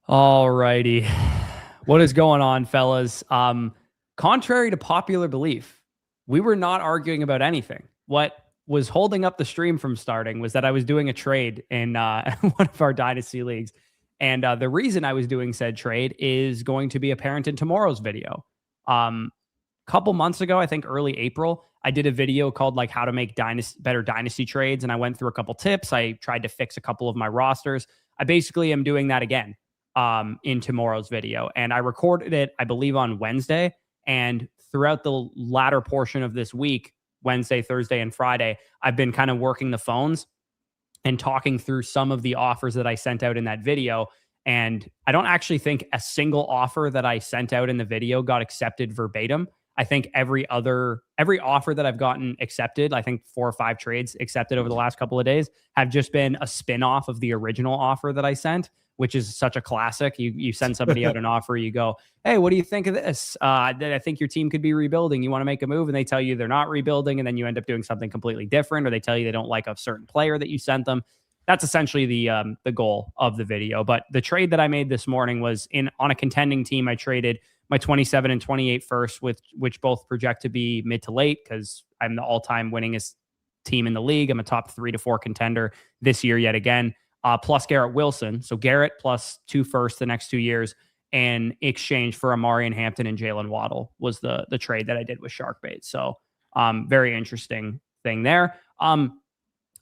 All righty. What is going on, fellas? Contrary to popular belief, we were not arguing about anything. What was holding up the stream from starting was that I was doing a trade in one of our Dynasty leagues. And the reason I was doing said trade is going to be apparent in tomorrow's video. Couple months ago, I think early April, I did a video called like how to make better dynasty trades. And I went through a couple tips. I tried to fix a couple of my rosters. I basically am doing that again in tomorrow's video. And I recorded it, I believe, on Wednesday. And throughout the latter portion of this week, Wednesday, Thursday, and Friday, I've been kind of working the phones and talking through some of the offers that I sent out in that video. And I don't actually think a single offer that I sent out in the video got accepted verbatim. I think every offer that I've gotten accepted, I think 4 or 5 trades accepted over the last couple of days, have just been a spin-off of the original offer that I sent, which is such a classic. You send somebody out an offer, you go, hey, what do you think of this? I think your team could be rebuilding. You want to make a move? And they tell you they're not rebuilding, and then you end up doing something completely different, or they tell you they don't like a certain player that you sent them. That's essentially the goal of the video. But the trade that I made this morning was on a contending team. I traded my 27 and 28 first, which both project to be mid to late because I'm the all-time winningest team in the league. I'm a top 3 to 4 contender this year yet again, plus Garrett Wilson. So Garrett plus 2 firsts the next 2 years in exchange for Amari Hampton and Jalen Waddle was the trade that I did with Sharkbait. So very interesting thing there.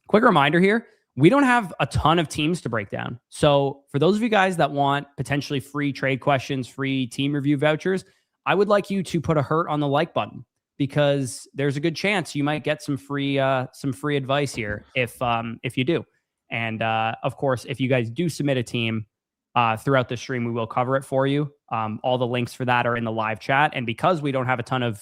Quick reminder here. We don't have a ton of teams to break down. So for those of you guys that want potentially free trade questions, free team review vouchers, I would like you to put a hurt on the like button because there's a good chance you might get some free advice here if you do. And of course, if you guys do submit a team throughout the stream, we will cover it for you. All the links for that are in the live chat. And because we don't have a ton of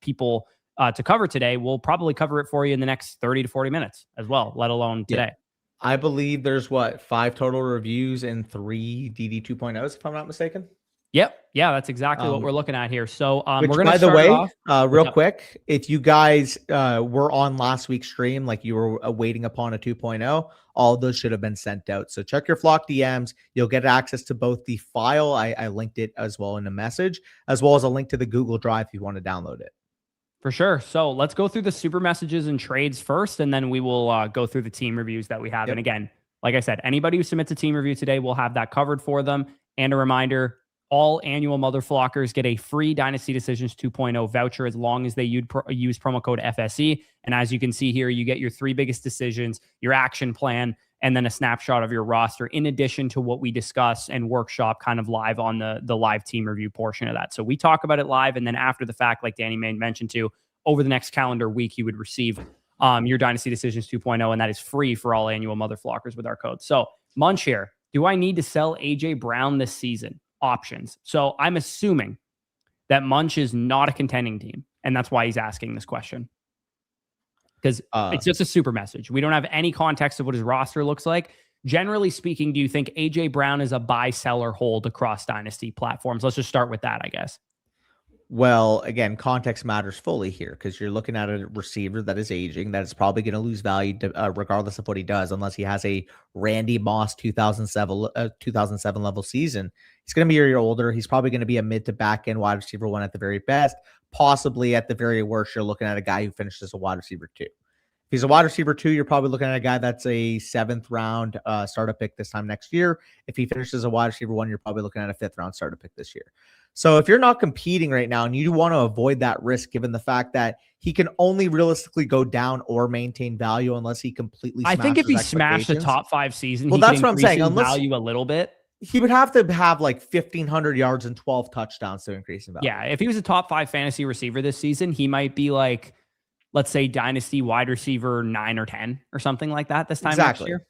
people to cover today, we'll probably cover it for you in the next 30 to 40 minutes as well, let alone today. I believe there's 5 total reviews and 3 DD 2.0s, if I'm not mistaken. Yep. Yeah, that's exactly what we're looking at here. So we're going to by the way, real quick, if you guys were on last week's stream, like you were waiting upon a 2.0, all of those should have been sent out. So check your Flock DMs. You'll get access to both the file. I linked it as well in a message, as well as a link to the Google Drive if you want to download it. For sure. So let's go through the super messages and trades first, and then we will go through the team reviews that we have. Yep. And again, like I said, anybody who submits a team review today, we'll have that covered for them. And a reminder, all annual Mother Flockers get a free Dynasty Decisions 2.0 voucher as long as they use promo code FSE. And as you can see here, you get your 3 biggest decisions, your action plan, and then a snapshot of your roster, in addition to what we discuss and workshop kind of live on the live team review portion of that. So we talk about it live, and then after the fact, like Danny mentioned too, over the next calendar week, you would receive your Dynasty Decisions 2.0, and that is free for all annual Mother Flockers with our code. So Munch here, do I need to sell AJ Brown this season? Options. So I'm assuming that Munch is not a contending team, and that's why he's asking this question. Because it's just a super message. We don't have any context of what his roster looks like. Generally speaking, do you think AJ Brown is a buy, sell, or hold across Dynasty platforms? Let's just start with that, I guess. Well, again, context matters fully here because you're looking at a receiver that is aging, that is probably going to lose value regardless of what he does, unless he has a Randy Moss 2007 level season. He's going to be a year older. He's probably going to be a mid to back end wide receiver 1 at the very best. Possibly at the very worst, you're looking at a guy who finished as a wide receiver 2. If he's a wide receiver 2, you're probably looking at a guy that's a 7th round startup pick this time next year. If he finishes as a wide receiver 1, you're probably looking at a 5th round startup pick this year. So if you're not competing right now and you want to avoid that risk, given the fact that he can only realistically go down or maintain value unless he completely smashes, I think if he smashed the top 5 season, well, that's what I'm saying. Unless value a little bit, he would have to have like 1,500 yards and 12 touchdowns to increase in value. Yeah, if he was a top 5 fantasy receiver this season, he might be like, let's say, Dynasty wide receiver 9 or 10 or something like that this time next year.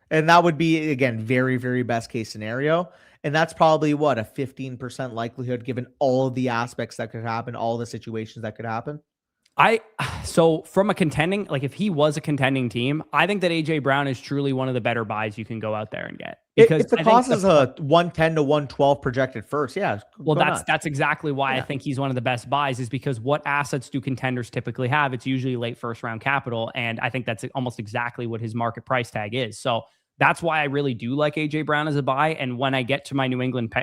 And that would be, again, very, very best case scenario. And that's probably what, a 15% likelihood given all of the aspects that could happen, all the situations that could happen. So from a contending, like if he was a contending team, I think that AJ Brown is truly one of the better buys you can go out there and get. Because if the cost is a 110 to 112 projected first, yeah. Well, that's exactly why I think he's one of the best buys, is because what assets do contenders typically have? It's usually late first round capital. And I think that's almost exactly what his market price tag is. So That's why I really do like AJ Brown as a buy. And when I get to my New England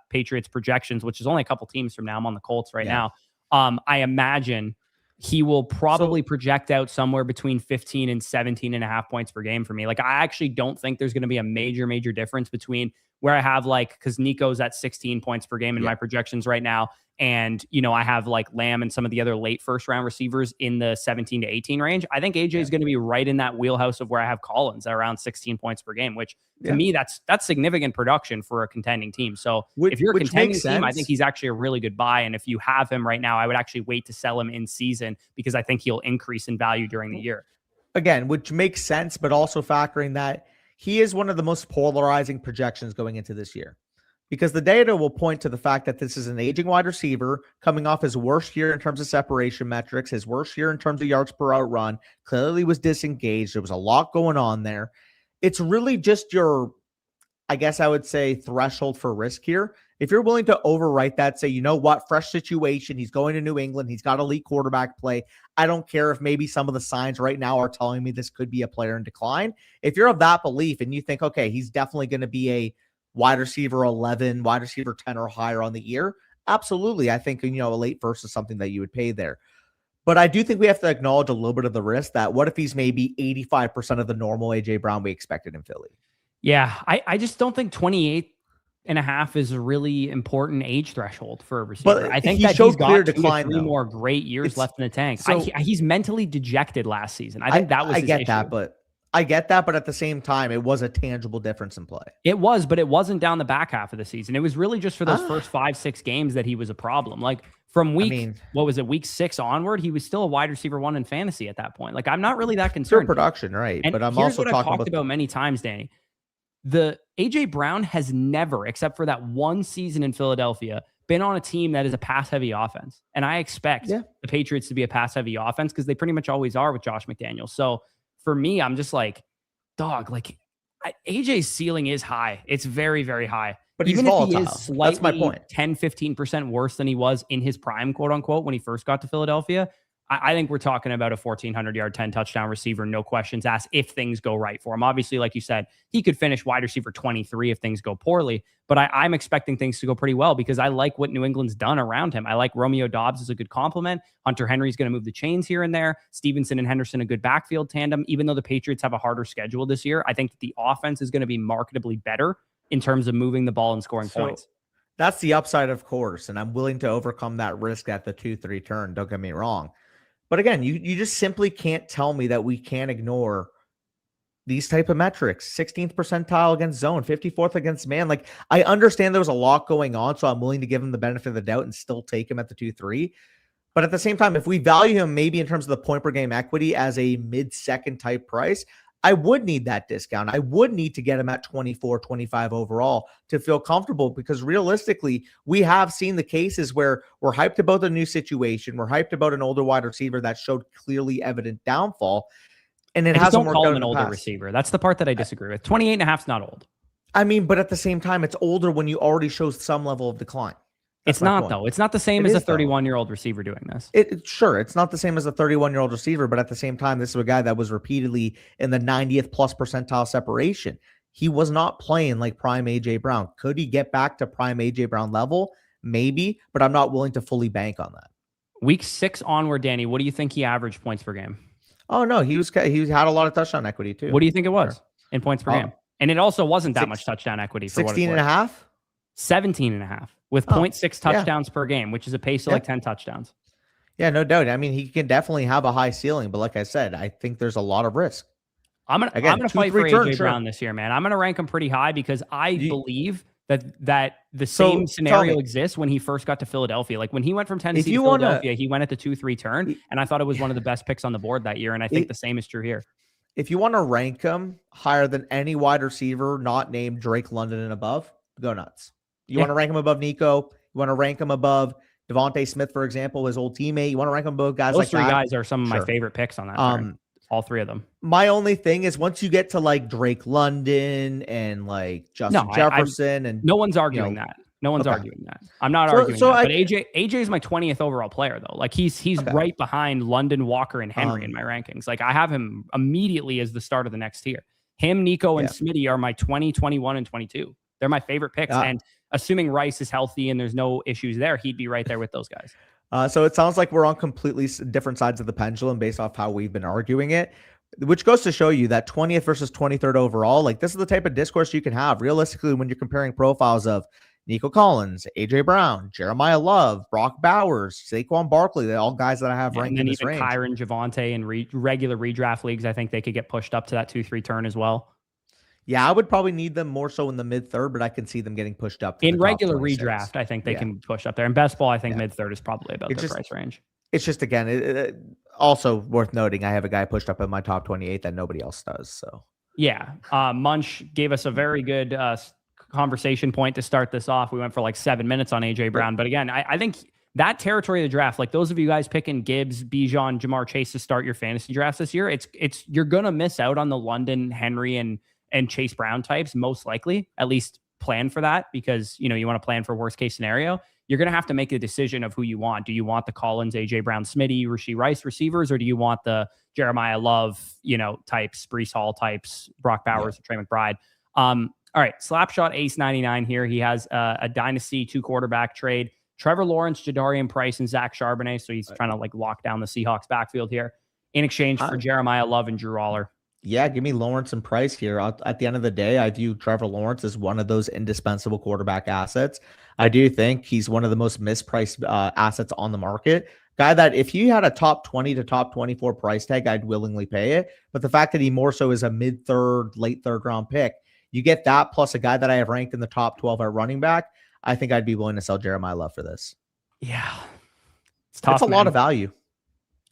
Patriots projections, which is only a couple teams from now, I'm on the Colts right now. I imagine he will probably project out somewhere between 15 and 17.5 points per game for me. Like, I actually don't think there's going to be a major difference between where I have, like, because Nico's at 16 points per game in my projections right now. And, you know, I have like Lamb and some of the other late first round receivers in the 17 to 18 range. I think AJ is going to be right in that wheelhouse of where I have Collins at around 16 points per game, which to me, that's significant production for a contending team. So if you're a contending team, I think he's actually a really good buy. And if you have him right now, I would actually wait to sell him in season because I think he'll increase in value during the year. Again, which makes sense, but also factoring that he is one of the most polarizing projections going into this year. Because the data will point to the fact that this is an aging wide receiver coming off his worst year in terms of separation metrics, his worst year in terms of yards per out run, clearly was disengaged. There was a lot going on there. It's really just your, I guess I would say, threshold for risk here. If you're willing to overwrite that, say, you know what, fresh situation, he's going to New England, he's got elite quarterback play. I don't care if maybe some of the signs right now are telling me this could be a player in decline. If you're of that belief and you think, okay, he's definitely going to be a wide receiver 11, wide receiver 10 or higher on the year, absolutely. I think, you know, a late first is something that you would pay there. But I do think we have to acknowledge a little bit of the risk that what if he's maybe 85% of the normal AJ Brown we expected in Philly? Yeah, I just don't think 28.5 is a really important age threshold for a receiver. But I think that he's got 2 or 3 more great years left in the tank. So, he's mentally dejected last season. I think that was his issue. I get that, but at the same time, it was a tangible difference in play. It was, but it wasn't down the back half of the season. It was really just for those first 5-6 games that he was a problem. Like from week 6 onward, he was still a wide receiver 1 in fantasy at that point. Like, I'm not really that concerned. Pure production, right? And but I'm here's also what I've talked about many times, Danny. The AJ Brown has never, except for that one season in Philadelphia, been on a team that is a pass-heavy offense. And I expect the Patriots to be a pass-heavy offense because they pretty much always are with Josh McDaniels. So for me, I'm just like, dog, like AJ's ceiling is high. It's very, very high. But even he's if volatile. he is slightly 10-15% worse than he was in his prime, quote unquote, when he first got to Philadelphia, I think we're talking about a 1,400-yard, 10-touchdown receiver, no questions asked, if things go right for him. Obviously, like you said, he could finish wide receiver 23 if things go poorly, but I'm expecting things to go pretty well because I like what New England's done around him. I like Romeo Doubs as a good compliment. Hunter Henry's going to move the chains here and there. Stevenson and Henderson, a good backfield tandem. Even though the Patriots have a harder schedule this year, I think that the offense is going to be marketably better in terms of moving the ball and scoring points. That's the upside, of course, and I'm willing to overcome that risk at the 2-3 turn. Don't get me wrong. But again, you just simply can't tell me that we can't ignore these type of metrics. 16th percentile against zone, 54th against man. Like, I understand there was a lot going on, so I'm willing to give him the benefit of the doubt and still take him at the 2-3. But at the same time, if we value him maybe in terms of the point per game equity as a mid-second type price, I would need that discount. I would need to get him at 24, 25 overall to feel comfortable because realistically, we have seen the cases where we're hyped about the new situation. We're hyped about an older wide receiver that showed clearly evident downfall. And it hasn't worked out. Call him an older receiver. That's the part that I disagree with. 28.5 is not old. I mean, but at the same time, it's older when you already show some level of decline. It's not, though. It's not the same as a 31-year-old receiver doing this. Sure, it's not the same as a 31-year-old receiver, but at the same time, this is a guy that was repeatedly in the 90th plus percentile separation. He was not playing like prime AJ Brown. Could he get back to prime AJ Brown level? Maybe, but I'm not willing to fully bank on that. Week 6 onward, Danny, what do you think he averaged points per game? Oh, no, he had a lot of touchdown equity, too. What do you think it was in points per game? And it also wasn't that much touchdown equity. For 16.5? 17.5 with 0.6 touchdowns per game, which is a pace of like 10 touchdowns. Yeah, no doubt. I mean, he can definitely have a high ceiling, but like I said, I think there's a lot of risk. I'm gonna fight for AJ Brown this year, man. I'm gonna rank him pretty high because I believe that the same scenario exists when he first got to Philadelphia. Like when he went from Tennessee to Philadelphia, he went at the 2-3 turn, and I thought it was one of the best picks on the board that year. And I think the same is true here. If you want to rank him higher than any wide receiver not named Drake London and above, go nuts. You want to rank him above Nico. You want to rank him above Devontae Smith, for example, his old teammate. You want to rank him above guys like that. Those 3 guys are some of my favorite picks on that turn. All 3 of them. My only thing is once you get to like Drake London and like Justin Jefferson, and no one's arguing that. No one's arguing that. I'm not arguing that. But AJ is my 20th overall player though. Like he's right behind London, Walker, and Henry in my rankings. Like I have him immediately as the start of the next tier. Him, Nico, and Smitty are my 20, 21, and 22. They're my favorite picks. And assuming Rice is healthy and there's no issues there, he'd be right there with those guys. So it sounds like we're on completely different sides of the pendulum based off how we've been arguing it, which goes to show you that 20th versus 23rd overall, like this is the type of discourse you can have realistically when you're comparing profiles of Nico Collins, AJ Brown, Jeremiah Love, Brock Bowers, Saquon Barkley. They're all guys that I have ranked in this range. And then even Kyron, Javonte, and regular redraft leagues, I think they could get pushed up to that 2-3 turn as well. Yeah, I would probably need them more so in the mid-third, but I can see them getting pushed up. To in regular redraft, I think they can push up there. In best ball, I think mid-third is probably about their price range. It's just, again, also worth noting, I have a guy pushed up in my top 28 that nobody else does. So yeah, Munch gave us a very good conversation point to start this off. We went for like 7 minutes on AJ Brown, but again, I think that territory of the draft, like those of you guys picking Gibbs, Bijan, Jamar Chase to start your fantasy drafts this year, it's you're gonna miss out on the London, Henry, and Chase Brown types, most likely. At least plan for that, because you want to plan for worst case scenario. You're going to have to make a decision of who you want. Do you want the Collins, AJ Brown, Smitty, Rashee Rice receivers, or do you want the Jeremiah Love, types, Breece Hall types, Brock Bowers, Trey McBride? All right, Slapshot Ace 99 here. He has a Dynasty 2-quarterback trade. Trevor Lawrence, Jadarian Price, and Zach Charbonnet. So he's trying to lock down the Seahawks backfield here in exchange for Jeremiah Love and Drew Aller. Yeah, give me Lawrence and Price here. At the end of the day, I view Trevor Lawrence as one of those indispensable quarterback assets. I do think he's one of the most mispriced assets on the market. Guy that if you had a top 20 to top 24 price tag, I'd willingly pay it. But the fact that he more so is a mid-third, late third round pick, you get that plus a guy that I have ranked in the top 12 at running back. I think I'd be willing to sell Jeremiah Love for this. Yeah. It's tough. It's a lot of value.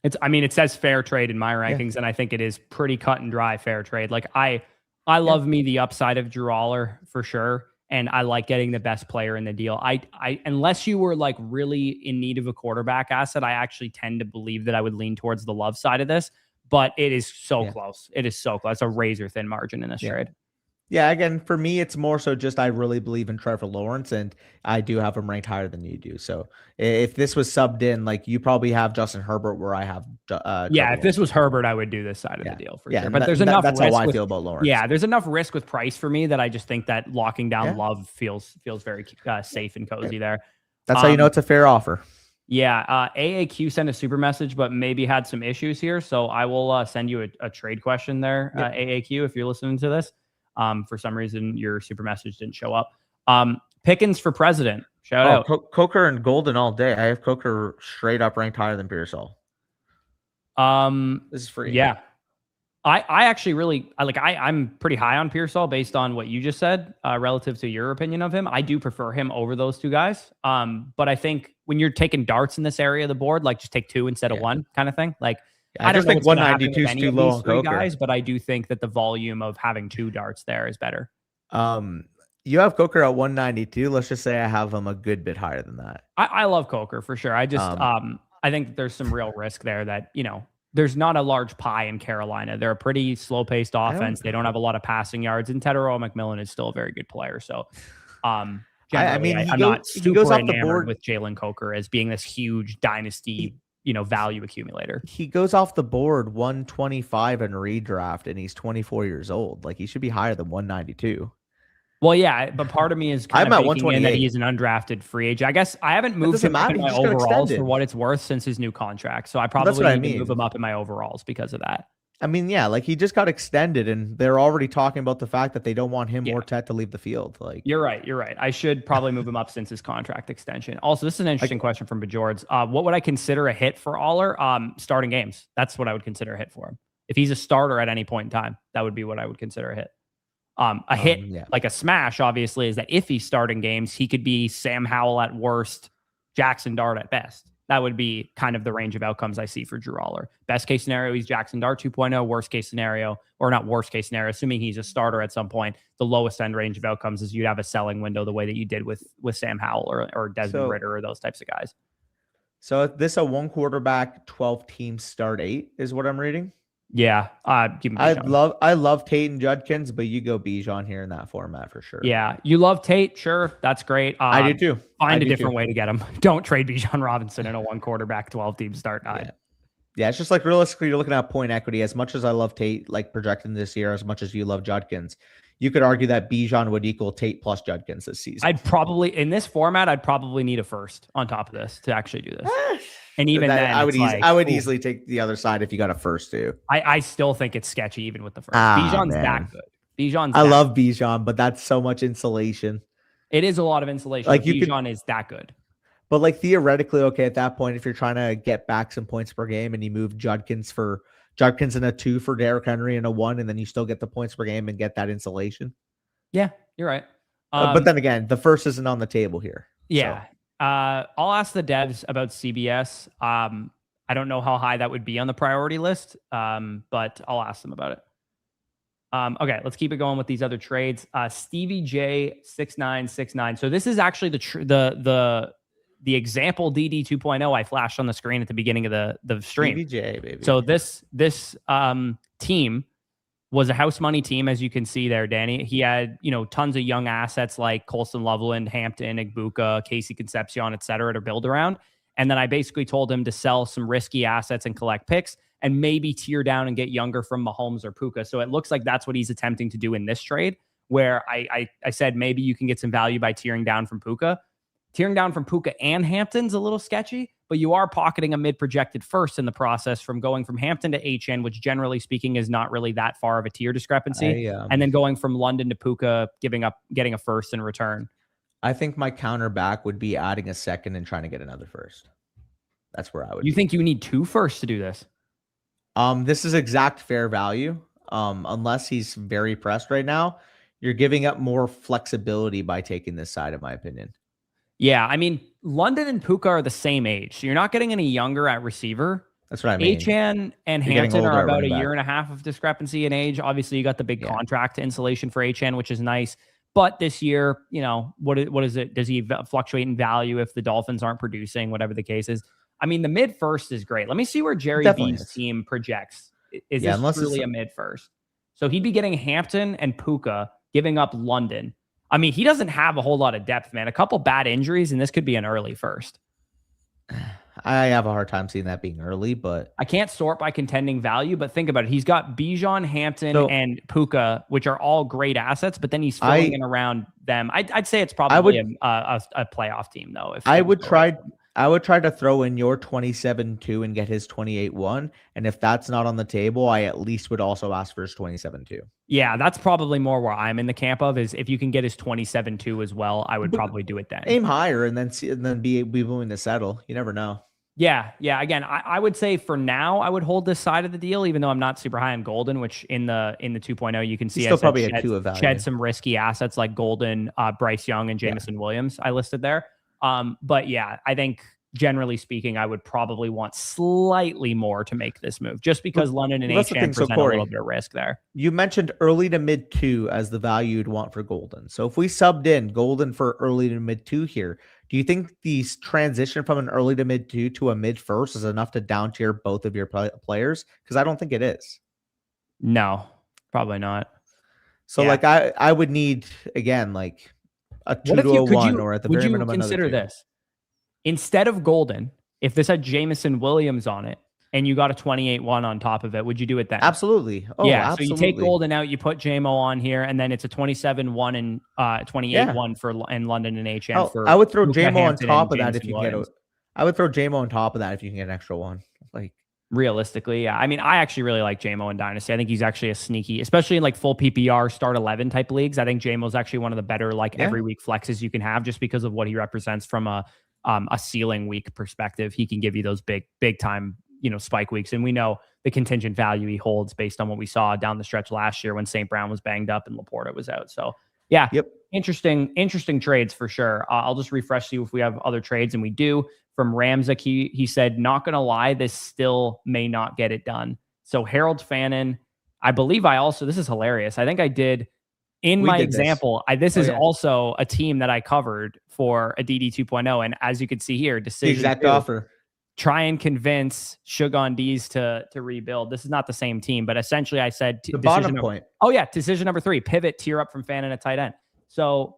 It says fair trade in my rankings, and I think it is pretty cut and dry fair trade. Like I love me the upside of Drew Aller for sure, and I like getting the best player in the deal. I unless you were like really in need of a quarterback asset, I actually tend to believe that I would lean towards the Love side of this, but it is so close. It is so close. It's a razor thin margin in this trade. Yeah, again, for me, it's more so just I really believe in Trevor Lawrence, and I do have him ranked higher than you do. So if this was subbed in, like you probably have Justin Herbert where I have if this was Herbert, I would do this side of the deal for sure. But there's enough that's how I feel about Lawrence. Yeah, there's enough risk with Price for me that I just think that locking down Love feels very safe and cozy there. That's how you know it's a fair offer. Yeah, AAQ sent a super message, but maybe had some issues here. So I will send you a trade question there, AAQ, if you're listening to this. For some reason, your super message didn't show up. Pickens for president. Shout out. Coker and Golden all day. I have Coker straight up ranked higher than Pearsall. This is free. Yeah. I actually really I'm pretty high on Pearsall based on what you just said, relative to your opinion of him. I do prefer him over those two guys. But I think when you're taking darts in this area of the board, like just take two instead of one kind of thing. Like, I just think 192 is too low on Coker, guys, but I do think that the volume of having two darts there is better. You have Coker at 192. Let's just say I have him a good bit higher than that. I love Coker for sure. I just I think there's some real risk there that there's not a large pie in Carolina. They're a pretty slow-paced offense. They don't have a lot of passing yards, and Tedero McMillan is still a very good player. So, I'm not super enamored with Jalen Coker as being this huge dynasty value accumulator. He goes off the board 125 in redraft, and he's 24 years old. Like he should be higher than 192. Well, yeah, but part of me is kind of thinking in that he's an undrafted free agent. I guess I haven't moved him up in my overalls for what it's worth since his new contract. So I probably need to move him up in my overalls because of that. I mean, yeah, like he just got extended, and they're already talking about the fact that they don't want him or Tet to leave the field. Like you're right. I should probably move him up since his contract extension. Also, this is an interesting question from Bajords. What would I consider a hit for Aller? Starting games. That's what I would consider a hit for him. If he's a starter at any point in time, that would be what I would consider a hit. A hit, like a smash, obviously, is that if he's starting games, he could be Sam Howell at worst, Jackson Dart at best. That would be kind of the range of outcomes I see for Drew Aller. Best case scenario, he's Jackson Dart 2.0. Worst case scenario, or not worst case scenario, assuming he's a starter at some point, the lowest end range of outcomes is you'd have a selling window the way that you did with Sam Howell or Desmond Ridder or those types of guys. So this a one quarterback, 12 team start 8 is what I'm reading. Yeah, I love Tate and Judkins, but you go Bijan here in that format for sure. Yeah, you love Tate, sure, that's great. I do too. Find a different way to get him. Don't trade Bijan Robinson in a one quarterback 12 team start 9. Yeah, it's just like realistically, you're looking at point equity. As much as I love Tate, like projecting this year, as much as you love Judkins, you could argue that Bijan would equal Tate plus Judkins this season. I'd probably in this format, I'd probably need a first on top of this to actually do this. And even then, I would like, I would easily take the other side if you got a first too. I still think it's sketchy even with the first. Ah, Bijan's that good. Bijan's I love Bijan, but that's so much insulation. It is a lot of insulation. Like Bijan is that good. But like theoretically, okay, at that point, if you're trying to get back some points per game and you move Judkins and a 2 for Derrick Henry and a 1, and then you still get the points per game and get that insulation. Yeah, you're right. But then again, the first isn't on the table here. Yeah. So. I'll ask the devs about CBS. I don't know how high that would be on the priority list, but I'll ask them about it. Okay, let's keep it going with these other trades. Stevie J 6969. So this is actually the example DD 2.0 I flashed on the screen at the beginning of the stream. BJ, baby. So this team was a house money team, as you can see there, Danny. He had, tons of young assets like Colston Loveland, Hampton, Igbuka, Casey Concepcion, et cetera, to build around. And then I basically told him to sell some risky assets and collect picks and maybe tier down and get younger from Mahomes or Puka. So it looks like that's what he's attempting to do in this trade, where I said maybe you can get some value by tearing down from Puka. Tearing down from Puka and Hampton's a little sketchy, but you are pocketing a mid-projected first in the process from going from Hampton to HN, which generally speaking is not really that far of a tier discrepancy, and then going from London to Puka, getting a first in return. I think my counter back would be adding a second and trying to get another first. That's where I would. You think you need 2 firsts to do this? This is exact fair value. Unless he's very pressed right now, you're giving up more flexibility by taking this side, in my opinion. Yeah, I mean, London and Puka are the same age, so you're not getting any younger at receiver. That's what I mean. HN and Hampton are about a year and a half of discrepancy in age. Obviously, you got the big contract insulation for HN, which is nice. But this year, what is it? Does he fluctuate in value if the Dolphins aren't producing, whatever the case is? I mean, the mid first is great. Let me see where Jerry B's team projects. Is this really a mid first? So he'd be getting Hampton and Puka, giving up London. I mean, he doesn't have a whole lot of depth, man. A couple bad injuries, and this could be an early first. I have a hard time seeing that being early, but I can't sort by contending value, but think about it. He's got Bijan, Hampton, and Puka, which are all great assets, but then he's filling in around them. I'd say it's probably a playoff team, though. I would try to throw in your 27-2 and get his 28-1. And if that's not on the table, I at least would also ask for his 27-2. Yeah, that's probably more where I'm in the camp of, is if you can get his 27-2 as well, I would probably do it then. Aim higher and then be willing to settle. You never know. Yeah. Again, I would say for now, I would hold this side of the deal, even though I'm not super high on Golden, which in the 2.0, you can see still probably a 2 of value. Shed some risky assets like Golden, Bryce Young, and Jameson Williams I listed there. But yeah, I think generally speaking, I would probably want slightly more to make this move, just because London and HN present a little bit of risk there. You mentioned early to mid 2 as the value you'd want for Golden. So if we subbed in Golden for early to mid 2 here, do you think the transition from an early to mid 2 to a mid first is enough to down tier both of your players? Because I don't think it is. No, probably not. So I would need, again, like a 2 to a 1, or at the very minimum, consider this. Instead of Golden, if this had Jameson Williams on it and you got a 28-1 on top of it, would you do it then? Absolutely. Oh, yeah. Absolutely. So you take Golden out, you put JMO on here, and then it's a 27-1 and 28-1 for in London and HN. I would throw JMO on top of that if you can get. I would throw JMO on top of that if you can get an extra one. Like realistically, yeah. I mean, I actually really like JMO in Dynasty. I think he's actually a sneaky, especially in like full PPR start 11 type leagues. I think JMO is actually one of the better every week flexes you can have, just because of what he represents from a ceiling week perspective. He can give you those big time, spike weeks. And we know the contingent value he holds based on what we saw down the stretch last year when St. Brown was banged up and Laporta was out. So yeah, interesting trades for sure. I'll just refresh, see if we have other trades, and we do. From Ramzik, he said, not going to lie, this still may not get it done. So Harold Fannin, I believe this is hilarious. I think I did in my example. This is also a team that I covered for a DD 2.0. And as you can see here, decision exact offer. Try and convince Sugan D's to rebuild. This is not the same team, but essentially I said the bottom point. Oh yeah, decision number 3: pivot, tier up from Fannin at tight end. So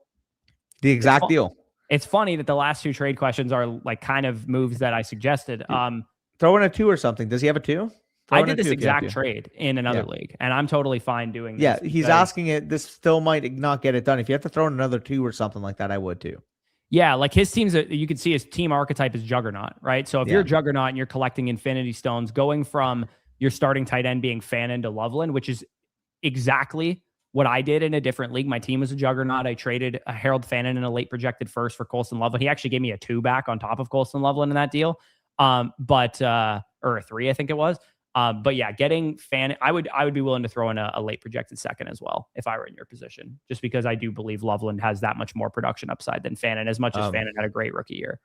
the exact deal. It's funny that the last 2 trade questions are like kind of moves that I suggested. Throw in a 2 or something. Does he have a 2? I did this exact trade in another league, and I'm totally fine doing this. Yeah, he's asking it. This still might not get it done. If you have to throw in another 2 or something like that, I would too. Yeah, like his team's, you can see his team archetype is Juggernaut, right? So if you're a Juggernaut and you're collecting Infinity Stones, going from your starting tight end being Fannin to Loveland, which is exactly what I did in a different league. My team was a Juggernaut. I traded a Harold Fannin in a late projected first for Colson Loveland. He actually gave me a 2 back on top of Colson Loveland in that deal, or a 3, I think it was. But yeah, getting Fannin, I would be willing to throw in a late projected second as well if I were in your position, just because I do believe Loveland has that much more production upside than Fannin, as much as Fannin had a great rookie year.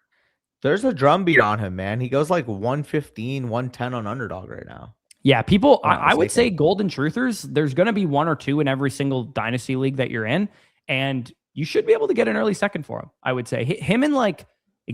There's a drumbeat on him, man. He goes like 115, 110 on underdog right now. Yeah, people, I would say golden truthers, there's going to be 1 or 2 in every single dynasty league that you're in, and you should be able to get an early second for him. I would say him and like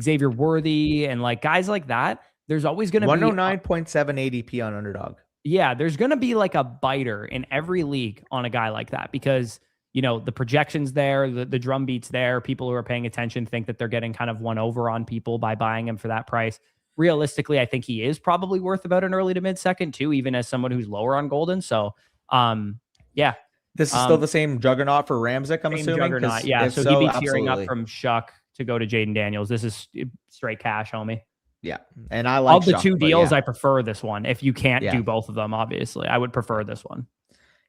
Xavier Worthy and like guys like that. There's always going to be 109.7 ADP on underdog. Yeah, there's going to be like a biter in every league on a guy like that because, you know, the projections there, the drum beats there. People who are paying attention think that they're getting kind of 1 over on people by buying him for that price. Realistically, I think he is probably worth about an early to mid second too, even as someone who's lower on Golden. So, yeah. This is still the same Juggernaut for Ramzik, I'm assuming? Juggernaut, yeah. So he'd be tearing up from Shuck to go to Jaden Daniels. This is straight cash, homie. Yeah, and I like of the Shuck, 2 deals. I prefer this one. If you can't do both of them, obviously, I would prefer this one.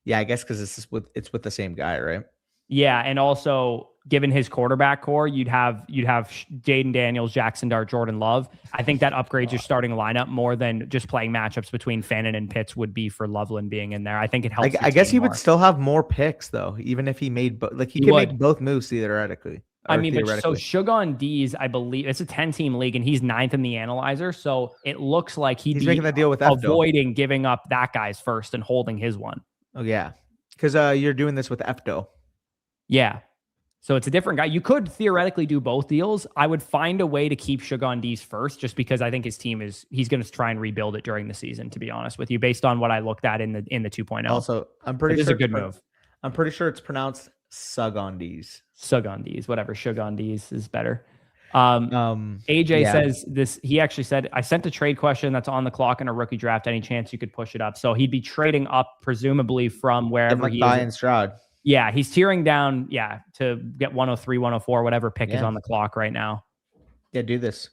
Yeah, I guess because it's with the same guy, right? Yeah, and also given his quarterback core, you'd have Jaden Daniels, Jackson Dart, Jordan Love. I think that upgrades your starting lineup more than just playing matchups between Fannin and Pitts would be for Loveland being in there. I think it helps. I guess he would still have more picks though, even if he made he could make both moves theoretically. I mean, but so Sugan D's, I believe it's a 10-team league and he's 9th in the analyzer. So it looks like he's making that deal with avoiding giving up that guy's first and holding his one. Oh yeah. Because you're doing this with Efdo. Yeah. So it's a different guy. You could theoretically do both deals. I would find a way to keep Sugan D's first just because I think his team he's going to try and rebuild it during the season, to be honest with you, based on what I looked at in the 2.0. Also, I'm pretty sure it's a good move. I'm pretty sure it's pronounced Sugan D's. Sugan D's, whatever. Sugan D's is better. AJ says this. He actually said, I sent a trade question that's on the clock in a rookie draft. Any chance you could push it up? So he'd be trading up, presumably from wherever he is. And Stroud. Yeah, he's tearing down. Yeah, to get 103, 104, whatever pick is on the clock right now. Yeah, do this.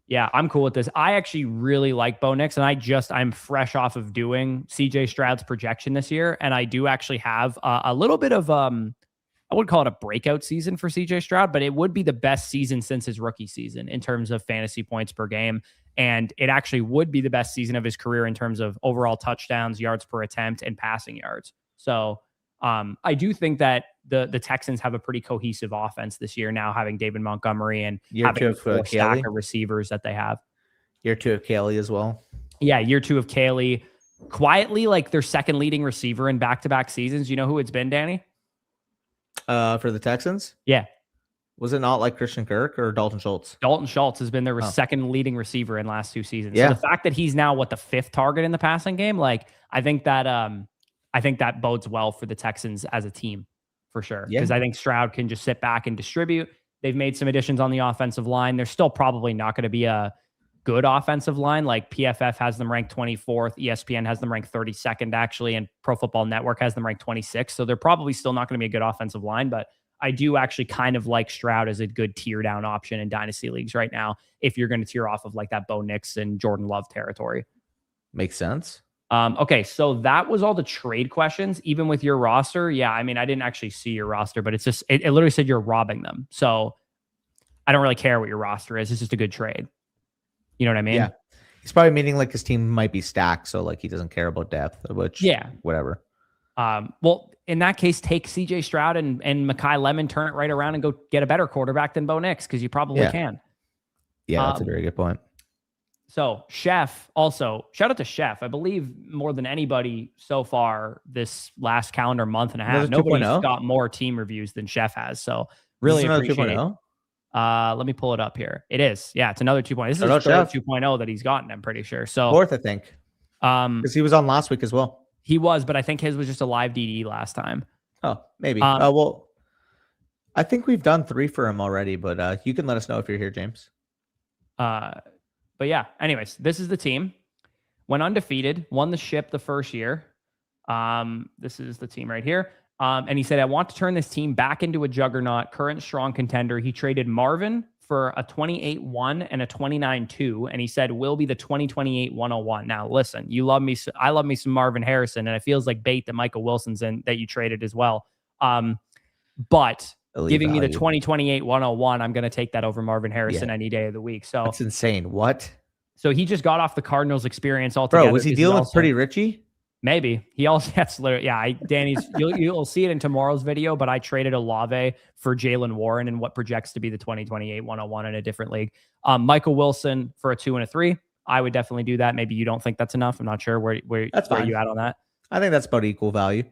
Yeah, I'm cool with this. I actually really like Bo Nix, and I'm fresh off of doing CJ Stroud's projection this year, and I do actually have a little bit of I would call it a breakout season for CJ Stroud, but it would be the best season since his rookie season in terms of fantasy points per game. And it actually would be the best season of his career in terms of overall touchdowns, yards per attempt, and passing yards. So I do think that the Texans have a pretty cohesive offense this year now, having David Montgomery and having the full stack of receivers that they have. Year 2 of Caley as well. Yeah, year 2 of Caley. Quietly, like their second leading receiver in back-to-back seasons. You know who it's been, Danny? For the Texans? Yeah. Was it not like Christian Kirk or Dalton Schultz? Dalton Schultz has been their second leading receiver in last 2 seasons. Yeah. So the fact that he's now the 5th target in the passing game, like I think that bodes well for the Texans as a team for sure. Because I think Stroud can just sit back and distribute. They've made some additions on the offensive line. They're still probably not going to be a good offensive line. Like PFF has them ranked 24th. ESPN has them ranked 32nd actually. And Pro Football Network has them ranked 26th. So they're probably still not going to be a good offensive line, but I do actually kind of like Stroud as a good tier down option in dynasty leagues right now. If you're going to tier off of like that Bo Nix and Jordan Love territory. Makes sense. Okay. So that was all the trade questions, even with your roster. Yeah. I mean, I didn't actually see your roster, but it's just, it literally said you're robbing them. So I don't really care what your roster is. It's just a good trade. You know what I mean? Yeah. He's probably meaning like his team might be stacked. So like he doesn't care about depth, which whatever. Well, in that case, take CJ Stroud and Mekhi Lemon, turn it right around and go get a better quarterback than Bo Nix. Cause you probably can. Yeah. That's a very good point. So Chef also shout out to Chef. I believe more than anybody so far this last calendar month and a half, nobody's got more team reviews than Chef has. So really appreciate it. Let me pull it up here. It is. Yeah, it's another 2.0. This is his third 2.0 that he's gotten, I'm pretty sure. So 4th, I think. Because he was on last week as well. He was, but I think his was just a live DD last time. Oh, maybe. Well, I think we've done 3 for him already, but you can let us know if you're here, James. But yeah, anyways, this is the team. went undefeated, won the ship the first year. This is the team right here. And he said, I want to turn this team back into a juggernaut, current strong contender. He traded Marvin for a 28-1 and a 29-2. And he said, will be the 2028 101. Now, listen, you love me. I love me some Marvin Harrison. And it feels like bait that Michael Wilson's in that you traded as well. But giving me the 2028 101, I'm going to take that over Marvin Harrison any day of the week. So that's insane. What? So he just got off the Cardinals experience altogether. Bro, was he dealing with Pretty Richie? Maybe. He also has literally, Danny's, you'll see it in tomorrow's video, but I traded Olave for Jalen Warren in what projects to be the 2028 101 in a different league. Michael Wilson for a 2 and a 3. I would definitely do that. Maybe you don't think that's enough. I'm not sure where you at on that. I think that's about equal value.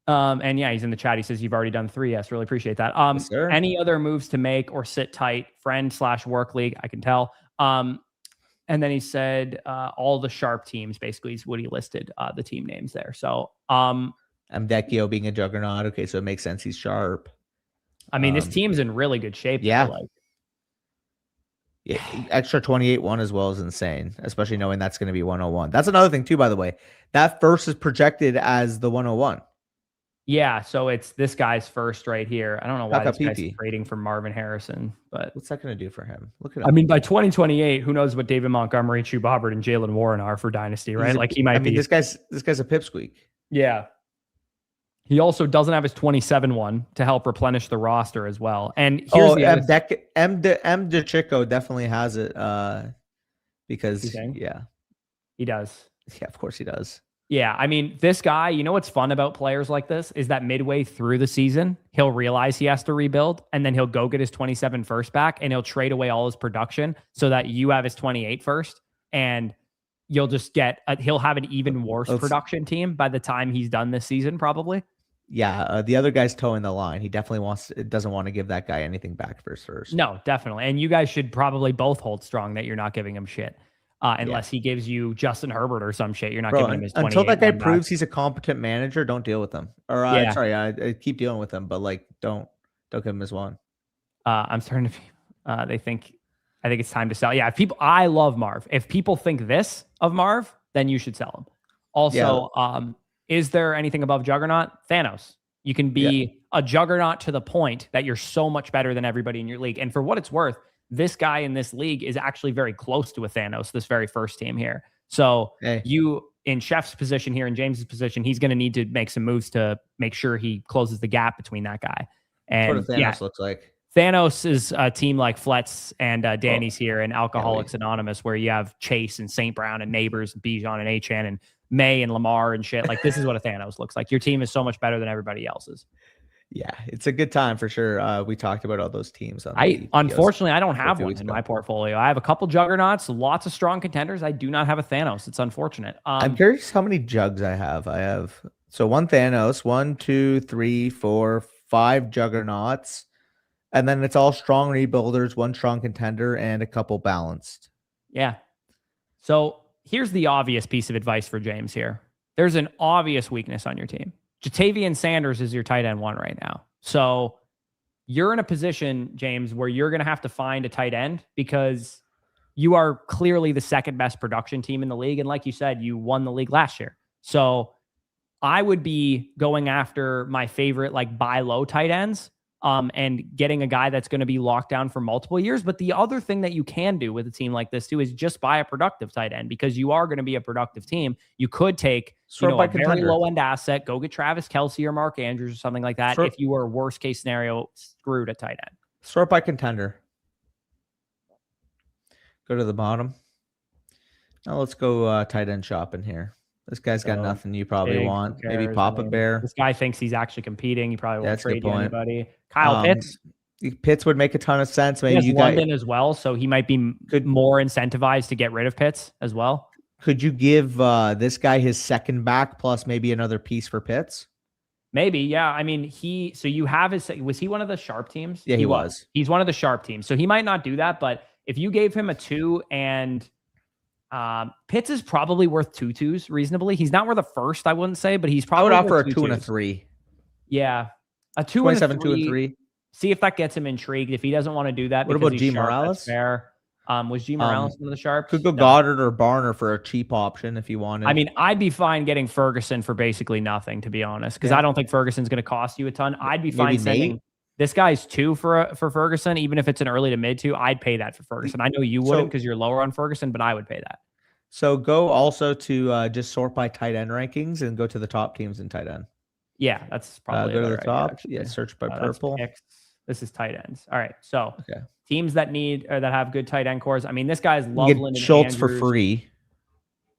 And yeah, he's in the chat. He says you've already done 3. Yes, really appreciate that. Yes, any other moves to make or sit tight? Friend/work league, I can tell. And then he said all the sharp teams, basically, is what he listed the team names there. So Amdekio being a juggernaut. Okay, so it makes sense. He's sharp. I mean, this team's in really good shape. Yeah. Yeah, extra 28-1 as well is insane, especially knowing that's going to be 101. That's another thing too, by the way. That first is projected as the 101. Yeah, so it's this guy's first right here. I don't know why this guy's trading for Marvin Harrison, but what's that going to do for him? Look at him. I mean, by 2028, who knows what David Montgomery, Chu Bobbert, and Jalen Warren are for Dynasty, right? Like he might be. This guy's a pipsqueak. Yeah. He also doesn't have his 27-1 to help replenish the roster as well. And here's M. DeChico definitely has it because he does. Yeah, of course he does. Yeah, I mean, this guy, you know what's fun about players like this is that midway through the season, he'll realize he has to rebuild, and then he'll go get his 27 first back, and he'll trade away all his production so that you have his 28 first, and you'll just get he'll have an even worse production team by the time he's done this season, probably. Yeah, the other guy's towing the line. He definitely doesn't want to give that guy anything back for his first. No, definitely. And you guys should probably both hold strong that you're not giving him shit. Unless he gives you Justin Herbert or some shit. You're not giving him his 28. Until that guy proves he's a competent manager, don't deal with him. Or sorry, I keep dealing with him, but like don't give him his one. I'm starting to I think it's time to sell. Yeah, I love Marv. If people think this of Marv, then you should sell him. Also, is there anything above Juggernaut? Thanos. You can be a Juggernaut to the point that you're so much better than everybody in your league. And for what it's worth, this guy in this league is actually very close to a Thanos, this very first team here. So you in Chef's position here, in James's position, he's going to need to make some moves to make sure he closes the gap between that guy. And what Thanos looks like. Thanos is a team like Fletz and Danny's here and Alcoholics Anonymous, where you have Chase and St. Brown and Neighbors and Bijan and Achan and May and Lamar and shit. Like, this is what a Thanos looks like. Your team is so much better than everybody else's. Yeah, it's a good time for sure. We talked about all those teams. Unfortunately, I don't have one in my portfolio. I have a couple Juggernauts, lots of strong contenders. I do not have a Thanos. It's unfortunate. I'm curious how many Jugs I have. I have one Thanos, 1, 2, 3, 4, 5 Juggernauts, and then it's all strong rebuilders, one strong contender, and a couple balanced. Yeah. So here's the obvious piece of advice for James here. There's an obvious weakness on your team. Jatavian Sanders is your tight end 1 right now. So you're in a position, James, where you're going to have to find a tight end because you are clearly the second best production team in the league. And like you said, you won the league last year. So I would be going after my favorite, like buy low tight ends and getting a guy that's going to be locked down for multiple years. But the other thing that you can do with a team like this too is just buy a productive tight end because you are going to be a productive team. You could take a very low end asset, go get Travis Kelce or Mark Andrews or something like that. If you were worst case scenario screwed at tight end, sort by contender. Go to the bottom. Now let's go tight end shopping here. This guy's got nothing you probably want. Maybe Papa Bear. This guy thinks he's actually competing. He probably won't trade you anybody. Kyle Pitts. Pitts would make a ton of sense. Maybe you London as well, so he might be more incentivized to get rid of Pitts as well. Could you give this guy his second back plus maybe another piece for Pitts? Maybe, yeah. I mean, you have was he one of the sharp teams? Yeah, he was. He's one of the sharp teams. So he might not do that, but if you gave him a 2 and Pitts is probably worth 2 2s reasonably. He's not worth a first, I wouldn't say, but he's probably I would offer a 2 and a 3. Yeah. A 2 27, and a 3. 2 and 3. See if that gets him intrigued. If he doesn't want to do that, what about G Morales? Fair. Was G Morales one of the sharps? Could go No. Goddard or Barner for a cheap option if you wanted. I mean, I'd be fine getting Ferguson for basically nothing, to be honest, because I don't think Ferguson's going to cost you a ton. I'd be fine sending Nate? this guy's 2 for Ferguson, even if it's an early to mid 2. I'd pay that for Ferguson. I know you wouldn't because you're lower on Ferguson, but I would pay that. So go also to just sort by tight end rankings and go to the top teams in tight end. Yeah, that's probably go to the top. Idea, Search by purple. This is tight ends. All right, so teams that need or that have good tight end cores. I mean, this guy's Loveland and Schultz Andrews. for free.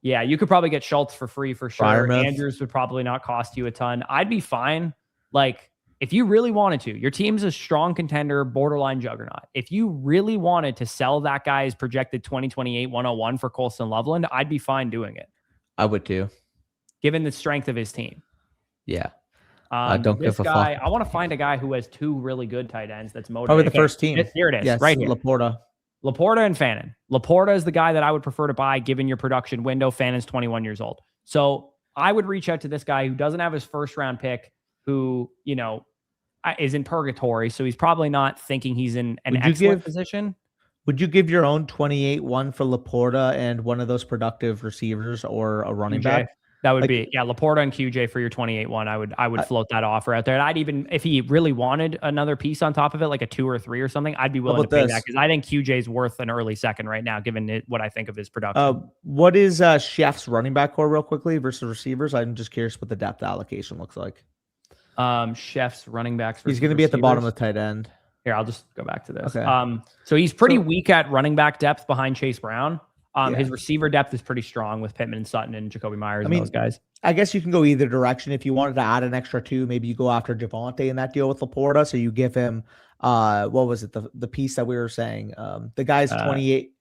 Yeah, you could probably get Schultz for free for sure. Freiermuth. Andrews would probably not cost you a ton. I'd be fine. Like, if you really wanted to, your team's a strong contender, borderline juggernaut. If you really wanted to sell that guy's projected 2028 101 for Colston Loveland, I'd be fine doing it. I would too. Given the strength of his team. Yeah. Don't give a fuck. I want to find a guy who has 2 really good tight ends that's motivated. Probably the first team. Here it is, yes, right here. Laporta. Laporta and Fannin. Laporta is the guy that I would prefer to buy given your production window. Fannon's 21 years old. So I would reach out to this guy who doesn't have his first round pick, who, you know, is in purgatory. So he's probably not thinking he's in an excellent position. Would you give your own 28-1 for Laporta and one of those productive receivers or a running back? That would be, Laporta and QJ for your 28-1. I would float that offer out there. And I'd even, if he really wanted another piece on top of it, like a 2 or 3 or something, I'd be willing to pay that because I think QJ's worth an early second right now, given what I think of his production. What is Chef's running back core real quickly versus receivers? I'm just curious what the depth allocation looks like. Chef's running backs. He's going to be at the bottom of the tight end. Here, I'll just go back to this. Okay. So he's pretty weak at running back depth behind Chase Brown. His receiver depth is pretty strong with Pittman and Sutton and Jacoby Myers and those guys. I guess you can go either direction. If you wanted to add an extra 2, maybe you go after Javonte in that deal with Laporta. So you give him, what was it? The piece that we were saying, the guy's 28.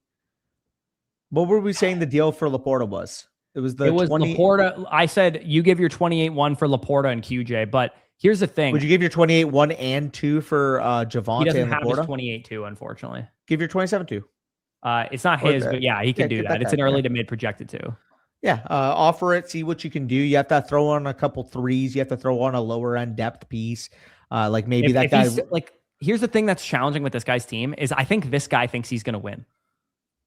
What were we saying the deal for Laporta was? It was 20... Laporta. I said you give your 28-1 for Laporta and QJ, but here's the thing. Would you give your 28-1 and 2 for Javonte? He doesn't have Laporta? his 28-2, unfortunately. Give your 27-2. It's not his, but yeah, he can do that. It's an early to mid projected too. Yeah, offer it, see what you can do. You have to throw on a couple threes. You have to throw on a lower end depth piece. Like maybe that guy. Like, here's the thing that's challenging with this guy's team is I think this guy thinks he's going to win.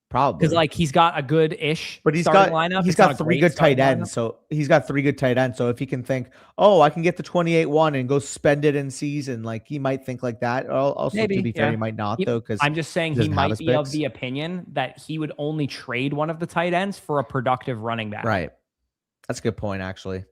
Probably because like he's got a good-ish, but he's got lineup. He's got 3 good tight ends. So he's got 3 good tight ends. So if he can think, oh, I can get the 28-1 and go spend it in season, like he might think like that. Also, maybe, to be fair, he might not though. Because I'm just saying he might be of the opinion that he would only trade one of the tight ends for a productive running back. Right. That's a good point, actually.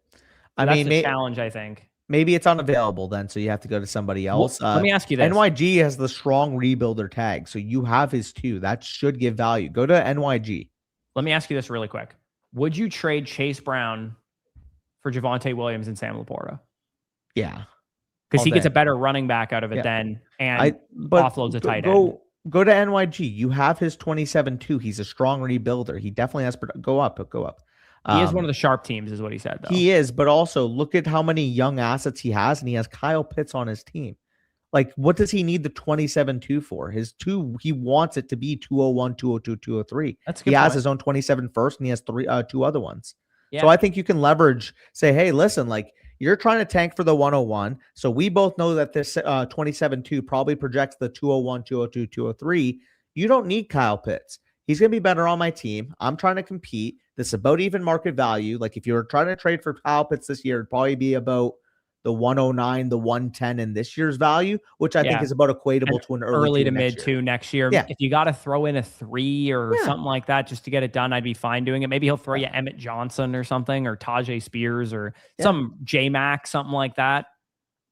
That's the challenge, I think. Maybe it's unavailable then, so you have to go to somebody else. Let me ask you this. NYG has the strong rebuilder tag, so you have his 2. That should give value. Go to NYG. Let me ask you this really quick. Would you trade Chase Brown for Javonte Williams and Sam Laporta? Yeah. Because he gets a better running back out of it then and offloads a tight end. Go to NYG. You have his 27-2. He's a strong rebuilder. He definitely has go up. He is one of the sharp teams, is what he said, though. He is, but also look at how many young assets he has, and he has Kyle Pitts on his team. Like, what does he need the 27-2 for? His 2, he wants it to be 201, 202, 203. That's good. He has his own 27 first, and he has 2 other ones. Yeah. So I think you can leverage, say, hey, listen, like, you're trying to tank for the 101. So we both know that this 27-2 probably projects the 201, 202, 203. You don't need Kyle Pitts. He's going to be better on my team. I'm trying to compete. This is about even market value. Like if you were trying to trade for Kyle Pitts this year, it'd probably be about the 109, the 110 in this year's value, which I think is about equatable to an early to mid 2 next year. Yeah. If you got to throw in a 3 or something like that just to get it done, I'd be fine doing it. Maybe he'll throw you Emmett Johnson or something, or Tajay Spears or some J-Mac, something like that.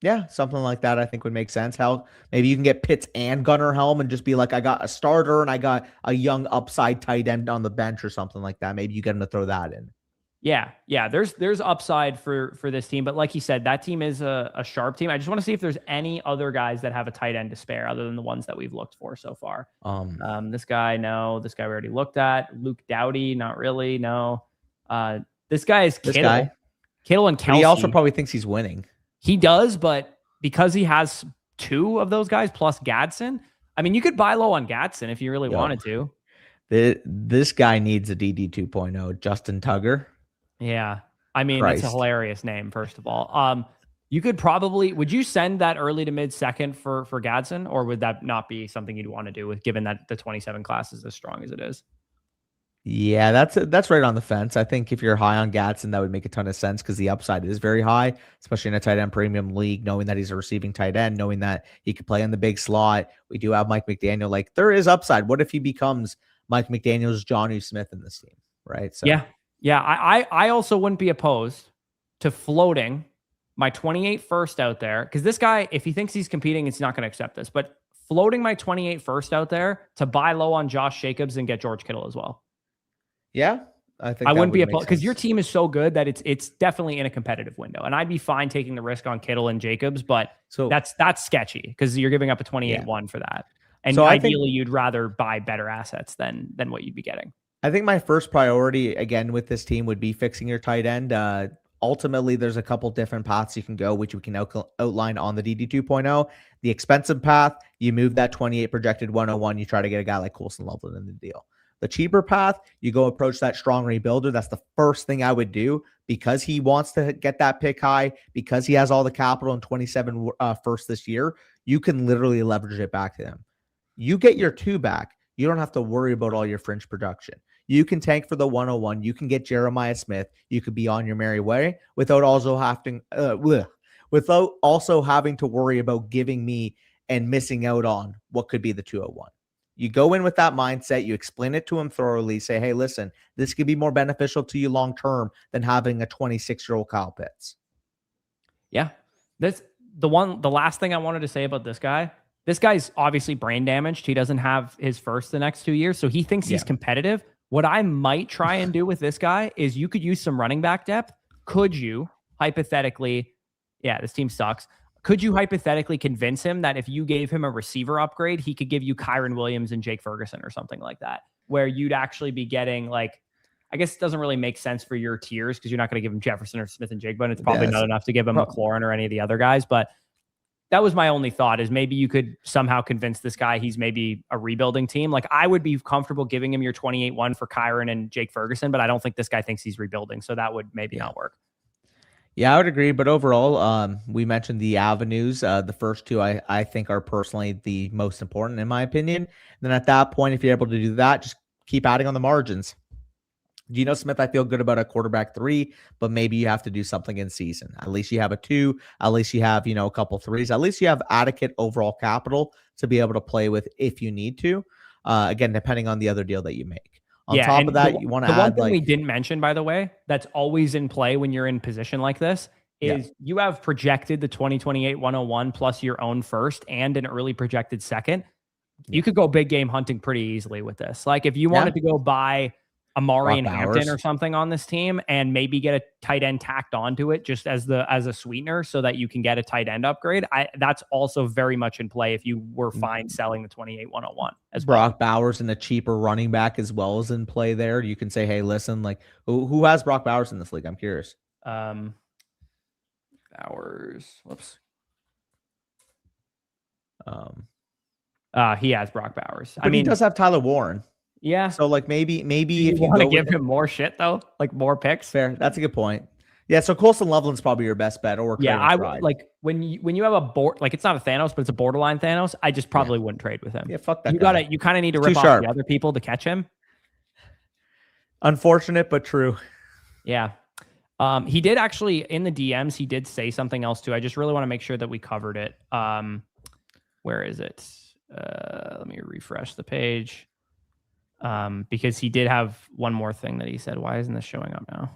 Yeah, something like that I think would make sense. How maybe you can get Pitts and Gunnar Helm and just be like, I got a starter and I got a young upside tight end on the bench or something like that. Maybe you get him to throw that in. Yeah. There's upside for this team, but like you said, that team is a sharp team. I just want to see if there's any other guys that have a tight end to spare other than the ones that we've looked for so far. This guy, no. This guy we already looked at. Luke Doughty, not really. No. This guy is Kittle. Kittle and Kelsey. But he also probably thinks he's winning. He does, but because he has 2 of those guys plus Gadsden, I mean, you could buy low on Gadsden if you really wanted to. This guy needs a DD 2.0, Justin Tugger. Yeah. I mean, That's a hilarious name, first of all. You could probably, would you send that early to mid second for Gadsden, or would that not be something you'd want to do with given that the 27 class is as strong as it is? Yeah, that's right on the fence. I think if you're high on Gatson, that would make a ton of sense because the upside is very high, especially in a tight end premium league, knowing that he's a receiving tight end, knowing that he could play in the big slot. We do have Mike McDaniel. Like, there is upside. What if he becomes Mike McDaniel's Johnny Smith in this team? Right. So Yeah. Yeah. I also wouldn't be opposed to floating my 28 first out there. Cause this guy, if he thinks he's competing, it's not going to accept this, but floating my 28 first out there to buy low on Josh Jacobs and get George Kittle as well. Yeah, I think I wouldn't be opposed because your team is so good that it's definitely in a competitive window, and I'd be fine taking the risk on Kittle and Jacobs, but so that's sketchy because you're giving up a 28-1 for that, and so ideally you'd rather buy better assets than what you'd be getting. I think my first priority again with this team would be fixing your tight end. Ultimately, there's a couple different paths you can go, which we can outline on the DD 2.0. The expensive path, you move that 28 projected 101, you try to get a guy like Coulson Loveland in the deal. The cheaper path, you go approach that strong rebuilder. That's the first thing I would do because he wants to get that pick high, because he has all the capital in 27 first this year. You can literally leverage it back to him. You get your 2 back. You don't have to worry about all your fringe production. You can tank for the 101. You can get Jeremiah Smith. You could be on your merry way without also having to worry about giving me and missing out on what could be the 201. You go in with that mindset, you explain it to him thoroughly, say, hey, listen, this could be more beneficial to you long-term than having a 26-year-old Kyle Pitts. Yeah. That's the last thing I wanted to say about this guy. This guy's obviously brain damaged. He doesn't have his first the next 2 years, so he thinks he's competitive. What I might try and do with this guy is you could use some running back depth. Could you hypothetically, this team sucks. Could you hypothetically convince him that if you gave him a receiver upgrade, he could give you Kyron Williams and Jake Ferguson or something like that, where you'd actually be getting like, I guess it doesn't really make sense for your tiers because you're not going to give him Jefferson or Smith and Jigba, and it's probably not enough to give him McLaurin or any of the other guys. But that was my only thought, is maybe you could somehow convince this guy he's maybe a rebuilding team. Like, I would be comfortable giving him your 28-1 for Kyron and Jake Ferguson, but I don't think this guy thinks he's rebuilding. So that would maybe not work. Yeah, I would agree. But overall, we mentioned the avenues. The first two I think are personally the most important in my opinion. And then at that point, if you're able to do that, just keep adding on the margins. Geno Smith, I feel good about a quarterback 3, but maybe you have to do something in season. At least you have a 2. At least you have, a couple 3s. At least you have adequate overall capital to be able to play with if you need to. Again, depending on the other deal that you make. On top of that, you want to add one thing we didn't mention, by the way, that's always in play when you're in position like this is you have projected the 2028 101 plus your own first and an early projected second. You could go big game hunting pretty easily with this. Like if you wanted to go buy Amari and Hampton or something on this team and maybe get a tight end tacked onto it just as a sweetener so that you can get a tight end upgrade. That's also very much in play if you were fine selling the 28-101 as well. Brock Bowers and a cheaper running back as well as in play there. You can say, hey, listen, like who has Brock Bowers in this league? I'm curious. Bowers. Whoops. He has Brock Bowers. But he does have Tyler Warren. Yeah. So like maybe if you want to give him more shit though, like more picks. Fair. That's a good point. Yeah. So Coulson Loveland's probably your best bet. Or I would like when you have a board, like it's not a Thanos, but it's a borderline Thanos. I just probably wouldn't trade with him. Yeah. Fuck that. You kind of need to rip off the other people to catch him. Unfortunate, but true. Yeah. He did actually in the DMs, he did say something else too. I just really want to make sure that we covered it. Where is it? Let me refresh the page. Because he did have one more thing that he said. Why isn't this showing up now?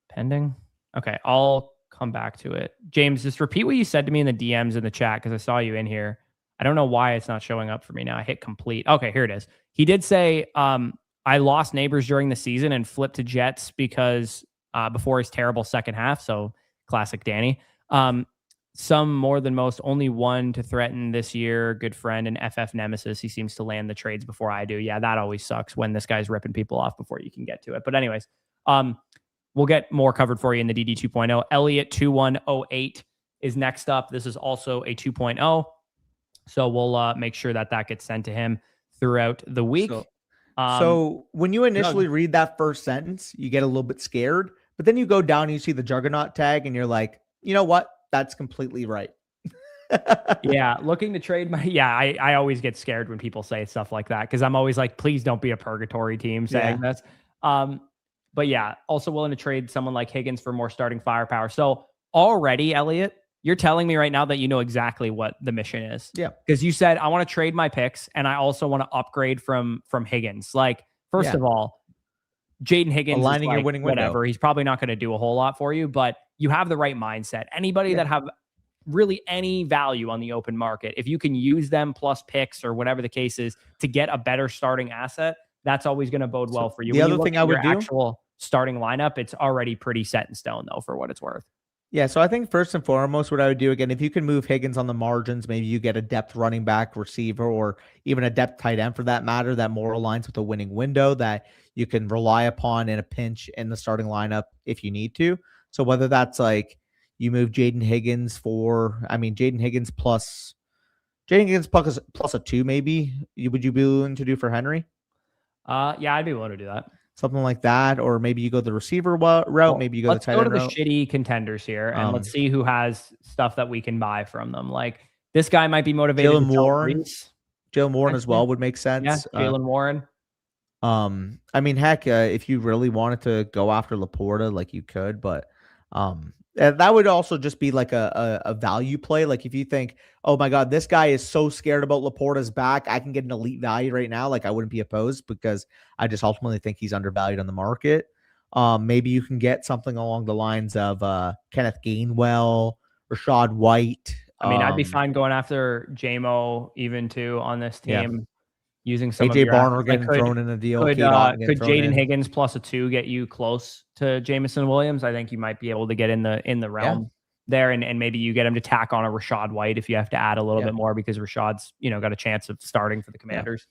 Pending. Okay, I'll come back to it. James, just repeat what you said to me in the DMs in the chat because I saw you in here. I don't know why it's not showing up for me now. I hit complete. Okay, here it is. He did say, I lost neighbors during the season and flipped to Jets because before his terrible second half. So classic Danny. Some more than most, only one to threaten this year. Good friend and FF nemesis. He seems to land the trades before I do. Yeah, that always sucks when this guy's ripping people off before you can get to it. But anyways, we'll get more covered for you in the DD 2.0. Elliot 2108 is next up. This is also a 2.0. So we'll make sure that gets sent to him throughout the week. So when you initially read that first sentence, you get a little bit scared, but then you go down and you see the Juggernaut tag and you're like, you know what? that's completely right. Yeah, looking to trade my I always get scared when people say stuff like that because I'm always like, please don't be a purgatory team saying this. But yeah, also willing to trade someone like Higgins for more starting firepower. So already, Elliot, you're telling me right now that you know exactly what the mission is. Yeah. Because you said I want to trade my picks and I also want to upgrade from Higgins. Like, first of all, Jaden Higgins aligning is your like, winning window. whatever. He's probably not going to do a whole lot for you, but you have the right mindset. Anybody that have really any value on the open market, if you can use them plus picks or whatever the case is to get a better starting asset, that's always going to bode well for you. The other thing I would do, actual starting lineup, it's already pretty set in stone though, for what it's worth. Yeah, so I think first and foremost, what I would do, again, if you can move Higgins on the margins, maybe you get a depth running back, receiver, or even a depth tight end for that matter, that more aligns with a winning window that you can rely upon in a pinch in the starting lineup if you need to. So whether that's like you move Jaden Higgins plus a 2, maybe. Would you be willing to do for Henry? Yeah, I'd be willing to do that. Something like that, or maybe you go the receiver route, maybe you go the tight end route. Let's go to the shitty contenders here, and let's see who has stuff that we can buy from them. Like, this guy might be motivated. Jalen Warren as well would make sense. Yeah, Jalen Warren. I mean, heck, if you really wanted to go after Laporta, like you could, but that would also just be like a value play. Like if you think, oh my God, this guy is so scared about Laporta's back, I can get an elite value right now. Like I wouldn't be opposed because I just ultimately think he's undervalued on the market. Maybe you can get something along the lines of Kenneth Gainwell, Rashad White. I mean, I'd be fine going after JMO even too on this team. Using some AJ Barner getting thrown in a deal. Could Jaden Higgins plus a 2 get you close to Jameson Williams? I think you might be able to get in the realm there, and maybe you get him to tack on a Rashad White if you have to add a little bit more because Rashad's got a chance of starting for the Commanders.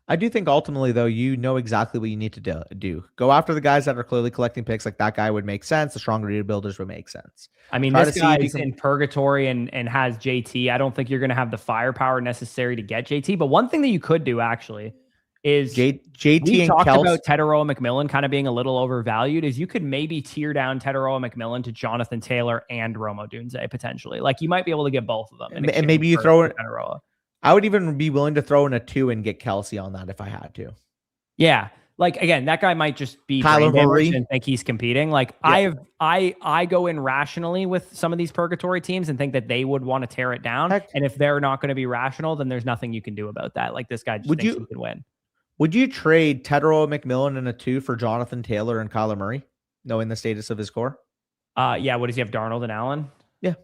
I do think ultimately, though, you know exactly what you need to do. Go after the guys that are clearly collecting picks. Like that guy would make sense. The stronger rebuilders would make sense. I mean, this guy's in purgatory and has JT. I don't think you're going to have the firepower necessary to get JT. But one thing that you could do actually is JT we and talked about Teteroa McMillan kind of being a little overvalued. Is you could maybe tier down Teteroa McMillan to Jonathan Taylor and Rome Odunze potentially. Like you might be able to get both of them. And maybe you throw in Teteroa. I would even be willing to throw in a 2 and get Kelsey on that if I had to. Yeah. Like again, that guy might just be Kyler Murray and think he's competing. Like I go in rationally with some of these purgatory teams and think that they would want to tear it down. And if they're not going to be rational, then there's nothing you can do about that. Like this guy just thinks he can win. Would you trade Teteroa McMillan in a 2 for Jonathan Taylor and Kyler Murray, knowing the status of his core? Yeah. What does he have? Darnold and Allen? Yeah.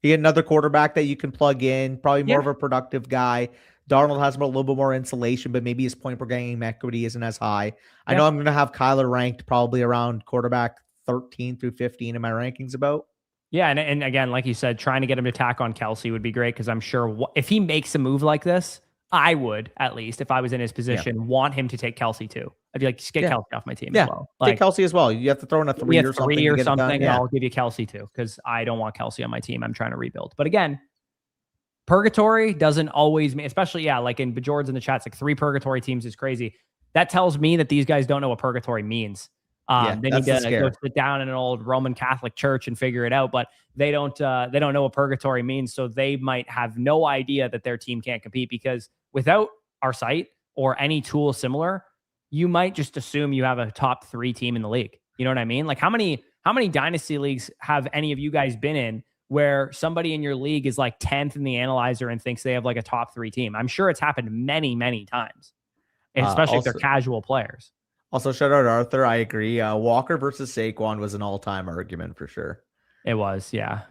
You get another quarterback that you can plug in, probably more of a productive guy. Darnold has a little bit more insulation, but maybe his point per game equity isn't as high. I know I'm going to have Kyler ranked probably around quarterback 13 through 15 in my rankings about. Yeah, and again, like you said, trying to get him to tack on Kelsey would be great because I'm sure if he makes a move like this, I would, at least, if I was in his position, want him to take Kelsey too. I'd be like, just get Kelsey off my team as well. Like, take Kelsey as well. You have to throw in a 3 or something. And I'll give you Kelsey too, because I don't want Kelsey on my team. I'm trying to rebuild. But again, purgatory doesn't always mean, especially, like in Bajords in the chats, like 3 purgatory teams is crazy. That tells me that these guys don't know what purgatory means. They need to go sit down in an old Roman Catholic church and figure it out, but they don't know what purgatory means. So they might have no idea that their team can't compete because without our site or any tool similar, you might just assume you have a top 3 team in the league. You know what I mean? Like how many dynasty leagues have any of you guys been in where somebody in your league is like 10th in the analyzer and thinks they have like a top 3 team? I'm sure it's happened many, many times, especially if they're casual players. Also, shout out Arthur. I agree. Walker versus Saquon was an all-time argument for sure. It was, yeah.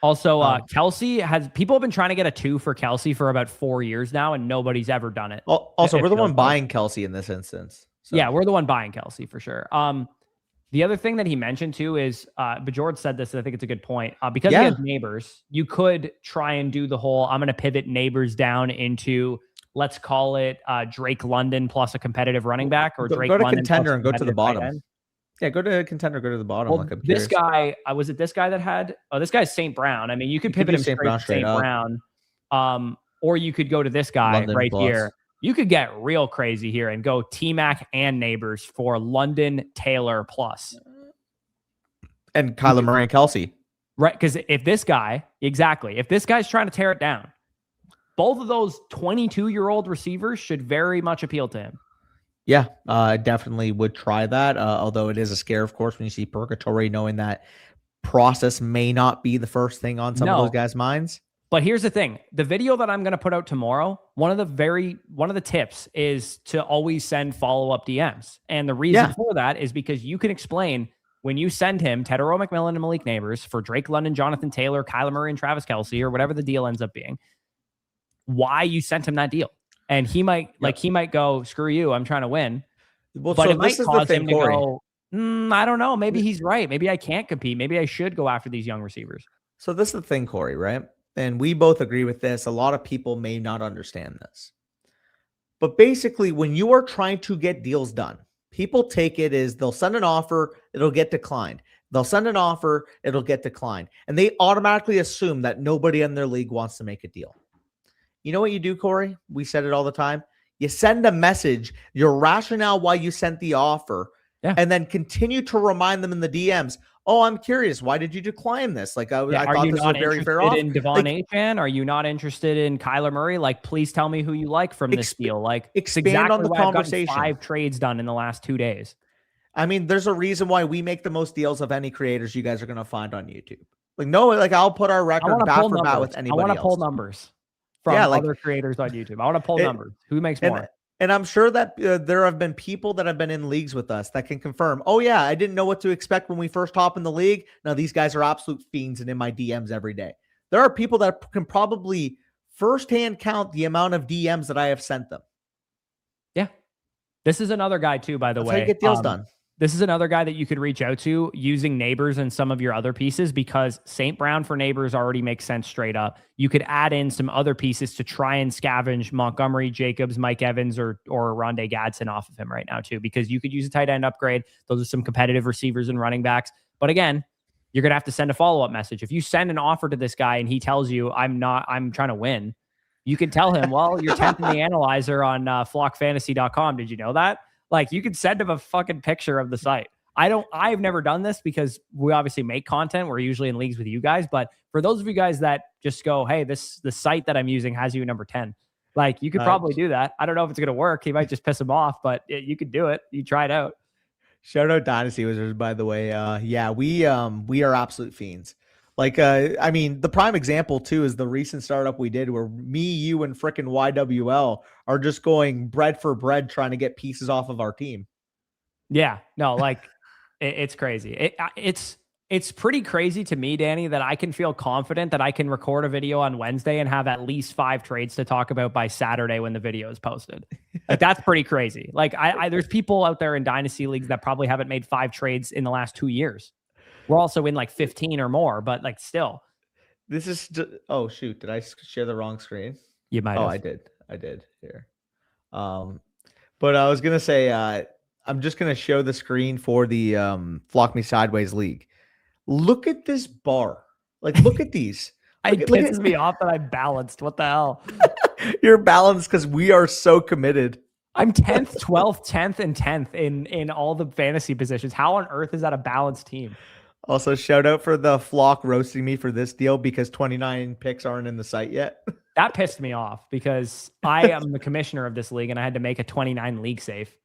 Also, Kelsey people have been trying to get a 2 for Kelsey for about 4 years now, and nobody's ever done it. Also, we're the one buying Kelsey in this instance. So. Yeah, we're the one buying Kelsey for sure. The other thing that he mentioned too is, Bajord said this, and I think it's a good point. Because he has Neighbors, you could try and do the whole, I'm going to pivot Neighbors down into, let's call it Drake London plus a competitive running back, or Drake London. Go to London contender and go to the bottom. Yeah, go to contender, go to the bottom. Well, this guy, was it this guy that had? Oh, this guy's St. Brown. I mean, you could pivot him straight Brown. Or you could go to this guy London right plus. Here. You could get real crazy here and go T-Mac and Neighbors for London Taylor plus. And Kyler Murray and Kelsey. Right. Because if this guy's trying to tear it down, both of those 22-year-old receivers should very much appeal to him. Yeah, I definitely would try that. Although it is a scare, of course, when you see purgatory, knowing that process may not be the first thing on some of those guys' minds. But here's the thing. The video that I'm going to put out tomorrow, one of the tips is to always send follow-up DMs. And the reason for that is because you can explain when you send him Tedero McMillan and Malik Neighbors for Drake London, Jonathan Taylor, Kyler Murray, and Travis Kelce, or whatever the deal ends up being, why you sent him that deal. And he might go, screw you, I'm trying to win. Well, but so it might cause him to Corey. go, I don't know. Maybe he's right. Maybe I can't compete. Maybe I should go after these young receivers. So this is the thing, Corey, right? And we both agree with this. A lot of people may not understand this. But basically, when you are trying to get deals done, people take it as they'll send an offer, it'll get declined. They'll send an offer, it'll get declined. And they automatically assume that nobody in their league wants to make a deal. You know what you do, Corey? We said it all the time. You send a message, your rationale why you sent the offer, and then continue to remind them in the DMs, oh, I'm curious, why did you decline this? Like, I thought this was a very fair offer. Are you not interested in Devon Achane? Are you not interested in Kyler Murray? Like, please tell me who you like from this deal. Like, expand on the conversation. I've gotten 5 trades done in the last 2 days. I mean, there's a reason why we make the most deals of any creators you guys are going to find on YouTube. Like, no, like I'll put our record bat for bat with anybody else. I want to pull numbers from other creators on YouTube. I want to pull numbers. Who makes more? And I'm sure that there have been people that have been in leagues with us that can confirm, oh, yeah, I didn't know what to expect when we first hop in the league. Now, these guys are absolute fiends and in my DMs every day. There are people that can probably firsthand count the amount of DMs that I have sent them. Yeah. This is another guy, too, by the way. That's how you get deals done. This is another guy that you could reach out to using Neighbors and some of your other pieces, because St. Brown for Neighbors already makes sense straight up. You could add in some other pieces to try and scavenge Montgomery, Jacobs, Mike Evans, or Rondé Gadsden off of him right now too, because you could use a tight end upgrade. Those are some competitive receivers and running backs. But again, you're going to have to send a follow-up message. If you send an offer to this guy and he tells you, I'm trying to win, you can tell him, well, you're 10th in the analyzer on flockfantasy.com. Did you know that? Like, you could send him a fucking picture of the site. I've never done this because we obviously make content. We're usually in leagues with you guys. But for those of you guys that just go, hey, the site that I'm using has you number 10. Like, you could probably do that. I don't know if it's going to work. He might just piss him off, but you could do it. You try it out. Shout out Dynasty Wizards, by the way. Yeah, we are absolute fiends. Like, I mean, the prime example, too, is the recent startup we did where me, you, and frickin' YWL are just going bread for bread trying to get pieces off of our team. Yeah, no, like, it's crazy. It's pretty crazy to me, Danny, that I can feel confident that I can record a video on Wednesday and have at least 5 trades to talk about by Saturday when the video is posted. Like, that's pretty crazy. Like, there's people out there in Dynasty leagues that probably haven't made 5 trades in the last 2 years. We're also in like 15 or more, but like still. This is oh shoot, did I share the wrong screen? You might have. I did here. But I was gonna say I'm just gonna show the screen for the Flock Me Sideways League. Look at this bar. Like, look at these. It pisses me off that I'm balanced. What the hell? You're balanced because we are so committed. I'm 10th, 12th, 10th, and 10th in all the fantasy positions. How on earth is that a balanced team? Also, shout out for the Flock roasting me for this deal because 29 picks aren't in the site yet. That pissed me off because I am the commissioner of this league and I had to make a 29 league safe.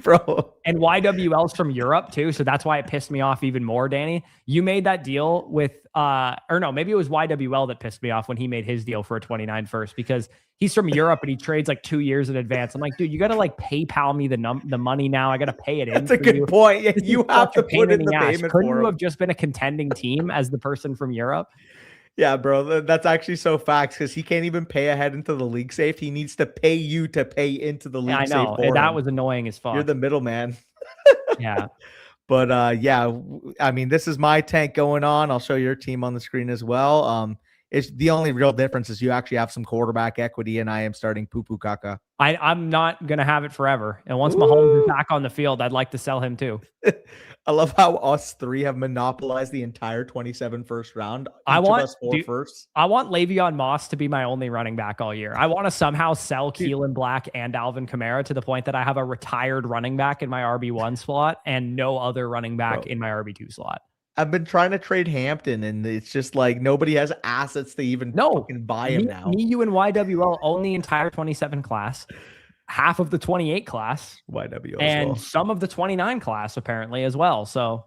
Bro. And YWL's from Europe too, so that's why it pissed me off even more, Danny. You made that deal with or no, maybe it was YWL that pissed me off when he made his deal for a 29 first, because he's from Europe and he trades like 2 years in advance. I'm like, dude, you got to like PayPal me the money now. I got to pay it in. That's a good point. Yeah, you have to put in the payment. Couldn't you have just been a contending team as the person from Europe? Yeah, bro, that's actually so facts because he can't even pay ahead into the league safe. He needs to pay you to pay into the league safe. I know. That was annoying as fuck. You're the middleman. Yeah. But yeah, I mean, this is my tank going on. I'll show your team on the screen as well. It's the only real difference is you actually have some quarterback equity, and I am starting poo-poo caca. I'm not going to have it forever. And once Mahomes is back on the field, I'd like to sell him too. I love how us 3 have monopolized the entire 27 first round. I want us 4 firsts. I want Le'Veon Moss to be my only running back all year. I want to somehow sell Keelan Black and Alvin Kamara to the point that I have a retired running back in my RB1 slot and no other running back in my RB2 slot. I've been trying to trade Hampton, and it's just like nobody has assets to even fucking buy him now. Me, you, and YWL own the entire 27 class, half of the 28 class, YWL and as well. some of the 29 class apparently as well. So,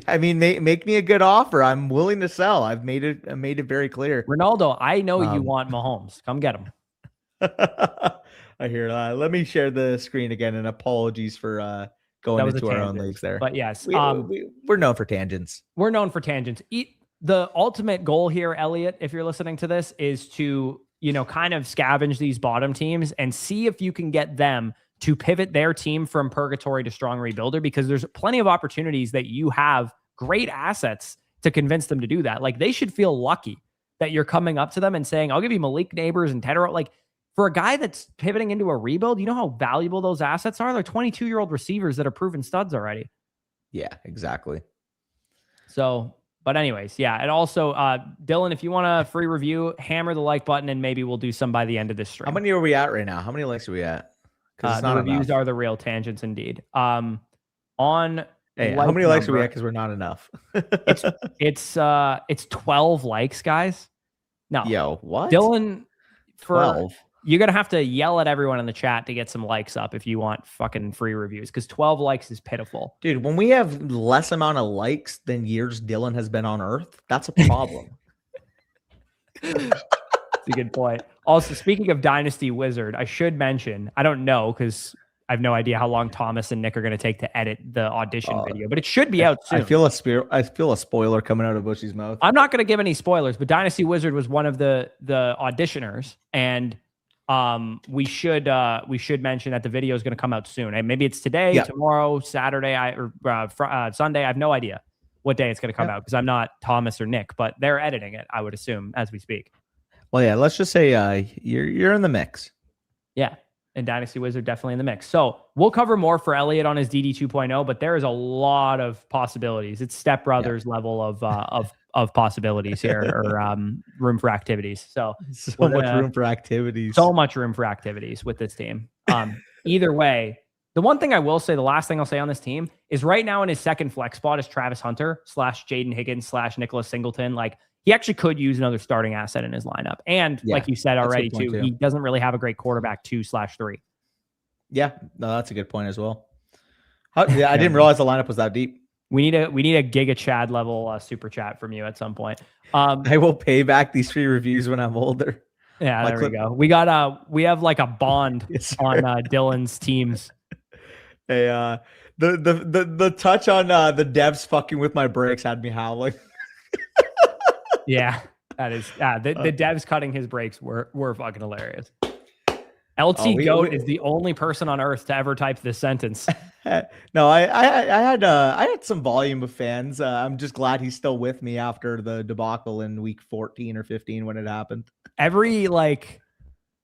I mean, make me a good offer. I'm willing to sell. I made it very clear. Ronaldo, I know you want Mahomes. Come get him. I hear that. Let me share the screen again, and apologies for going into our own leagues there. But yes, we're known for tangents. We're known for tangents. The ultimate goal here, Elliot, if you're listening to this, is to, kind of scavenge these bottom teams and see if you can get them to pivot their team from purgatory to strong rebuilder, because there's plenty of opportunities that you have great assets to convince them to do that. Like, they should feel lucky that you're coming up to them and saying, I'll give you Malik Neighbors and Tedder. Like, for a guy that's pivoting into a rebuild, you know how valuable those assets are? They're 22-year-old receivers that are proven studs already. Yeah, exactly. So, but anyways, yeah. And also, Dylan, if you want a free review, hammer the like button, and maybe we'll do some by the end of this stream. How many are we at right now? How many likes are we at? The reviews are the real tangents indeed. How many likes are we at? Because we're not enough. it's 12 likes, guys. No. Yo, what? Dylan, 12. You're going to have to yell at everyone in the chat to get some likes up if you want fucking free reviews, because 12 likes is pitiful. Dude, when we have less amount of likes than years Dylan has been on Earth, that's a problem. That's a good point. Also, speaking of Dynasty Wizard, I should mention, I don't know, because I have no idea how long Thomas and Nick are going to take to edit the audition video, but it should be out soon. I feel a spoiler coming out of Bushy's mouth. I'm not going to give any spoilers, but Dynasty Wizard was one of the auditioners, and we should mention that the video is going to come out soon. And maybe it's today, tomorrow, Saturday, Sunday. I have no idea what day it's going to come out, because I'm not Thomas or Nick, but they're editing it, I would assume, as we speak. Well, yeah, let's just say you're in the mix. Yeah, and Dynasty Wizard definitely in the mix. So we'll cover more for Elliot on his DD 2.0, but there is a lot of possibilities. It's Step Brothers level of possibilities here, or room for activities. So much room for activities. So much room for activities with this team. Either way, the one thing I will say, the last thing I'll say on this team is right now in his second flex spot is Travis Hunter / Jaden Higgins / Nicholas Singleton. Like, he actually could use another starting asset in his lineup. And like you said already too, he doesn't really have a great quarterback 2/3. Yeah, no, that's a good point as well. I didn't realize the lineup was that deep. We need a Giga Chad level super chat from you at some point. I will pay back these free reviews when I'm older. Yeah, there we go. We have like a bond on Dylan's teams. Hey, the touch on the devs fucking with my brakes had me howling. Yeah, that is the devs cutting his brakes were fucking hilarious. LT Goat is the only person on earth to ever type this sentence. No, I had some volume of fans. I'm just glad he's still with me after the debacle in week 14 or 15 when it happened. Every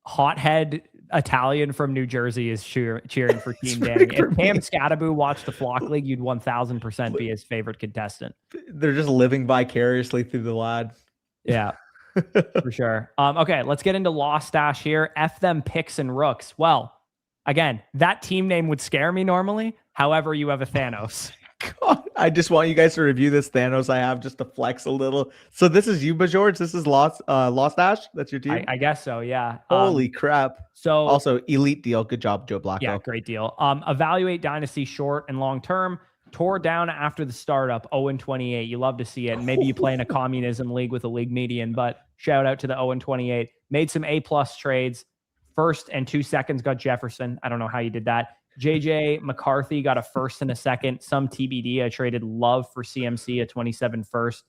hothead Italian from New Jersey is cheering for Team Danny. If Cam Scattaboo watched the Flock League, you'd 1000% be his favorite contestant. They're just living vicariously through the lad. Yeah, for sure. Okay, let's get into Lost Stash here. F them picks and rooks. Well, again, that team name would scare me normally. However, you have a Thanos. God, I just want you guys to review this Thanos I have just to flex a little. So this is you, Bajorge. This is Lost Ash. That's your team. I guess so. Yeah. Holy crap. So also elite deal. Good job, Joe Blacko. Yeah, great deal. Evaluate Dynasty short and long term. Tore down after the startup. 0-28. You love to see it. Maybe you play in a communism league with a league median, but shout out to the 0-28. Made some A+ trades. 1st and 2 seconds got Jefferson. I don't know how you did that. JJ McCarthy got a 1st and a 2nd. Some TBD. I traded Love for CMC, a 27 1st.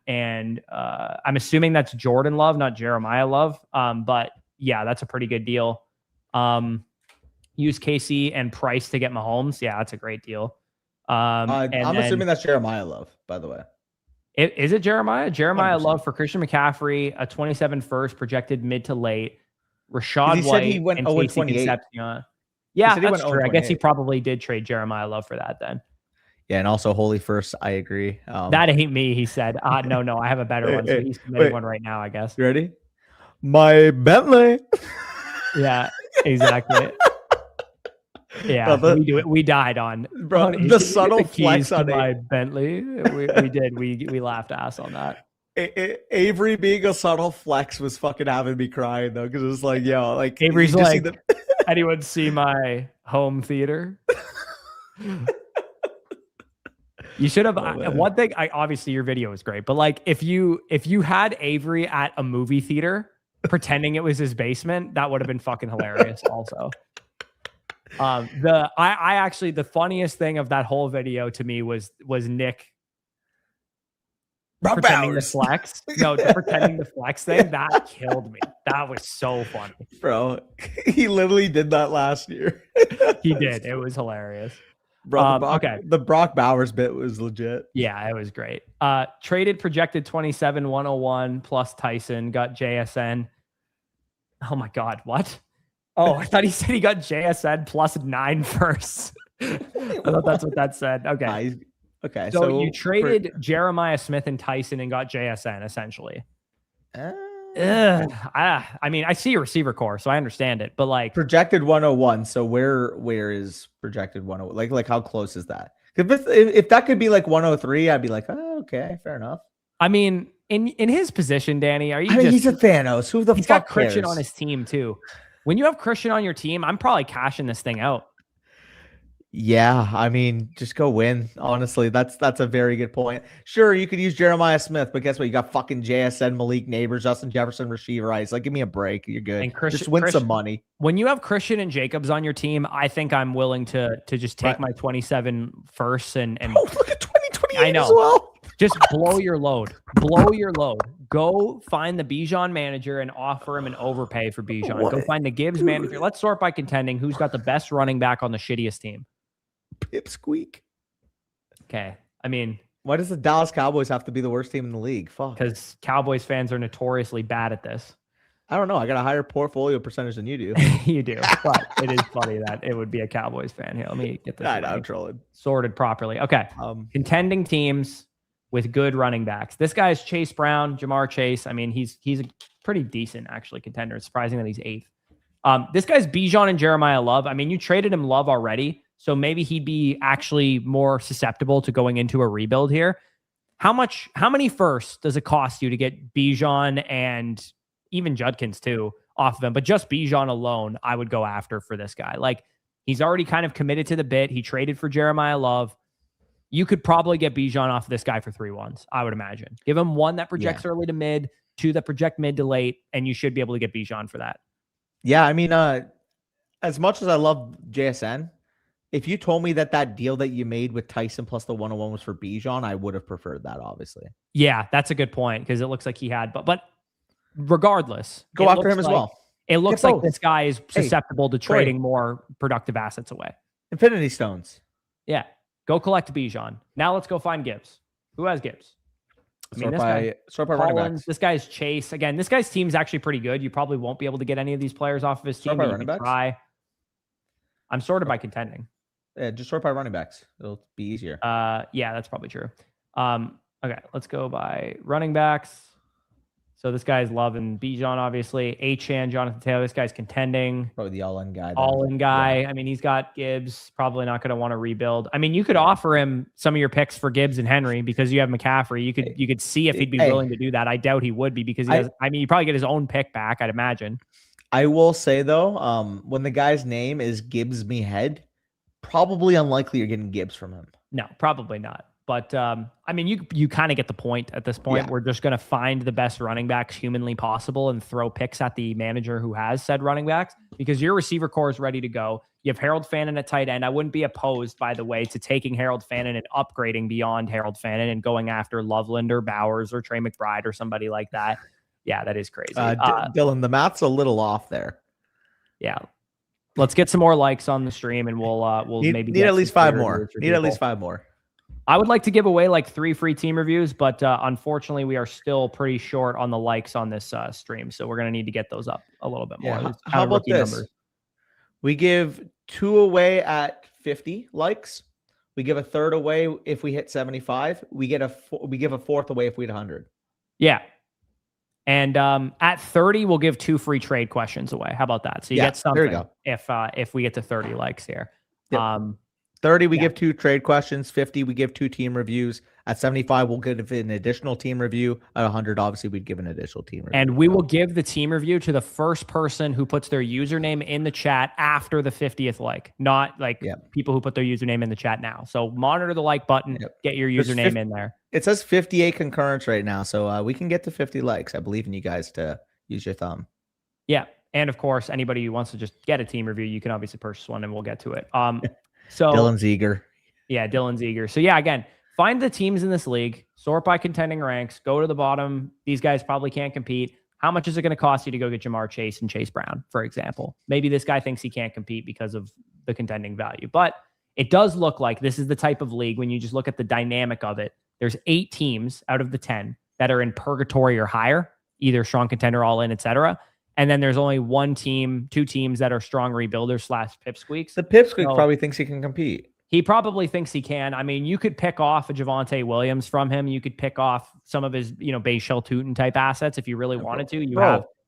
And I'm assuming that's Jordan Love, not Jeremiah Love. But yeah, that's a pretty good deal. Use KC and Price to get Mahomes. Yeah, that's a great deal. I'm assuming that's Jeremiah Love, by the way. Is it Jeremiah? Jeremiah 100%. Love for Christian McCaffrey, a 27 1st, projected mid to late. Rashad He White said he went and 0-28. Concepcion. Yeah, he that's went true. I guess he 0-28. probably did trade Jeremiah Love for that then. Yeah, and also Holy First, I agree. That ain't me, he said. No, I have a better one. So he's submitting one right now, I guess. You ready? My Bentley. Yeah, exactly. Yeah, we died on the subtle the keys flex on to my Bentley. We did. We laughed ass on that. Avery being a subtle flex was fucking having me crying though, because it was like, yo, like Avery's like, anyone see my home theater? You should have one thing. Obviously your video was great, but like if you had Avery at a movie theater pretending it was his basement, that would have been fucking hilarious. Also, I actually the funniest thing of that whole video to me was Nick pretending the flex. No, pretending the flex thing. That killed me. That was so funny, bro. He literally did that last year. He did. It was hilarious. Bro, the Brock Bowers bit was legit. Yeah, it was great. Traded projected 27-101 plus Tyson, got JSN. Oh my God, what? Oh, I thought he said he got JSN plus 9 firsts. I thought that's what that said. Okay. Okay. So you traded Jeremiah Smith and Tyson and got JSN essentially. I mean, I see your receiver core, so I understand it, but like projected 101. So where is projected 101? Like how close is that? If that could be like 103, I'd be like, oh, okay, fair enough. I mean, in his position, Danny, he's a Thanos. Who the he's fuck got Christian cares? on his team too. When you have Christian on your team, I'm probably cashing this thing out. Yeah, I mean, just go win. Honestly, that's a very good point. Sure, you could use Jeremiah Smith, but guess what? You got fucking JSN, Malik Neighbors, Justin Jefferson, Rasheed Rice. Like, give me a break. You're good. And just win some money. When you have Christian and Jacobs on your team, I think I'm willing to just take my 27 firsts and look at 2028 I know. as well. Just blow your load. Blow your load. Go find the Bijan manager and offer him an overpay for Bijan. Go find the Gibbs manager. Let's sort by contending who's got the best running back on the shittiest team. Pipsqueak. Okay. I mean, why does the Dallas Cowboys have to be the worst team in the league? Fuck. Because Cowboys fans are notoriously bad at this. I don't know. I got a higher portfolio percentage than you do. You do. But it is funny that it would be a Cowboys fan. Here, let me get this I'm trolling. Sorted properly. Okay. Contending teams with good running backs. This guy is Chase Brown, Jamar Chase. I mean, he's a pretty decent, actually, contender. It's surprising that he's 8th. This guy's Bijan and Jeremiah Love. I mean, you traded him Love already. So maybe he'd be actually more susceptible to going into a rebuild here. How many firsts does it cost you to get Bijan and even Judkins too off of him? But just Bijan alone, I would go after for this guy. Like, he's already kind of committed to the bit. He traded for Jeremiah Love. You could probably get Bijan off of this guy for 3 ones, I would imagine. Give him 1 that projects early to mid, 2 that project mid to late, and you should be able to get Bijan for that. Yeah, I mean, as much as I love JSN, if you told me that deal that you made with Tyson plus the 101 was for Bijan, I would have preferred that, obviously. Yeah, that's a good point because it looks like he had, but regardless, go after him as well. It looks like this guy is susceptible to trading more productive assets away. Infinity Stones. Yeah, go collect Bijan. Now let's go find Gibbs. Who has Gibbs? I mean, sort by running backs. This guy's Chase. Again, this guy's team's actually pretty good. You probably won't be able to get any of these players off of his team. Running backs. Try. I'm sorted by contending. Yeah, just sort by running backs. It'll be easier. Yeah, that's probably true. Okay, let's go by running backs. So this guy's loving Bijan, obviously. Achan, Jonathan Taylor. This guy's contending. Probably the all-in guy. All-in guy. Yeah. I mean, he's got Gibbs. Probably not going to want to rebuild. I mean, you could offer him some of your picks for Gibbs and Henry because you have McCaffrey. You could see if he'd be willing to do that. I doubt he would be because he has. I mean, you probably get his own pick back, I'd imagine. I will say though, when the guy's name is Gibbs me head, probably unlikely you're getting Gibbs from him. No, probably not. But, I mean, you kind of get the point at this point. Yeah. We're just going to find the best running backs humanly possible and throw picks at the manager who has said running backs because your receiver core is ready to go. You have Harold Fannin at tight end. I wouldn't be opposed, by the way, to taking Harold Fannin and upgrading beyond Harold Fannin and going after Loveland or Bowers or Trey McBride or somebody like that. Yeah, that is crazy. Dylan, the math's a little off there. Yeah. Let's get some more likes on the stream and we'll maybe need at least 5 more. Need at least 5 more. I would like to give away like 3 free team reviews, but unfortunately, we are still pretty short on the likes on this stream. So we're going to need to get those up a little bit more. Yeah. How about this? Numbers. We give 2 away at 50 likes. We give a third away if we hit 75. We give a 4th away if we hit 100. Yeah. And at 30, we'll give 2 free trade questions away. How about that? So you get something if we get to 30 likes here. Yep. 30, we give 2 trade questions. 50, we give 2 team reviews. At 75, we'll give an additional team review. At 100, obviously, we'd give an additional team review. And we will give the team review to the first person who puts their username in the chat after the 50th like, not like people who put their username in the chat now. So monitor the like button, get your username in there. It says 58 concurrents right now, so we can get to 50 likes. I believe in you guys to use your thumb. Yeah. And of course, anybody who wants to just get a team review, you can obviously purchase one and we'll get to it. So Dylan's eager. Yeah, Dylan's eager. So yeah, again, find the teams in this league, sort by contending ranks, go to the bottom. These guys probably can't compete. How much is it going to cost you to go get Jamar Chase and Chase Brown, for example? Maybe this guy thinks he can't compete because of the contending value. But it does look like this is the type of league when you just look at the dynamic of it. There's 8 teams out of the 10 that are in purgatory or higher, either strong contender, all in, etc. And then there's only 1 team, 2 teams that are strong rebuilders / pipsqueaks. The pipsqueak probably thinks he can compete. He probably thinks he can. I mean, you could pick off a Javonte Williams from him. You could pick off some of his, Bayshell Tootin type assets if you really wanted to. You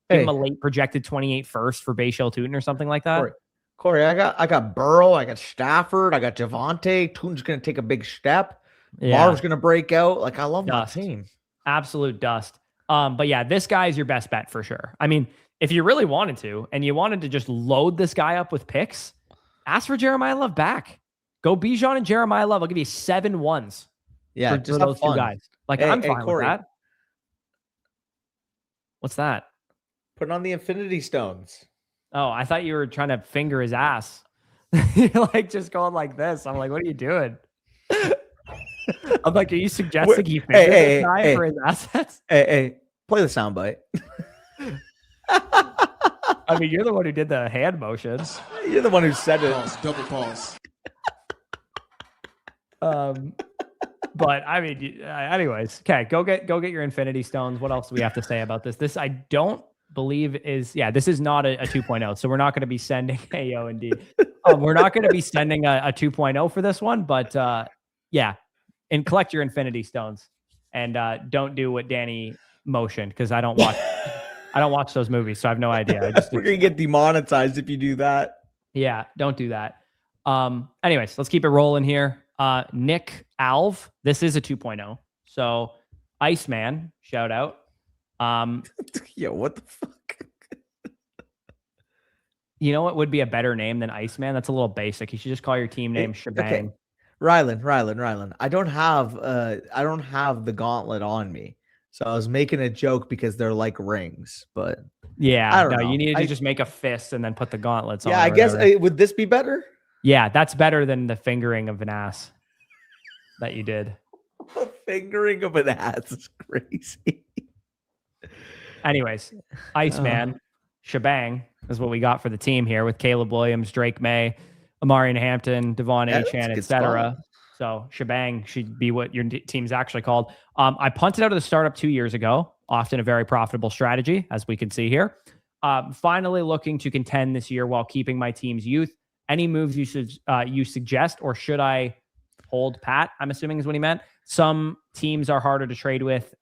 give him a late projected 28 first for Bayshell Tootin or something like that. Corey, I got Burrow, I got Stafford, I got Javonte. Tootin's going to take a big step. Marv's going to break out. Like, I love my team. Absolute dust. But yeah, this guy is your best bet for sure. I mean, if you really wanted to, and you wanted to just load this guy up with picks, ask for Jeremiah Love back. Go Bijan and Jeremiah Love. I'll give you 7 ones. Yeah, for those 2 guys. Like, I'm fine with that. What's that? Put on the Infinity Stones. Oh, I thought you were trying to finger his ass. You're like just going like this. I'm like, what are you doing? I'm like, are you suggesting he fingered this guy for his assets? Hey, play the soundbite. I mean, you're the one who did the hand motions. You're the one who said it. Double pause. But I mean, anyways, okay, go get your Infinity Stones. What else do we have to say about this? This I don't believe is this is not a 2.0, so we're not going to be sending indeed. We're not going to be sending a 2.0 for this one, but and collect your Infinity Stones and don't do what Danny motioned because I don't watch those movies, so I have no idea. We're gonna get demonetized if you do that. Yeah, don't do that. Anyways, let's keep it rolling here. Nick Alv, this is a 2.0. So Iceman, shout out. Yo, what the fuck? You know what would be a better name than Iceman? That's a little basic. You should just call your team name Shebang. Okay. Rylan. I don't have the gauntlet on me. So I was making a joke because they're like rings, but yeah, I don't know. You needed to just make a fist and then put the gauntlets on. Yeah, I guess would this be better? Yeah, that's better than the fingering of an ass that you did. The fingering of an ass is crazy. Anyways, Iceman, Shebang is what we got for the team here with Caleb Williams, Drake May, Amarian Hampton, Devon Achan, etc. So Shebang should be what your team's actually called. I punted out of the startup 2 years ago, often a very profitable strategy, as we can see here. Finally looking to contend this year while keeping my team's youth. Any moves you suggest, or should I hold pat? I'm assuming is what he meant. Some teams are harder to trade with.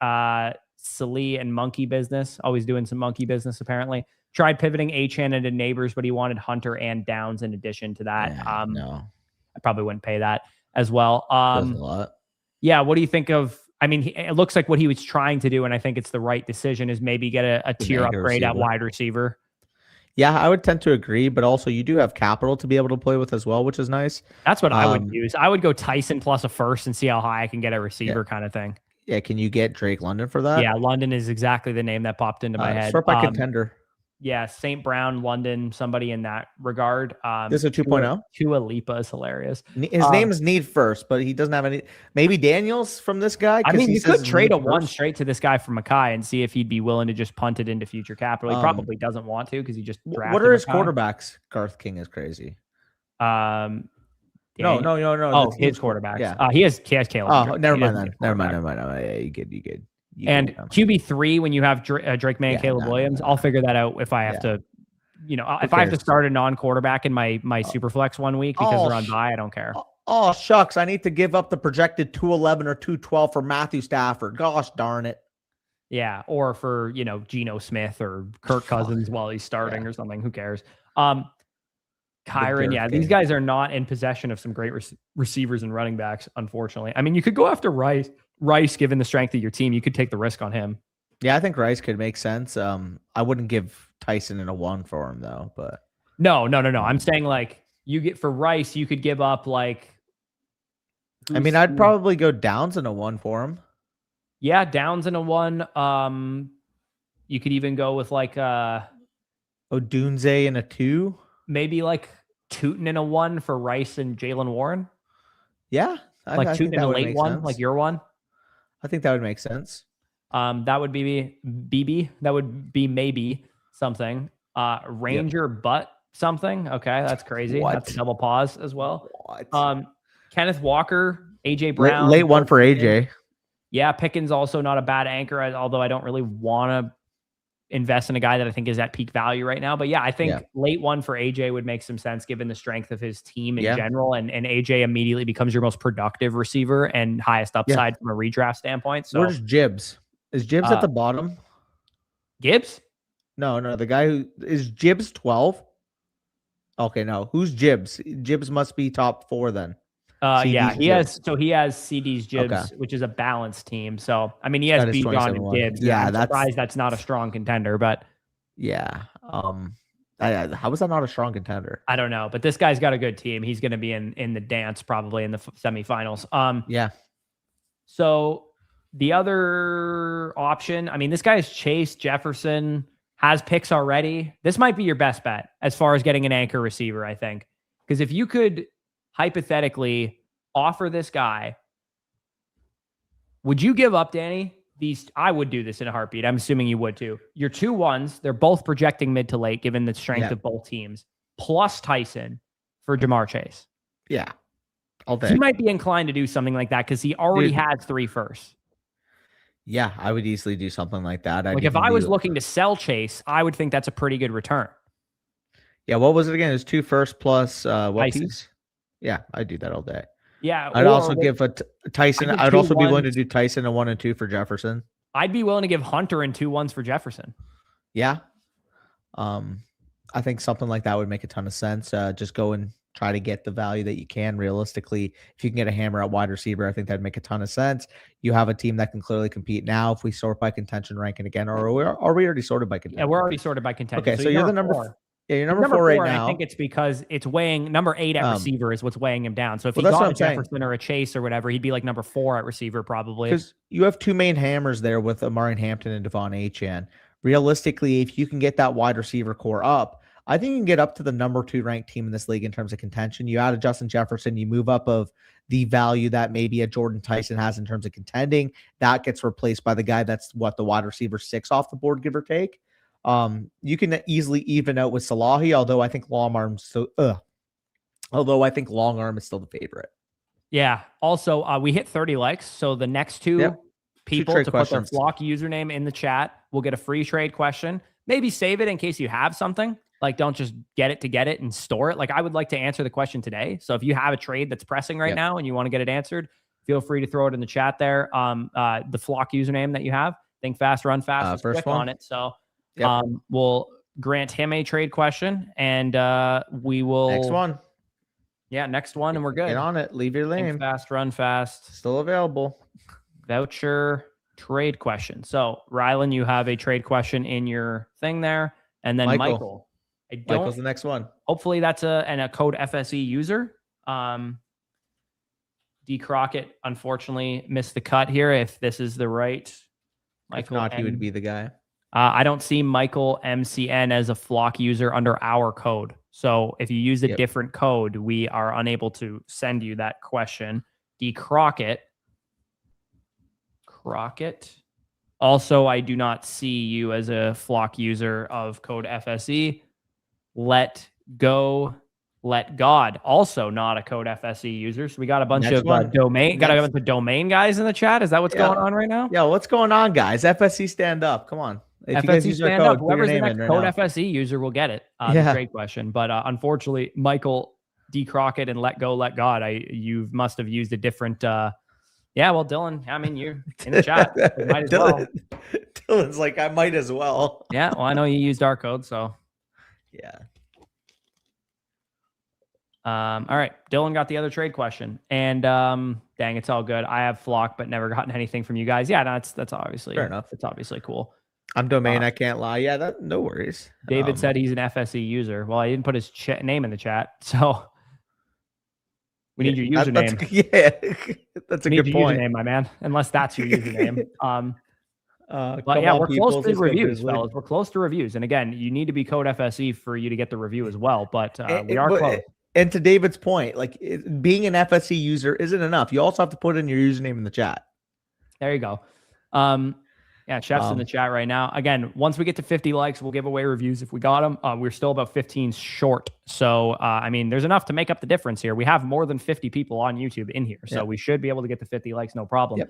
Salee and Monkey Business, always doing some monkey business apparently. Tried pivoting Achan into Neighbors, but he wanted Hunter and Downs in addition to that. Yeah, no, I probably wouldn't pay that as well. That's a lot. Yeah, what do you think of? I mean, it looks like what he was trying to do, and I think it's the right decision, is maybe get a tier upgrade at wide receiver. Yeah, I would tend to agree, but also you do have capital to be able to play with as well, which is nice. That's what I would use. I would go Tyson plus a first and see how high I can get a receiver kind of thing. Yeah, can you get Drake London for that? Yeah, London is exactly the name that popped into my head. Sort by contender. Yeah, St. Brown, London, somebody in that regard. This is a 2.0? Tua Lipa is hilarious. His name is Need First, but he doesn't have any. Maybe Daniels from this guy? I mean, you could trade a 1 straight to this guy from Mackay and see if he'd be willing to just punt it into future capital. He probably doesn't want to because he just drafted What are his Mackay. quarterbacks? Garth King is crazy. No. Oh, his quarterbacks. Yeah. He has Caleb. Oh, never mind then. Never mind. Yeah, you good. And QB3, when you have Drake May and Caleb Williams, I'll figure that out if I have to, if I have to start a non-quarterback in my Superflex 1 week because they're on bye, I don't care. Oh, shucks. I need to give up the projected 211 or 212 for Matthew Stafford. Gosh darn it. Yeah. Or for, Geno Smith or Kirk Cousins while he's starting or something. Who cares? Kyron, yeah, these guys are not in possession of some great receivers and running backs, unfortunately. I mean, you could go after Rice. Rice, given the strength of your team, you could take the risk on him. Yeah, I think Rice could make sense. I wouldn't give Tyson in a 1 for him though, but no. I'm saying like you get for Rice, you could give up like. I mean, I'd probably go Downs in a 1 for him. Yeah, Downs in a 1. You could even go with like Odunze in a 2. Maybe like Tootin in a 1 for Rice and Jalen Warren. Yeah, like Tootin in a late 1, sense. Like your 1. I think that would make sense. That would be BB. That would be maybe something. Ranger butt something. Okay, that's crazy. What? That's a double pause as well. What? Kenneth Walker, AJ Brown. Late 1 for AJ. Yeah, Pickens also not a bad anchor, although I don't really want to invest in a guy that I think is at peak value right now. But yeah, I think late 1 for AJ would make some sense given the strength of his team in general. And AJ immediately becomes your most productive receiver and highest upside from a redraft standpoint. So where's Gibbs? Is Gibbs at the bottom? Gibbs? No. The guy who is Gibbs 12. Okay, no. Who's Gibbs? Gibbs must be top 4 then. Yeah, he has CD's Gibbs, which is a balanced team. So I mean, he has Bijan and Gibbs. Yeah, I'm surprised that's not a strong contender, but yeah. How is that not a strong contender? I don't know, but this guy's got a good team. He's going to be in the dance probably in the semifinals. Yeah. So the other option, I mean, this guy is Chase Jefferson, has picks already. This might be your best bet as far as getting an anchor receiver, I think, because if you could hypothetically offer this guy, would you give up, Danny? I would do this in a heartbeat. I'm assuming you would too. Your 2 1s, they're both projecting mid to late given the strength of both teams, plus Tyson for Jamar Chase. Yeah. He might be inclined to do something like that because he already had 3 firsts. Yeah, I would easily do something like that. Like if I was looking to sell Chase, I would think that's a pretty good return. Yeah, what was it again? It was 2 firsts plus what piece? Yeah, I'd do that all day. Yeah. I'd also give a Tyson. I'd also be willing to do Tyson a 1 and 2 for Jefferson. I'd be willing to give Hunter and 2 1s for Jefferson. Yeah. I think something like that would make a ton of sense. Just go and try to get the value that you can realistically. If you can get a hammer at wide receiver, I think that'd make a ton of sense. You have a team that can clearly compete now. If we sort by contention ranking again, or are we already sorted by contention? Yeah, we're already sorted by contention. Okay, so you're the number 4. Yeah, you're number 4 right now. I think it's because it's weighing number 8 at receiver is what's weighing him down. So if he got a Jefferson or a Chase or whatever, he'd be like number 4 at receiver probably. Because you have 2 main hammers there with Amari Hampton and Devon Achane. Realistically, if you can get that wide receiver core up, I think you can get up to the number 2 ranked team in this league in terms of contention. You add a Justin Jefferson, you move up of the value that maybe a Jordan Tyson has in terms of contending. That gets replaced by the guy that's the wide receiver 6 off the board, give or take. You can easily even out with Salahi, although I think long arm is still the favorite. Yeah. Also, we hit 30 likes, so the next 2 people to put their flock username in the chat will get a free trade question. Maybe save it in case you have something. Like, don't just get it and store it. Like, I would like to answer the question today. So if you have a trade that's pressing right now and you want to get it answered, feel free to throw it in the chat there. The flock username that you have, ThinkFastRunFast, first click one on it. So we'll grant him a trade question, and we will next one. Yeah, next one, and we're good. Get on it. Leave your name. ThinkFastRunFast. Still available. Voucher trade question. So Rylan, you have a trade question in your thing there, and then Michael. Michael's the next one. Hopefully that's a code FSE user. D Crockett unfortunately missed the cut here. If this is the right Michael, if not, he would be the guy. I don't see Michael MCN as a flock user under our code. So if you use a different code, we are unable to send you that question. D Crockett. Also, I do not see you as a flock user of code FSE. Let God, also not a code FSE user. So we got a bunch of domain, got a bunch of domain guys in the chat. Is that what's going on right now? Yeah, what's going on, guys? FSE stand up. Come on. If FSE you stand up, whoever's the next code FSE user will get it. Great question. But unfortunately, Michael D. Crockett and Let God, you must have used a different well, Dylan, I mean, you're in the chat. You might as well. Dylan's like, I might as well. Yeah, well, I know you used our code, so. Yeah. All right. Dylan got the other trade question. And dang, it's all good. I have Flock, but never gotten anything from you guys. Yeah, that's obviously Fair enough. It's obviously cool. I'm Domain. I can't lie. Yeah, that no worries. David said he's an FSE user. Well, he didn't put his name in the chat, so we need your username. That's a good point. Username, my man. Unless that's your username. But yeah, we're close to reviews, fellas. We're close to reviews, and again, you need to be code FSE for you to get the review as well. But we are close. And to David's point, like being an FSE user isn't enough. You also have to put in your username in the chat. There you go. Yeah, Chef's in the chat right now. Again, once we get to 50 likes, we'll give away reviews if we got them. We're still about 15 short. So, I mean, there's enough to make up the difference here. We have more than 50 people on YouTube in here. So we should be able to get to 50 likes, no problem. Yep.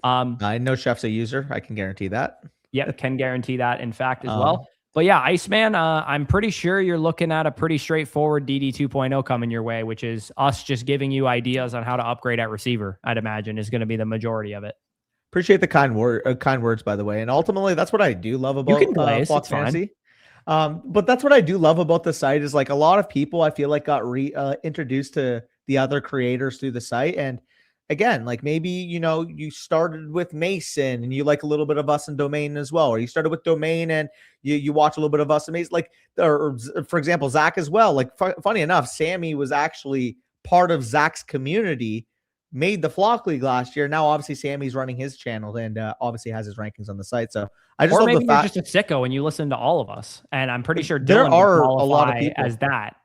I know Chef's a user. I can guarantee that. Yep, can guarantee that, in fact, as well. But yeah, Iceman, I'm pretty sure you're looking at a pretty straightforward DD 2.0 coming your way, which is us just giving you ideas on how to upgrade at receiver, I'd imagine, is going to be the majority of it. Appreciate the kind words, by the way. And ultimately, that's what I do love about Flock Fantasy. But that's what I do love about the site is like a lot of people I feel like got introduced to the other creators through the site. And again, like maybe, you know, you started with Mason and you like a little bit of us in Domain as well, or you started with Domain and you watch a little bit of us in Mason, like, or for example, Zach as well. Like funny enough, Sammy was actually part of Zach's community, made the Flock League last year. Now, obviously, Sammy's running his channel and obviously has his rankings on the site. So I just love the fact, you're just a sicko and you listen to all of us. And I'm pretty sure there are a lot of people as that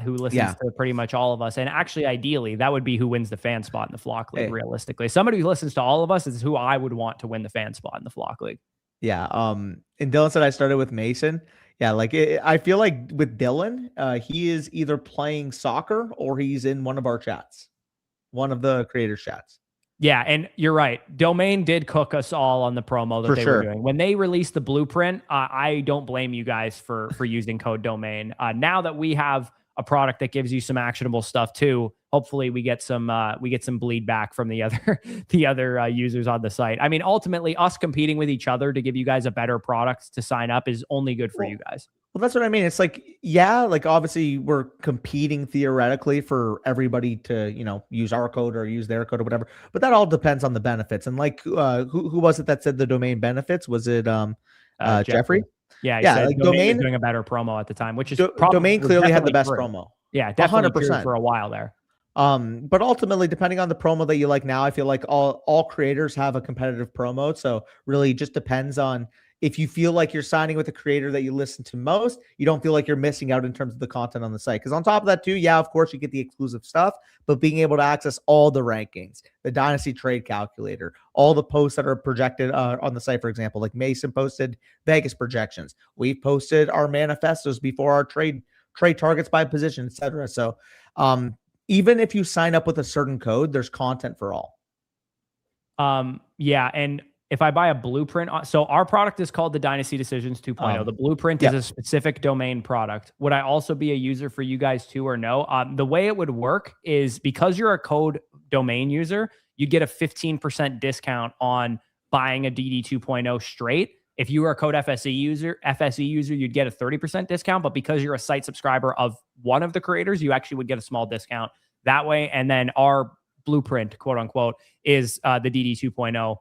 who listens to pretty much all of us. And actually, ideally, that would be who wins the fan spot in the Flock League. Realistically, somebody who listens to all of us is who I would want to win the fan spot in the Flock League. Yeah. And Dylan said I started with Mason. Yeah, like I feel like with Dylan, he is either playing soccer or he's in one of our chats. One of the creators' chats. Yeah, and you're right. Domain did cook us all on the promo that they were doing. When they released the blueprint, I don't blame you guys for using code Domain. Now that we have a product that gives you some actionable stuff too, hopefully we get some bleed back from the other users on the site. I mean, ultimately, us competing with each other to give you guys a better product to sign up is only good for you guys. Well, that's what I mean. It's like, yeah, like obviously we're competing theoretically for everybody to, you know, use our code or use their code or whatever, but that all depends on the benefits. And like, who was it that said the Domain benefits? Was it Jeffrey? Yeah. Said like Domain was doing a better promo at the time, which is Domain clearly had the best promo. Yeah, definitely 100% for a while there. But ultimately, depending on the promo that you like now, I feel like all creators have a competitive promo. So really just depends on if you feel like you're signing with a creator that you listen to most, you don't feel like you're missing out in terms of the content on the site. Because on top of that too, yeah, of course you get the exclusive stuff, but being able to access all the rankings, the Dynasty trade calculator, all the posts that are projected on the site, for example, like Mason posted Vegas projections. We've posted our manifestos before our trade targets by position, etc. So even if you sign up with a certain code, there's content for all. Yeah, and if I buy a blueprint, so our product is called the Dynasty Decisions 2.0. The blueprint is a specific domain product. Would I also be a user for you guys too or no? The way it would work is because you're a code domain user, you'd get a 15% discount on buying a DD 2.0 straight. If you were a code FSE user, you'd get a 30% discount. But because you're a site subscriber of one of the creators, you actually would get a small discount that way. And then our blueprint, quote unquote, is the DD 2.0.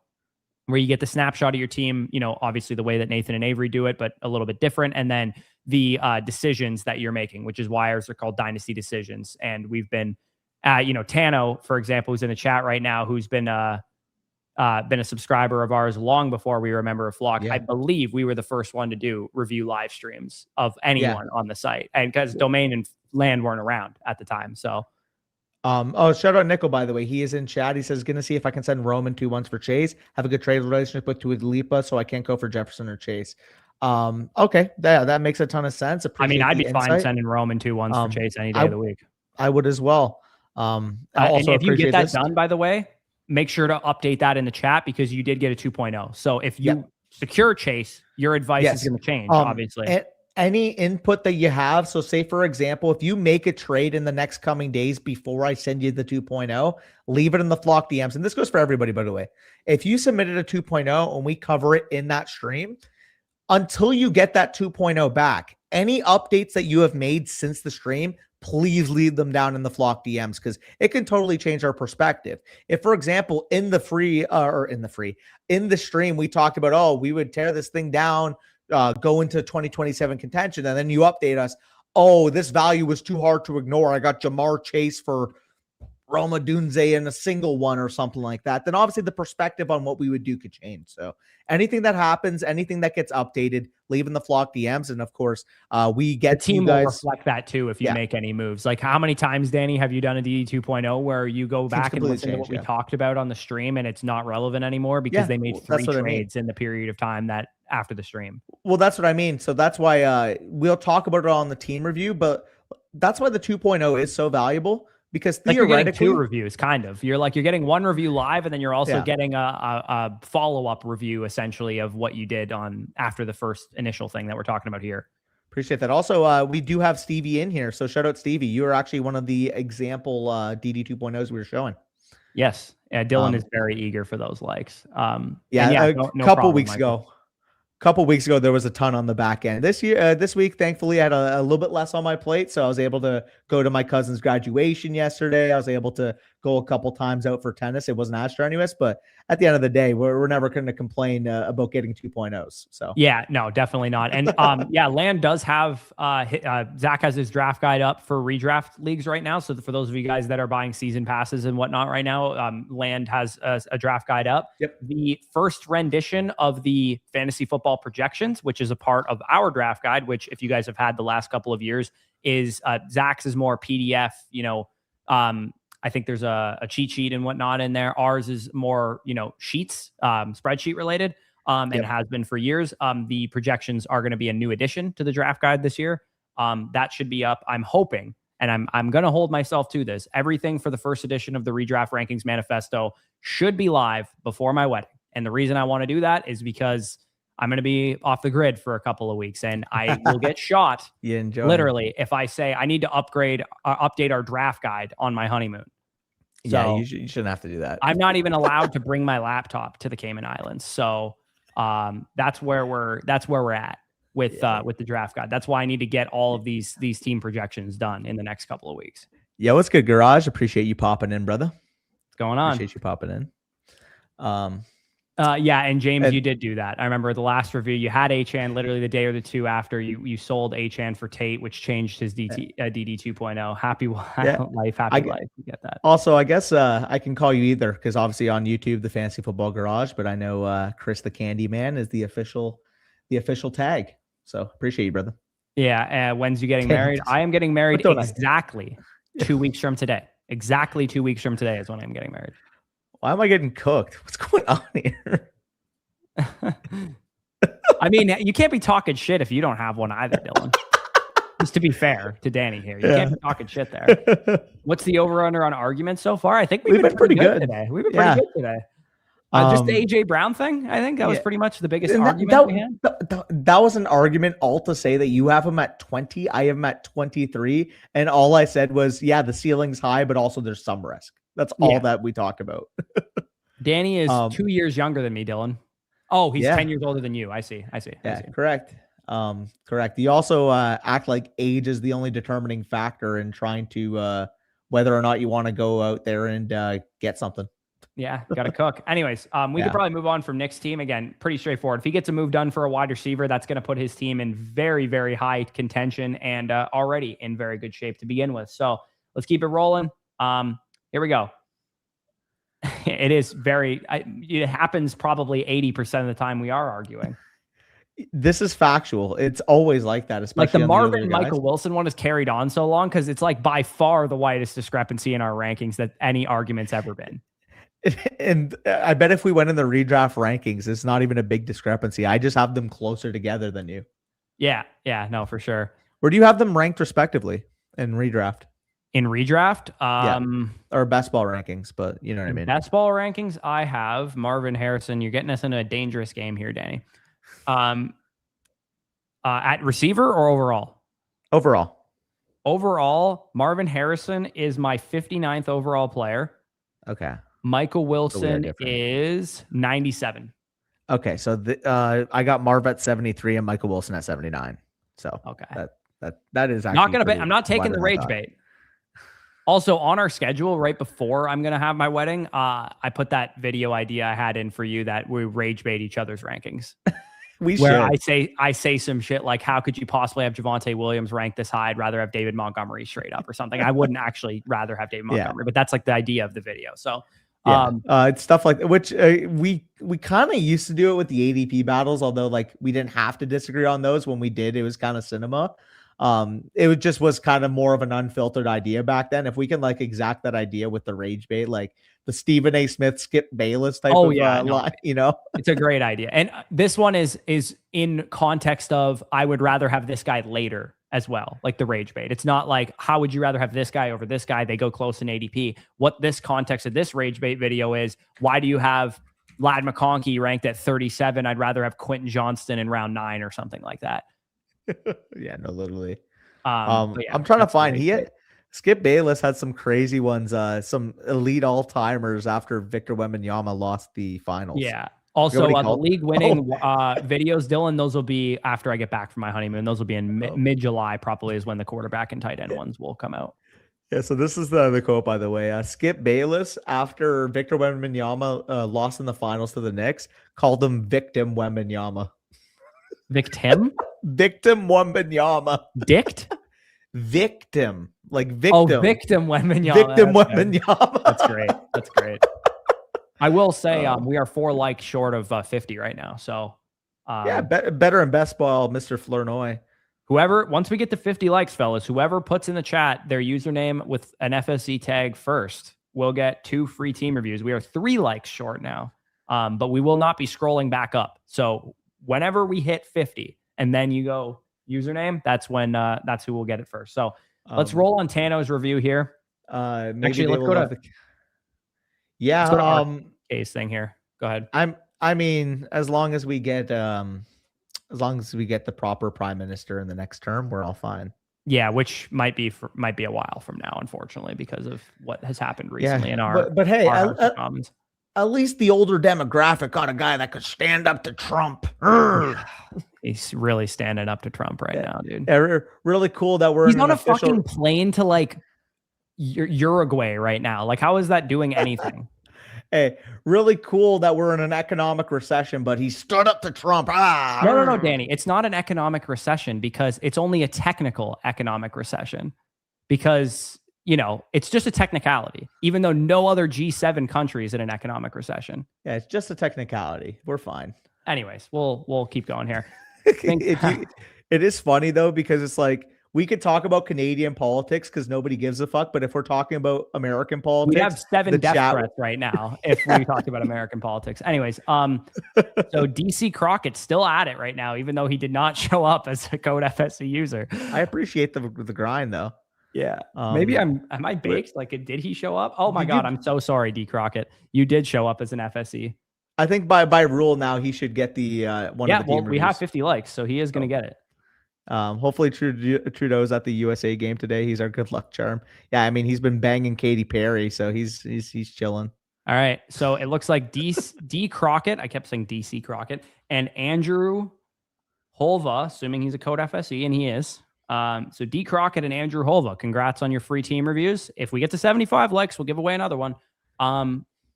where you get the snapshot of your team, you know, obviously the way that Nathan and Avery do it, but a little bit different. And then the decisions that you're making, which is why ours are called Dynasty Decisions. And we've been, you know, Tano, for example, who's in the chat right now, who's been a subscriber of ours long before we were a member of Flock. I believe we were the first one to do review live streams of anyone on the site. And because Domain and Land weren't around at the time. So shout out Nico, by the way. He is in chat. He says, gonna see if I can send Roman 2-1s for Chase. Have a good trade relationship with Tulipa, so I can't go for Jefferson or Chase. Okay. That makes a ton of sense. Appreciate I'd be fine sending Roman 2-1s for Chase any day of the week. I would as well. Also and if you get that done, by the way, make sure to update that in the chat because you did get a 2.0. So if you secure Chase, your advice is going to change, obviously. Any input that you have. So say, for example, if you make a trade in the next coming days before I send you the 2.0, leave it in the Flock DMs. And this goes for everybody, by the way. If you submitted a 2.0 and we cover it in that stream, until you get that 2.0 back, any updates that you have made since the stream, please lead them down in the flock DMs, because it can totally change our perspective. If, for example, in the stream, we talked about, oh, we would tear this thing down, go into 2027 contention, and then you update us, oh, this value was too hard to ignore. I got Jamar Chase for Roma Dunze in a single one or something like that, then obviously the perspective on what we would do could change. So anything that happens, anything that gets updated, leave in the flock DMs. And of course, we get the team you guys will reflect that too if you make any moves. Like, how many times, Danny, have you done a DD 2.0 where you go back and listen to what we talked about on the stream and it's not relevant anymore because they made 3 trades in the period of time that after the stream? Well, that's what I mean. So that's why we'll talk about it on the team review, but that's why the 2.0 is so valuable. Because like, you're getting 2 reviews, kind of. You're getting 1 review live, and then you're also getting a follow-up review, essentially, of what you did on after the first initial thing that we're talking about here. Appreciate that. Also, we do have Stevie in here, so shout out Stevie. You are actually one of the example DD 2.0s we were showing. Yes, Dylan is very eager for those likes. A couple weeks ago. Couple weeks ago, there was a ton on the back end. This week, thankfully, I had a little bit less on my plate, so I was able to go to my cousin's graduation yesterday. I was able to go a couple times out for tennis. It wasn't as strenuous, but at the end of the day, we're never going to complain about getting 2.0s. So yeah, no, definitely not. And Land does have Zach has his draft guide up for redraft leagues right now. So for those of you guys that are buying season passes and whatnot right now, Land has a draft guide up. Yep. The first rendition of the fantasy football projections, which is a part of our draft guide, which if you guys have had the last couple of years, is Zach's is more PDF, I think there's a cheat sheet and whatnot in there. Ours is more, sheets, spreadsheet related, and has been for years. The projections are going to be a new addition to the draft guide this year. That should be up. I'm hoping, and I'm going to hold myself to this. Everything for the first edition of the Redraft Rankings Manifesto should be live before my wedding. And the reason I want to do that is because I'm going to be off the grid for a couple of weeks, and I will get shot literally if I say I need to update our draft guide on my honeymoon. So you shouldn't have to do that. I'm not even allowed to bring my laptop to the Cayman Islands. So that's where we're at with the draft guide. That's why I need to get all of these team projections done in the next couple of weeks. Yeah, what's good, Garage? Appreciate you popping in, brother. What's going on? Appreciate you popping in. And James, you did do that. I remember the last review, you had Achan literally the day or the two after you sold Achan for Tate, which changed his DD 2.0. Happy life. You get that. Also, I guess I can call you either, because obviously on YouTube, the Fantasy Football Garage, but I know Chris the Candy Man is the official tag. So appreciate you, brother. Yeah. When's you getting married? I am getting married exactly 2 weeks from today. Exactly 2 weeks from today is when I'm getting married. Why am I getting cooked? What's going on here? I mean, you can't be talking shit if you don't have one either, Dylan. Just to be fair to Danny here. You can't be talking shit there. What's the over-under on arguments so far? I think we've been pretty good today. We've been pretty good today. Just the AJ Brown thing, I think that was pretty much the biggest argument we had. That was an argument all to say that you have him at 20, I have him at 23, and all I said was, the ceiling's high, but also there's some risk. That's all that we talked about. Danny is 2 years younger than me, Dylan. Oh, he's 10 years older than you. I see. Correct. Correct. You also act like age is the only determining factor in trying to whether or not you want to go out there and get something. Yeah, got to cook. Anyways, we could probably move on from Nick's team. Again, pretty straightforward. If he gets a move done for a wide receiver, that's going to put his team in very, very high contention and already in very good shape to begin with. So let's keep it rolling. Here we go. It is it happens probably 80% of the time we are arguing. This is factual. It's always like that, especially like the Marvin Michael Wilson one has carried on so long because it's like by far the widest discrepancy in our rankings that any argument's ever been. And I bet if we went in the redraft rankings, it's not even a big discrepancy. I just have them closer together than you. Yeah, no, for sure. Where do you have them ranked respectively in redraft? In redraft, or best ball rankings, but you know what I mean. Best ball rankings, I have Marvin Harrison. You're getting us into a dangerous game here, Danny. At receiver or overall? Overall, Marvin Harrison is my 59th overall player. Okay. Michael Wilson is 97. Okay, so I got Marv at 73 and Michael Wilson at 79. So okay, That is actually Not gonna pretty I'm not taking wider the than I rage thought. bait. Also, on our schedule, right before I'm gonna have my wedding, I put that video idea I had in for you that we rage bait each other's rankings. We Where should. I say some shit like, how could you possibly have Javonte Williams ranked this high? I'd rather have David Montgomery straight up or something. I wouldn't actually rather have David Yeah. Montgomery, but that's like the idea of the video. So Yeah, it's stuff like which we kind of used to do it with the ADP battles, although like we didn't have to disagree on those. When we did, it was kind of cinema. Was kind of more of an unfiltered idea back then. If we can like exact that idea with the rage bait, like the Stephen A. Smith, Skip Bayless type of line, you know, it's a great idea. And this one is in context of I would rather have this guy later as well, like the rage bait. It's not like, how would you rather have this guy over this guy? They go close in ADP. What this context of this rage bait video is, why do you have Lad McConkey ranked at 37? I'd rather have Quentin Johnston in round 9 or something like that. Yeah, no, literally. Yeah, I'm trying to find Skip Bayless had some crazy ones, some elite all-timers after Victor Wembanyama lost the finals. Yeah. Also, the league winning videos, Dylan, those will be after I get back from my honeymoon. Those will be in mid-July, probably is when the quarterback and tight end ones will come out. Yeah, so this is the quote, by the way. Skip Bayless, after Victor Wembanyama lost in the finals to the Knicks, called him Victim Wembanyama. Victim? Victim Wembanyama. Dict? Victim. Like victim. Oh, Victim Wembanyama. Victim Wembanyama. That's great. That's great. I will say we are 4 likes short of 50 right now. So yeah, better in best ball, Mr. Flournoy. Whoever, once we get to 50 likes, fellas, whoever puts in the chat their username with an FSC tag first will get 2 free team reviews. We are 3 likes short now, but we will not be scrolling back up. So whenever we hit 50 and then you go username, that's when that's who will get it first. So let's roll on Tano's review here. Actually, let's go to let's go to our case thing here. Go ahead. I mean, as long as we get the proper prime minister in the next term, we're all fine. Yeah, which might be a while from now, unfortunately, because of what has happened recently in our. But hey, at least the older demographic got a guy that could stand up to Trump. He's really standing up to Trump right now, dude. Yeah, really cool that he's on a fucking plane to like Uruguay right now. Like, how is that doing anything? Hey, really cool that we're in an economic recession, but he stood up to Trump. No, Danny. It's not an economic recession because it's only a technical economic recession because, you know, it's just a technicality, even though no other G7 country is in an economic recession. Yeah, it's just a technicality. We're fine. Anyways, we'll keep going here. It is funny, though, because it's like, we could talk about Canadian politics because nobody gives a fuck. But if we're talking about American politics, we have 7 death threats right now if we talk about American politics. Anyways, so DC Crockett's still at it right now, even though he did not show up as a Code FSC user. I appreciate the grind, though. Yeah. Maybe am I baked? Like, did he show up? Oh my God. I'm so sorry, D Crockett. You did show up as an FSC. I think by rule now he should get the one of the team we have 50 likes, so he is going to get it. Hopefully Trudeau's at the USA game today. He's our good luck charm. Yeah, I mean, he's been banging Katy Perry, so he's chilling. All right. So it looks like D Crockett, I kept saying DC Crockett, and Andrew Holva, assuming he's a Code FSE, and he is. So D Crockett and Andrew Holva, congrats on your free team reviews. If we get to 75 likes, we'll give away another one.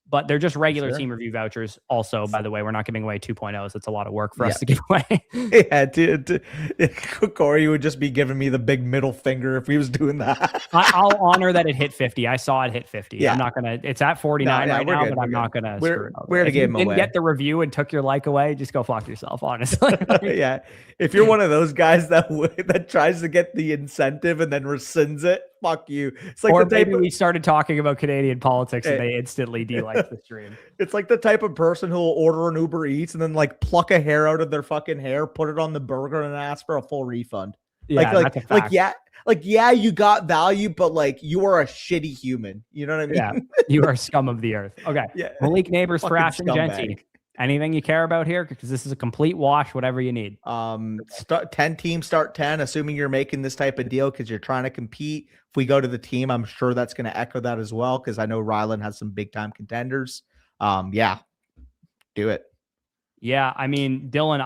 But they're just regular team review vouchers. Also, by the way, we're not giving away 2.0s. That's a lot of work for us to give away. Yeah, Corey would just be giving me the big middle finger if he was doing that. I'll honor that it hit 50. I saw it hit 50. Yeah. I'm not going to, it's at 49 right now, but I'm not going to screw it up. We're to give him away. If you didn't get the review and took your like away, just go fuck yourself, honestly. Yeah. If you're one of those guys that tries to get the incentive and then rescinds it, fuck you. It's like, or maybe we started talking about Canadian politics and they instantly de-liked the stream. It's like the type of person who will order an Uber Eats and then like pluck a hair out of their fucking hair, put it on the burger, and ask for a full refund. Yeah, yeah, you got value, but like you are a shitty human. You know what I mean? Yeah, you are scum of the earth. Okay. Yeah. Malik Neighbors for Ashton Genty. Anything you care about here? Because this is a complete wash, whatever you need. 10 teams start 10, assuming you're making this type of deal because you're trying to compete. If we go to the team, I'm sure that's going to echo that as well, because I know Ryland has some big time contenders. Yeah, do it. Yeah, I mean, Dylan,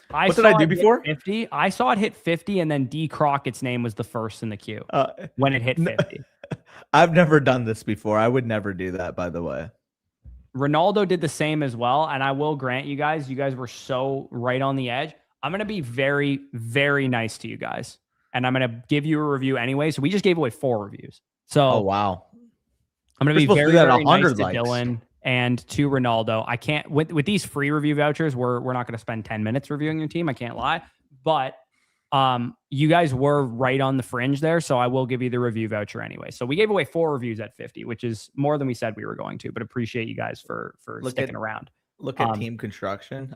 What did I do before? 50. I saw it hit 50, and then D. Crockett's name was the first in the queue when it hit 50. I've never done this before. I would never do that, by the way. Ronaldo did the same as well, and I will grant you guys were so right on the edge. I'm going to be very, very nice to you guys, and I'm going to give you a review anyway. So we just gave away 4 reviews. So oh, wow. I'm going to be very, very nice to Dylan and to Ronaldo. I can't with these free review vouchers. We're not going to spend 10 minutes reviewing your team. I can't lie, but you guys were right on the fringe there, so I will give you the review voucher anyway. So we gave away 4 reviews at 50, which is more than we said we were going to. But appreciate you guys for sticking around. Look at team construction.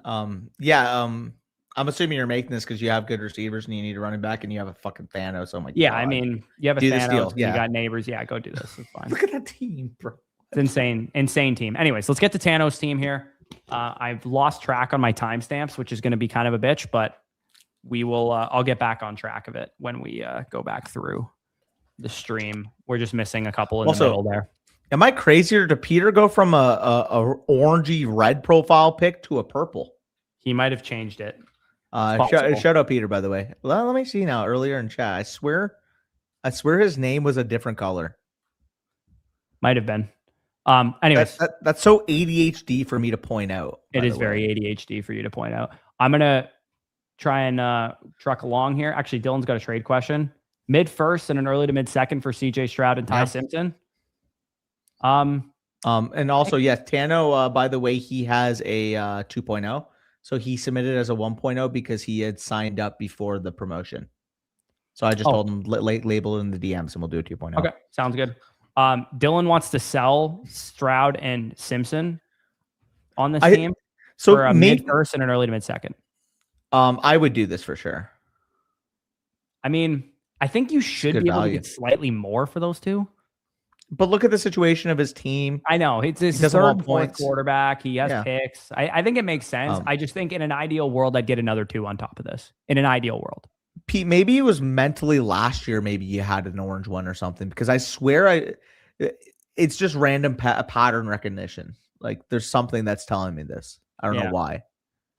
I'm assuming you're making this because you have good receivers and you need a running back and you have a fucking Thanos. Oh my god. Yeah, I mean, you have a Thanos. You got neighbors. Yeah, go do this. It's fine. Look at that team, bro. It's insane team. Anyways, let's get to Tano's team here. I've lost track on my timestamps, which is going to be kind of a bitch, but we will. I'll get back on track of it when we go back through the stream. We're just missing a couple in the middle there. Am I crazier? Did Peter go from a orangey red profile pick to a purple? He might have changed it. Shout out Peter, by the way. Well, let me see now. Earlier in chat, I swear his name was a different color. Might have been. Anyways, that's so ADHD for me to point out. It is very ADHD for you to point out. I'm gonna try and truck along here. Actually, Dylan's got a trade question. Mid first and an early to mid second for CJ Stroud and Ty Simpson. And also, yes, Tano, by the way, he has a 2.0. So he submitted as a 1.0 because he had signed up before the promotion. So I just told him label it in the DMs and we'll do a 2.0. Okay, sounds good. Dylan wants to sell Stroud and Simpson on this team for a mid first and an early to mid second. I would do this for sure. I mean, I think you should be able to get slightly more for those two. But look at the situation of his team. I know. It's his third, fourth quarterback. He has picks. I think it makes sense. I just think in an ideal world, I'd get another 2 on top of this. In an ideal world. Pete, maybe it was mentally last year. Maybe you had an orange one or something. Because I swear it's just random pattern recognition. Like there's something that's telling me this. I don't know why.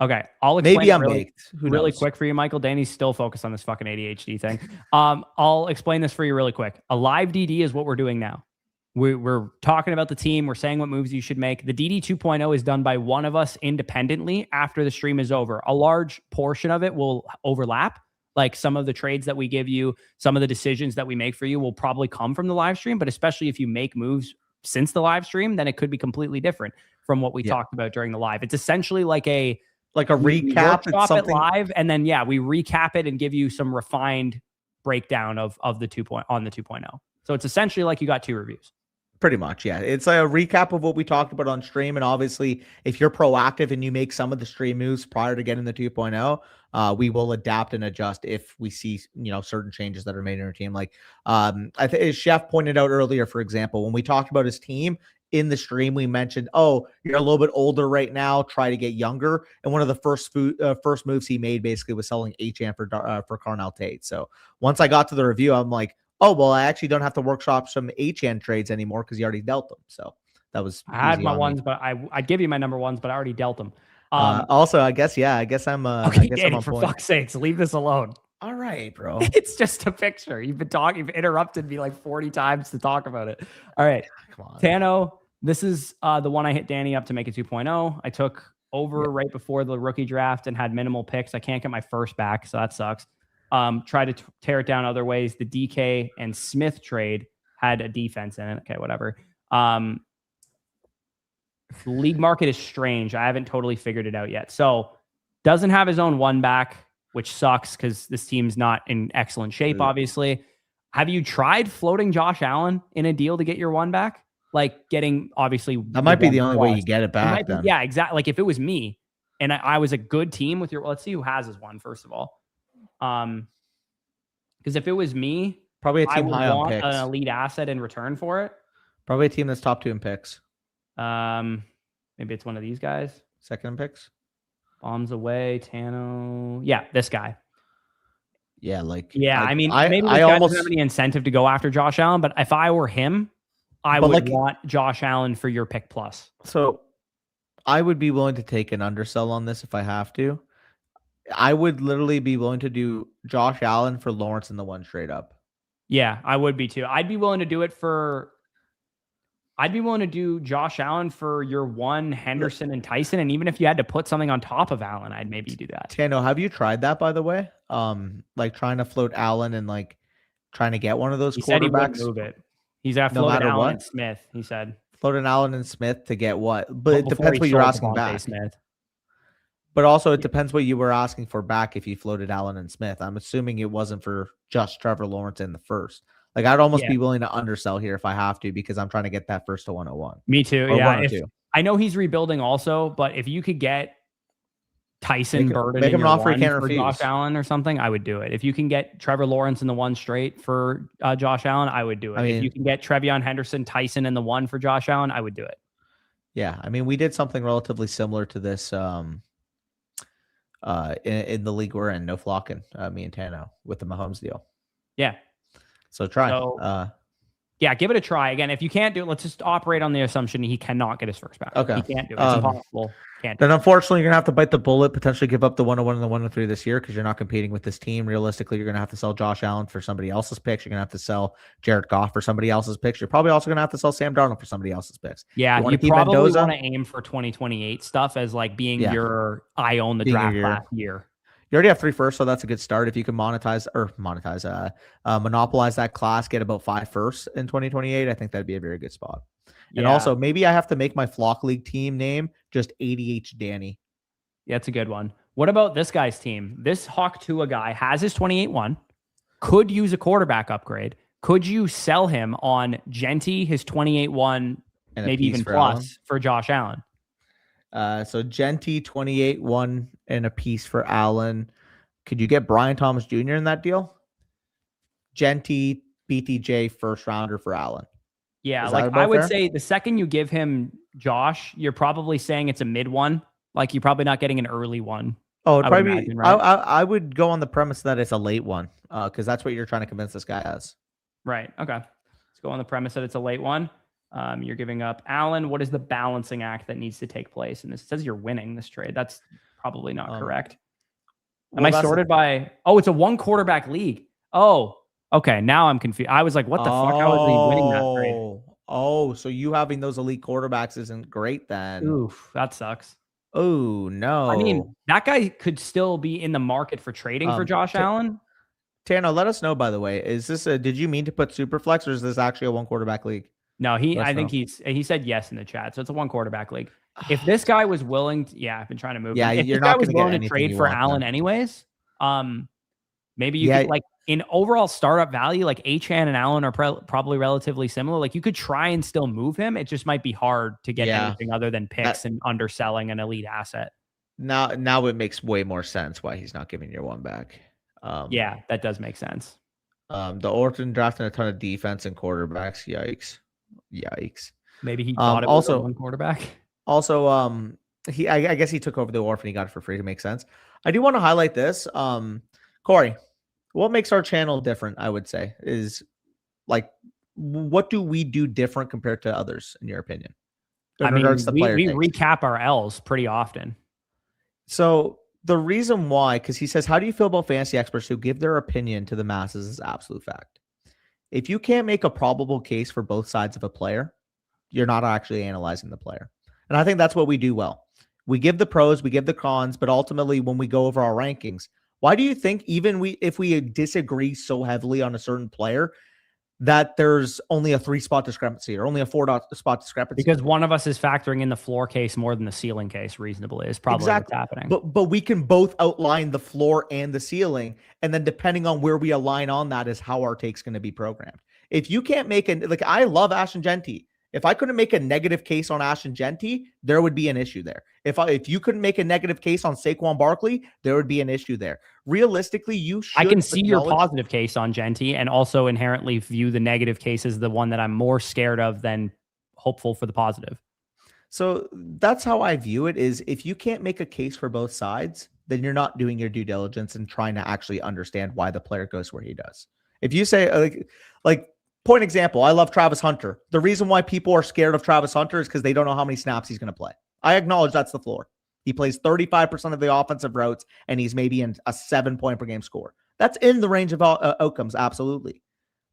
Okay. I'll explain maybe I'm baked. Really quick for you, Michael. Danny's still focused on this fucking ADHD thing. I'll explain this for you really quick. A live DD is what we're doing now. We're talking about the team. We're saying what moves you should make. The DD 2.0 is done by one of us independently after the stream is over. A large portion of it will overlap. Like some of the trades that we give you, some of the decisions that we make for you will probably come from the live stream. But especially if you make moves since the live stream, then it could be completely different from what we talked about during the live. It's essentially like a recap. It's something live, and then we recap it and give you some refined breakdown of the 2.0. So it's essentially like you got 2 reviews. Pretty much, yeah. It's a recap of what we talked about on stream. And obviously, if you're proactive and you make some of the stream moves prior to getting the 2.0, we will adapt and adjust if we see, certain changes that are made in our team. Like I think Chef pointed out earlier, for example, when we talked about his team in the stream, we mentioned, you're a little bit older right now, try to get younger. And one of the first moves he made basically was selling HM for Carnell Tate. So once I got to the review, I'm like, oh, well, I actually don't have to workshop some HN trades anymore because he already dealt them. So that was I had my ones, but I'd give you my number ones, but I already dealt them. Also, I guess I'm okay, Danny, for fuck's sakes, leave this alone. All right, bro. It's just a picture. You've interrupted me like 40 times to talk about it. All right. Come on. Tano, this is the one I hit Danny up to make it 2.0. I took over right before the rookie draft and had minimal picks. I can't get my first back, so that sucks. Try to tear it down other ways. The DK and Smith trade had a defense in it. Okay, whatever. League market is strange. I haven't totally figured it out yet. So doesn't have his own 1 back, which sucks because this team's not in excellent shape, obviously. Have you tried floating Josh Allen in a deal to get your 1 back? Like getting, obviously. That might be the only way you get it back. Then. Yeah, exactly. Like if it was me and I was a good team with let's see who has his 1, first of all. Because if it was me, probably a team high on want picks. An elite asset in return for it. Probably a team that's top 2 in picks. Maybe it's one of these guys. 2nd in picks. Bombs away, Tano. Yeah, this guy. Yeah, I mean, maybe this guy doesn't have any incentive to go after Josh Allen, but if I were him, I would want Josh Allen for your pick plus. So I would be willing to take an undersell on this if I have to. I would literally be willing to do Josh Allen for Lawrence in the one straight up. Yeah, I would be too. I'd be willing to do Josh Allen for your one, Henderson and Tyson. And even if you had to put something on top of Allen, I'd maybe do that. Tano, have you tried that, by the way? Like trying to float Allen and like trying to get one of those He quarterbacks. said he wouldn't move it. He's got No floated matter Allen what? and Smith, he said. Floating Allen and Smith to get what? But Well, it before depends he what you're sold asking Devontae back. Smith. But also it depends what you were asking for back if you floated Allen and Smith. I'm assuming it wasn't for just Trevor Lawrence in the first. Like I'd almost be willing to undersell here if I have to because I'm trying to get that first to 101. Me too. Or Yeah. 102. I know he's rebuilding also, but if you could get Tyson Burden make in him an your offer he one can't for refuse. Josh Allen or something, I would do it. If you can get Trevor Lawrence in the one straight for Josh Allen, I would do it. If you can get Trevion Henderson, Tyson in the one for Josh Allen, I would do it. Yeah, I mean, we did something relatively similar to this in the league we're in, no flocking, me and Tano with the Mahomes deal. Yeah. So try. Yeah, give it a try. Again, if you can't do it, let's just operate on the assumption he cannot get his first back. Okay. He can't do it. It's impossible. Can't do then it. unfortunately, you're going to have to bite the bullet, potentially give up the 101 and the 103 this year because you're not competing with this team. Realistically, you're going to have to sell Josh Allen for somebody else's picks. You're going to have to sell Jared Goff for somebody else's picks. You're probably also going to have to sell Sam Darnold for somebody else's picks. Yeah, you probably want to aim for 2028 stuff as like being your I own the draft last year. You already have 3 firsts, so that's a good start. If you can monopolize that class, get about 5 firsts in 2028, I think that'd be a very good spot. Yeah. And also, maybe I have to make my Flock League team name just ADH Danny. Yeah, that's a good one. What about this guy's team? This Hawk Tua guy has his 28-1, could use a quarterback upgrade. Could you sell him on Genty, his 28-1, maybe even plus for Josh Allen? So Genty 28-1 and a piece for Allen. Could you get Brian Thomas Jr. in that deal? Genty, BTJ, first rounder for Allen. Yeah, like I would say the second you give him Josh, you're probably saying it's a mid one. Like you're probably not getting an early one. Oh, I would go on the premise that it's a late one because that's what you're trying to convince this guy as. Right. Okay. Let's go on the premise that it's a late one. You're giving up Allen. What is the balancing act that needs to take place? And this says you're winning this trade. That's probably not correct. Am I sorted by? Oh, it's a 1 quarterback league. Oh, okay. Now I'm confused. I was like, what the fuck? How is he winning that trade? Oh, so you having those elite quarterbacks isn't great then. Oof, that sucks. Oh, no. I mean, that guy could still be in the market for trading for Josh Allen. Tano, let us know, by the way. Is this did you mean to put Superflex or is this actually a 1 quarterback league? No, I think he said yes in the chat. So it's a 1 quarterback league. If this guy was willing to, I've been trying to move. Yeah, if you're this guy not was going to willing to trade for Allen anyways, maybe you could like in overall startup value, like Achane and Allen are probably relatively similar. Like you could try and still move him. It just might be hard to get anything other than picks and underselling an elite asset. Now it makes way more sense why he's not giving your 1 back. Yeah, that does make sense. The Orton drafting a ton of defense and quarterbacks. Yikes. Maybe he thought it was also 1 quarterback. Also, I guess he took over the orphan. He got it for free to make sense. I do want to highlight this. Corey, what makes our channel different, I would say, is like, what do we do different compared to others, in your opinion? We recap our L's pretty often. So the reason why, because he says, how do you feel about fantasy experts who give their opinion to the masses as absolute fact? If you can't make a probable case for both sides of a player, you're not actually analyzing the player. And I think that's what we do well. We give the pros, we give the cons, but ultimately when we go over our rankings, why do you think even if we disagree so heavily on a certain player that there's only a 3-spot discrepancy or only a 4-spot discrepancy? Because one of us is factoring in the floor case more than the ceiling case reasonably is probably what's happening. But we can both outline the floor and the ceiling. And then depending on where we align on that is how our take's going to be programmed. If you can't make I love Ashton Genty. If I couldn't make a negative case on Ashton Genty, there would be an issue there. If you couldn't make a negative case on Saquon Barkley, there would be an issue there. Realistically, you should. I can see your positive case on Genty and also inherently view the negative case as the one that I'm more scared of than hopeful for the positive. So that's how I view it is if you can't make a case for both sides, then you're not doing your due diligence and trying to actually understand why the player goes where he does. If you say like point example, I love Travis Hunter. The reason why people are scared of Travis Hunter is because they don't know how many snaps he's going to play. I acknowledge that's the floor. He plays 35% of the offensive routes, and he's maybe in a 7-point per game score. That's in the range of outcomes, absolutely.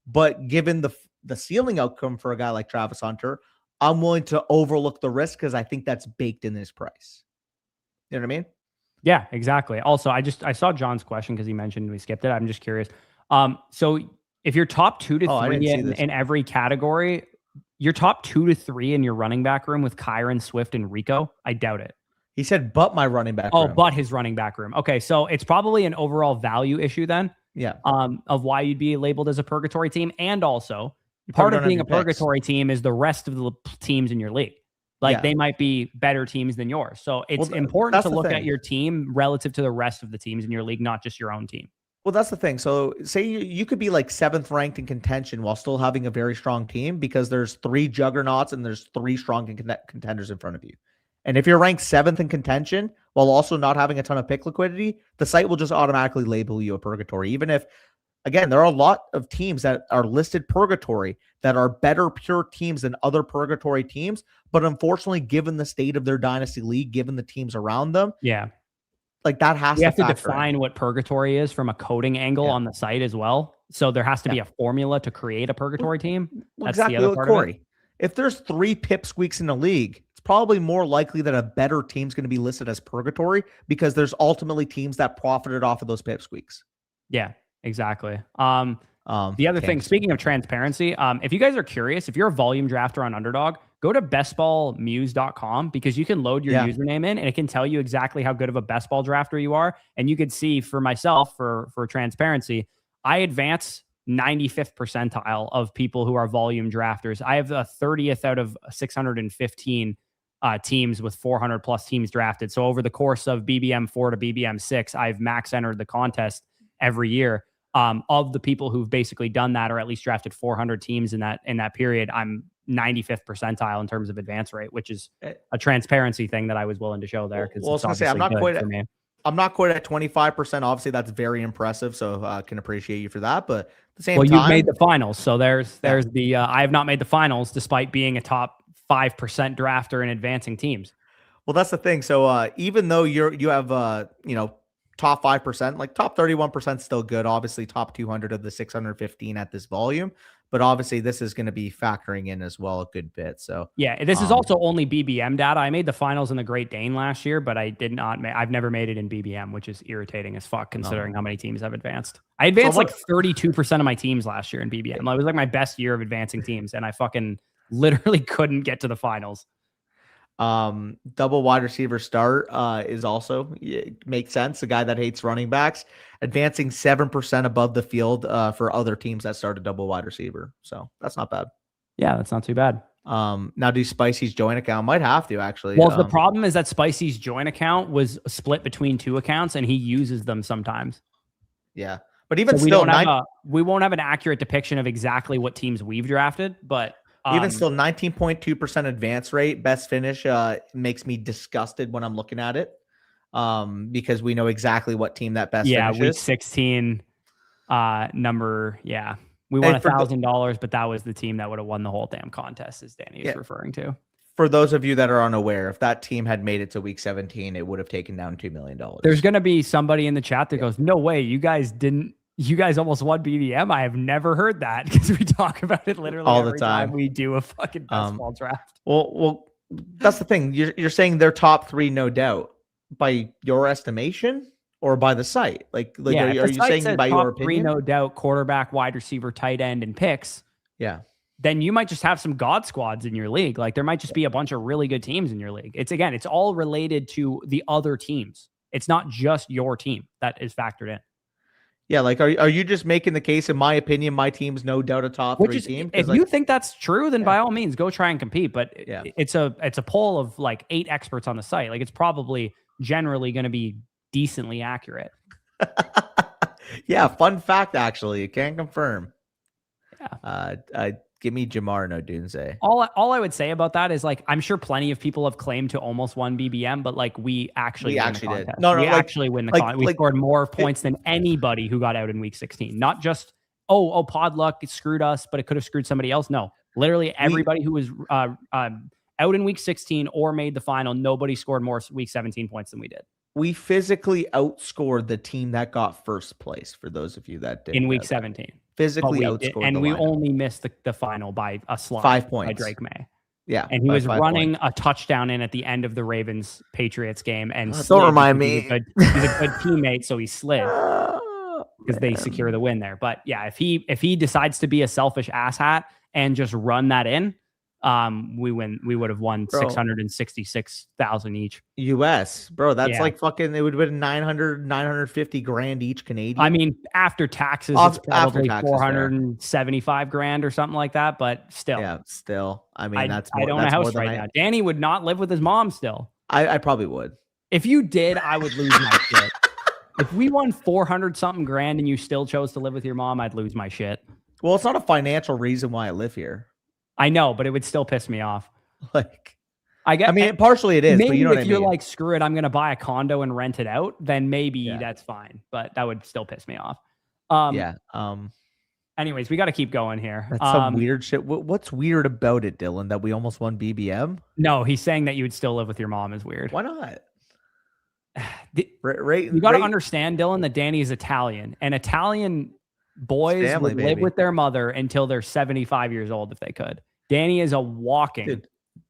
But given the ceiling outcome for a guy like Travis Hunter, I'm willing to overlook the risk because I think that's baked in his price. You know what I mean? Yeah, exactly. Also, I saw John's question because he mentioned we skipped it. I'm just curious. So if you're top 2 to 3 in every category, you're top 2 to 3 in your running back room with Kyron, Swift, and Rico. I doubt it. He said, but my running back room. Oh, but his running back room. Okay, so it's probably an overall value issue then. Yeah. Of why you'd be labeled as a purgatory team. And also, part of being a purgatory team is the rest of the teams in your league. Like they might be better teams than yours. So it's important to look at your team relative to the rest of the teams in your league, not just your own team. Well, that's the thing. So say you could be like 7th ranked in contention while still having a very strong team because there's 3 juggernauts and there's 3 strong contenders in front of you. And if you're ranked 7th in contention while also not having a ton of pick liquidity, the site will just automatically label you a purgatory. Even if, again, there are a lot of teams that are listed purgatory that are better pure teams than other purgatory teams. But unfortunately, given the state of their dynasty league, given the teams around them, like that has we have to define what purgatory is from a coding angle on the site as well. So there has to be a formula to create a purgatory team. That's exactly the other part Corey. of it. If there's 3 pipsqueaks in the league, it's probably more likely that a better team's going to be listed as purgatory because there's ultimately teams that profited off of those pipsqueaks. Yeah, exactly. The other thing, speaking of transparency, if you guys are curious, if you're a volume drafter on Underdog, go to bestballmuse.com because you can load your username in and it can tell you exactly how good of a best ball drafter you are. And you could see for myself, for transparency, I advance 95th percentile of people who are volume drafters. I have the 30th out of 615 teams with 400 plus teams drafted. So over the course of BBM 4 to BBM 6, I've max entered the contest every year. Of the people who've basically done that or at least drafted 400 teams in that period, I'm 95th percentile in terms of advance rate, which is a transparency thing that I was willing to show there. Because I was going to say, I'm not quite at 25%. Obviously, that's very impressive. So I can appreciate you for that. But at the same time, you've made the finals. So there's the I have not made the finals despite being a top 5% drafter in advancing teams. Well, that's the thing. So even though you have top 5%, like top 31% still good. Obviously, top 200 of the 615 at this volume. But obviously, this is going to be factoring in as well a good bit. So yeah, this is also only BBM data. I made the finals in the Great Dane last year, but I did not. I've never made it in BBM, which is irritating as fuck considering how many teams I've advanced. I advanced like 32% of my teams last year in BBM. It was like my best year of advancing teams, and I fucking literally couldn't get to the finals. Double wide receiver start is also makes sense. A guy that hates running backs, advancing 7% above the field for other teams that start a double wide receiver. So that's not bad. Yeah, that's not too bad. Now do Spicy's joint account? Might have to actually. Well, the problem is that Spicy's joint account was split between 2 accounts, and he uses them sometimes. Yeah, but even still, we won't have an accurate depiction of exactly what teams we've drafted, but. Even still, 19.2% advance rate, best finish makes me disgusted when I'm looking at it because we know exactly what team that best finish is. Week 16 number. Yeah, we won $1,000, but that was the team that would have won the whole damn contest, as Danny is referring to. For those of you that are unaware, if that team had made it to week 17, it would have taken down $2 million. There's going to be somebody in the chat that goes, no way, you guys didn't. You guys almost won BBM. I have never heard that because we talk about it literally all every the time we do a fucking best ball draft. Well, that's the thing. You're saying they're top 3, no doubt, by your estimation or by the site. Like are you saying by your opinion? 3, no doubt, quarterback, wide receiver, tight end, and picks. Yeah. Then you might just have some god squads in your league. Like there might just be a bunch of really good teams in your league. It's all related to the other teams. It's not just your team that is factored in. Yeah, like are you just making the case? In my opinion, my team's no doubt a top 3 team. If you think that's true, then by all means go try and compete. But it's a poll of like 8 experts on the site. Like it's probably generally going to be decently accurate. Yeah, fun fact actually, you can confirm. Yeah. Give me Jamar no Dunze. All I would say about that is like I'm sure plenty of people have claimed to almost won BBM, but like we actually did. No, we actually win the contest. We scored more points than anybody who got out in week 16. Not just pod luck, it screwed us, but it could have screwed somebody else. No, literally everybody who was out in week 16 or made the final, nobody scored more week 17 points than we did. We physically outscored the team that got first place, for those of you that didn't in week know that. 17. Physically We outscored and the we lineup. only missed the final by a slide 5 by points. Drake May. Yeah. And he was running points. a touchdown in at the end of the Ravens Patriots game and don't remind me. He's a good teammate, so he slid because they secure the win there. But yeah, if he decides to be a selfish asshat and just run that in, we would have won 666,000 each. US, bro. That's like fucking, it would have been 950 grand each Canadian. I mean, after taxes, it's probably 475 grand or something like that, but still. Yeah, still. I mean, I don't own a house right now. Danny would not live with his mom still. I probably would. If you did, I would lose my shit. If we won 400 something grand and you still chose to live with your mom, I'd lose my shit. Well, it's not a financial reason why I live here. I know, but it would still piss me off. Like, I mean, partially it is, maybe but you know what I mean. If you're like, screw it, I'm going to buy a condo and rent it out, then maybe that's fine. But that would still piss me off. Anyways, we got to keep going here. That's some weird shit. What's weird about it, Dylan, that we almost won BBM? No, he's saying that you would still live with your mom is weird. Why not? You got to understand, Dylan, that Danny is Italian, and Italian boys would live with their mother until they're 75 years old if they could. Danny is a walking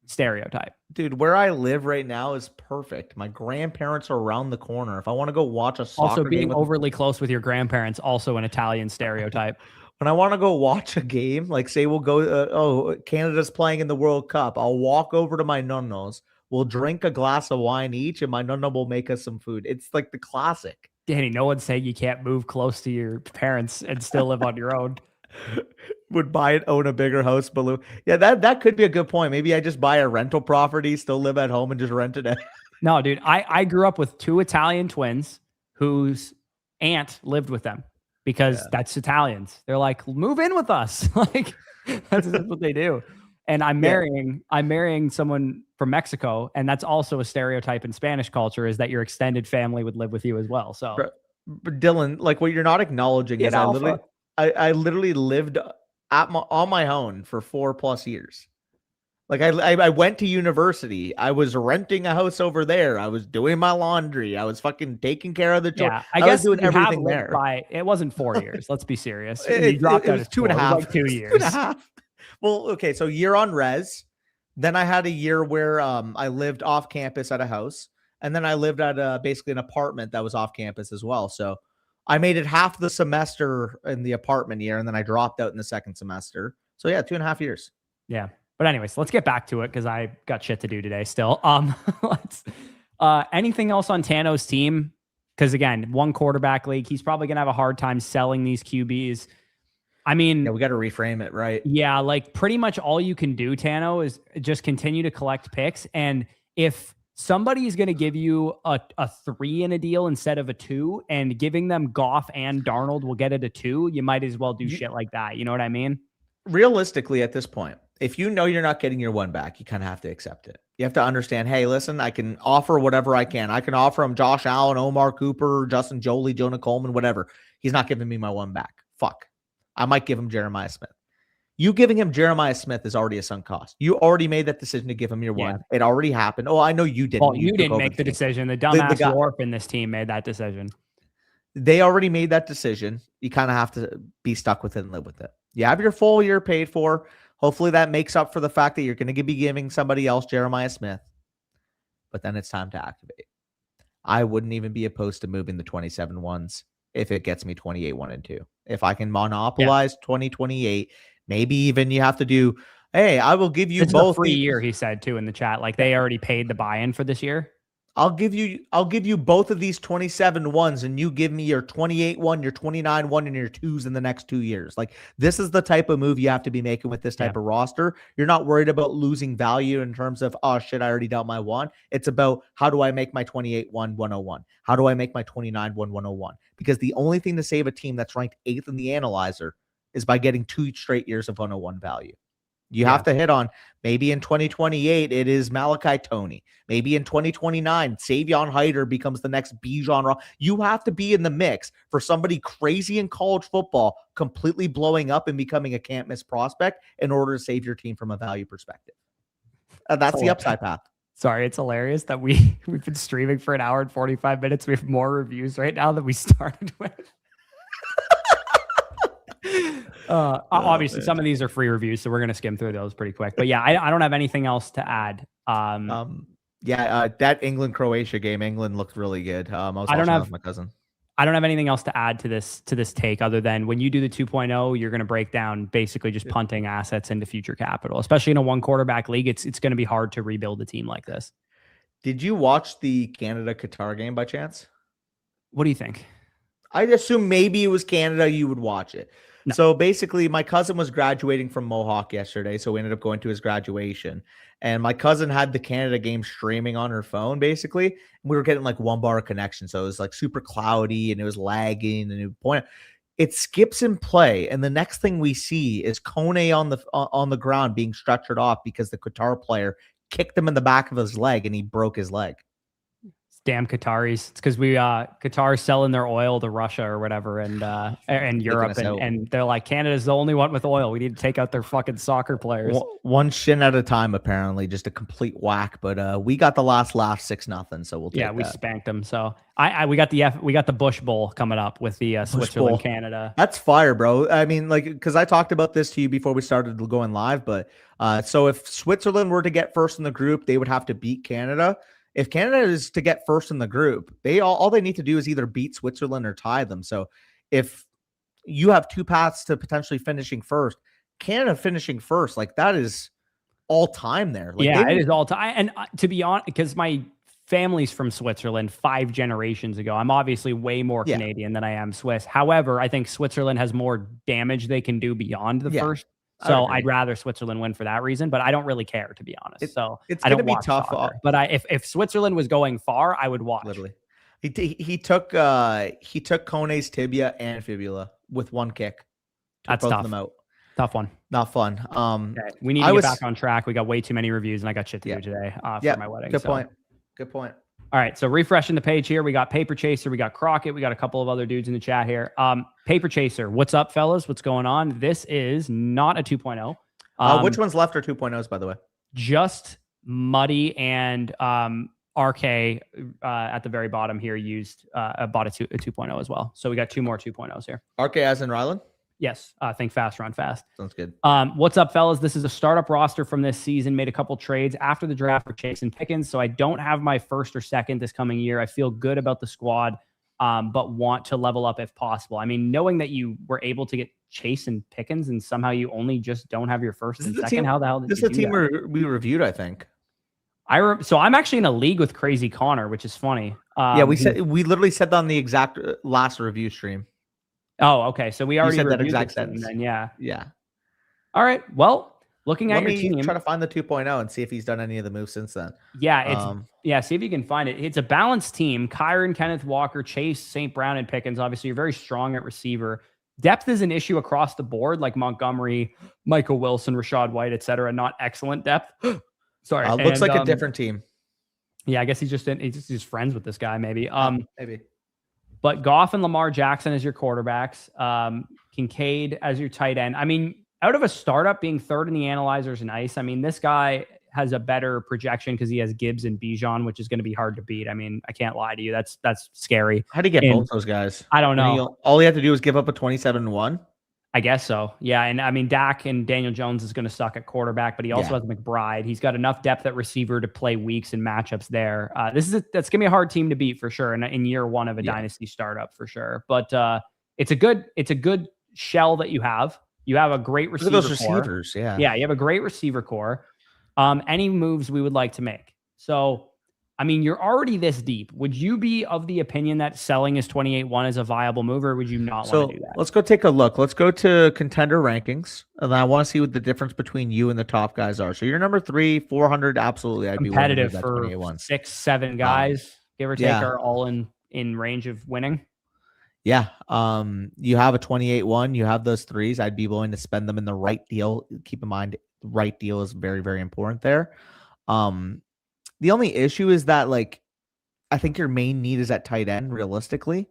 stereotype. Dude, where I live right now is perfect. My grandparents are around the corner. If I want to go watch a soccer game. Also, being game overly close with your grandparents, also an Italian stereotype. When I want to go watch a game, like say we'll go, Canada's playing in the World Cup, I'll walk over to my nonnos. We'll drink a glass of wine each, and my nonna will make us some food. It's like the classic. Danny, no one's saying you can't move close to your parents and still live on your own. Would buy and own a bigger house, Baloo. Yeah, that could be a good point. Maybe I just buy a rental property, still live at home, and just rent it out. No, dude, I grew up with 2 Italian twins whose aunt lived with them because that's Italians. They're like, move in with us. Like that's what they do. And I'm marrying someone from Mexico, and that's also a stereotype in Spanish culture is that your extended family would live with you as well. So, but Dylan, like what you're not acknowledging is I literally lived on my own for 4+ years. Like I went to university. I was renting a house over there. I was doing my laundry. I was fucking taking care of the children. Yeah, I guess was doing everything there. It wasn't 4 years. Let's be serious. It was 2.5. Like 2 years. 2.5. Well, okay. So year on res. Then I had a year where I lived off campus at a house. And then I lived at basically an apartment that was off campus as well. So I made it half the semester in the apartment year, and then I dropped out in the second semester. So yeah, 2.5 years. Yeah. But anyways, let's get back to it because I got shit to do today still. Anything else on Tano's team? Because again, 1 quarterback league, he's probably gonna have a hard time selling these QBs. I mean, we got to reframe it, right? Yeah, like pretty much all you can do, Tano, is just continue to collect picks. And if somebody is going to give you a 3 in a deal instead of a 2, and giving them Goff and Darnold will get it a 2, you might as well do shit like that. You know what I mean? Realistically, at this point, if you know you're not getting your 1 back, you kind of have to accept it. You have to understand, hey, listen, I can offer whatever I can. I can offer him Josh Allen, Omar Cooper, Justin Jolie, Jonah Coleman, whatever. He's not giving me my 1 back. Fuck. I might give him Jeremiah Smith. You giving him Jeremiah Smith is already a sunk cost. You already made that decision to give him your 1. It already happened. Oh, I know you didn't. Well, you didn't make the decision. The dumbass dwarf in this team made that decision. They already made that decision. You kind of have to be stuck with it and live with it. You have your full year paid for. Hopefully that makes up for the fact that you're going to be giving somebody else Jeremiah Smith. But then it's time to activate. I wouldn't even be opposed to moving the 27 ones if it gets me 28, 1 and 2. If I can monopolize 2028, maybe even you have to do, hey, I will give you both. A free year, he said too in the chat. Like they already paid the buy-in for this year. I'll give you both of these 27 ones, and you give me your 28 1, your 29 1, and your 2s in the next 2 years. Like this is the type of move you have to be making with this type of roster. You're not worried about losing value in terms of, oh shit, I already dealt my 1. It's about how do I make my 28 1 101? How do I make my 29 1 101? Because the only thing to save a team that's ranked 8th in the analyzer is by getting 2 straight years of 101 value. You have to hit on, maybe in 2028, it is Malachi Toney. Maybe in 2029, Savion Hyder becomes the next Bijan. You have to be in the mix for somebody crazy in college football completely blowing up and becoming a can't miss prospect in order to save your team from a value perspective. That's the upside path. Sorry, it's hilarious that we've been streaming for an hour and 45 minutes. We have more reviews right now than we started with. Obviously, some of these are free reviews, so we're gonna skim through those pretty quick. But yeah, I don't have anything else to add. That England-Croatia game, England looked really good. I was watching that with my cousin. I don't have anything else to add to this take other than when you do the 2.0, you're going to break down basically just punting assets into future capital, especially in a one quarterback league. It's going to be hard to rebuild a team like this. Did you watch the Canada-Qatar game by chance? What do you think? I'd assume maybe it was Canada, you would watch it. No. So basically, my cousin was graduating from Mohawk yesterday, so we ended up going to his graduation. And my cousin had the Canada game streaming on her phone, basically. And we were getting like 1 bar connection, so it was like super cloudy and it was lagging. And it skips in play, and the next thing we see is Kone on the ground being stretchered off because the Qatar player kicked him in the back of his leg and he broke his leg. Damn Qataris. It's because Qatar's selling their oil to Russia or whatever and Europe and they're like, Canada's the only one with oil. We need to take out their fucking soccer players. One shin at a time, apparently, just a complete whack. But we got the last laugh 6-0, so we'll take that. We spanked them. So we got the Bush Bowl coming up with the Switzerland Canada. That's fire, bro. I mean, like, because I talked about this to you before we started going live, but so if Switzerland were to get first in the group, they would have to beat Canada. If Canada is to get first in the group, all they need to do is either beat Switzerland or tie them. So if you have 2 paths to potentially finishing first, Canada finishing first, like that is all time there. Like, it is all time. And to be honest, because my family's from Switzerland 5 generations ago, I'm obviously way more Canadian than I am Swiss. However, I think Switzerland has more damage they can do beyond the first. So I'd rather Switzerland win for that reason, but I don't really care, to be honest. It's going to be tough. But if Switzerland was going far, I would watch. Literally, he took Kone's tibia and fibula with 1 kick. That's tough. Them out. Tough one. Not fun. Okay. We need to get back on track. We got way too many reviews, and I got shit to do today for my wedding. Good point. All right, so refreshing the page here. We got Paper.Chaser, we got Crockett, we got a couple of other dudes in the chat here. Paper.Chaser, what's up, fellas? What's going on? This is not a 2.0. Which one's left are 2.0s, by the way? Just Muddy and RK at the very bottom here bought a 2.0 as well. So we got 2 more 2.0s here. RK as in Ryland? Yes, think fast, run fast. Sounds good. What's up, fellas? This is a startup roster from this season. Made a couple trades after the draft for Chase and Pickens, so I don't have my first or second this coming year. I feel good about the squad, but want to level up if possible. I mean, knowing that you were able to get Chase and Pickens and somehow you only just don't have your first and second, how the hell did this you is a team we reviewed, I think. So I'm actually in a league with Crazy Connor, which is funny. We literally said that on the exact last review stream. Oh, okay. So we already said that reviewed exact this sentence. Then, yeah. All right. Well, looking at your team, try to find the 2.0 and see if he's done any of the moves since then. Yeah, see if you can find it. It's a balanced team. Kyron, Kenneth Walker, Chase, St. Brown, and Pickens. Obviously, you're very strong at receiver. Depth is an issue across the board, like Montgomery, Michael Wilson, Rashad White, etc. Not excellent depth. Sorry, looks like a different team. Yeah, I guess he's just friends with this guy, maybe. Maybe. But Goff and Lamar Jackson as your quarterbacks, Kincaid as your tight end. I mean, out of a startup, being third in the analyzer is nice. I mean, this guy has a better projection because he has Gibbs and Bijan, which is going to be hard to beat. I mean, I can't lie to you. That's scary. How do you get both those guys? I don't know. All he had to do was give up a 27-1. I guess so. Yeah. And I mean, Dak and Daniel Jones is going to suck at quarterback, but he also has McBride. He's got enough depth at receiver to play weeks and matchups there. That's going to be a hard team to beat for sure. In year one of a dynasty startup for sure. But it's a good shell that you have. You have a great receiver core. Those receivers. Yeah. Yeah. You have a great receiver core. Any moves we would like to make. So, I mean, you're already this deep. Would you be of the opinion that selling his 28-1 is a viable move, or would you not want to do that? Let's go take a look. Let's go to contender rankings. And I want to see what the difference between you and the top guys are. So you're number 3, 400. Absolutely. I'd competitive be for 6, 7 guys, give or take, are all in range of winning. Yeah. You have a 28-1. You have those 3s. I'd be willing to spend them in the right deal. Keep in mind, the right deal is very, very important there. The only issue is that, like, I think your main need is at tight end, realistically.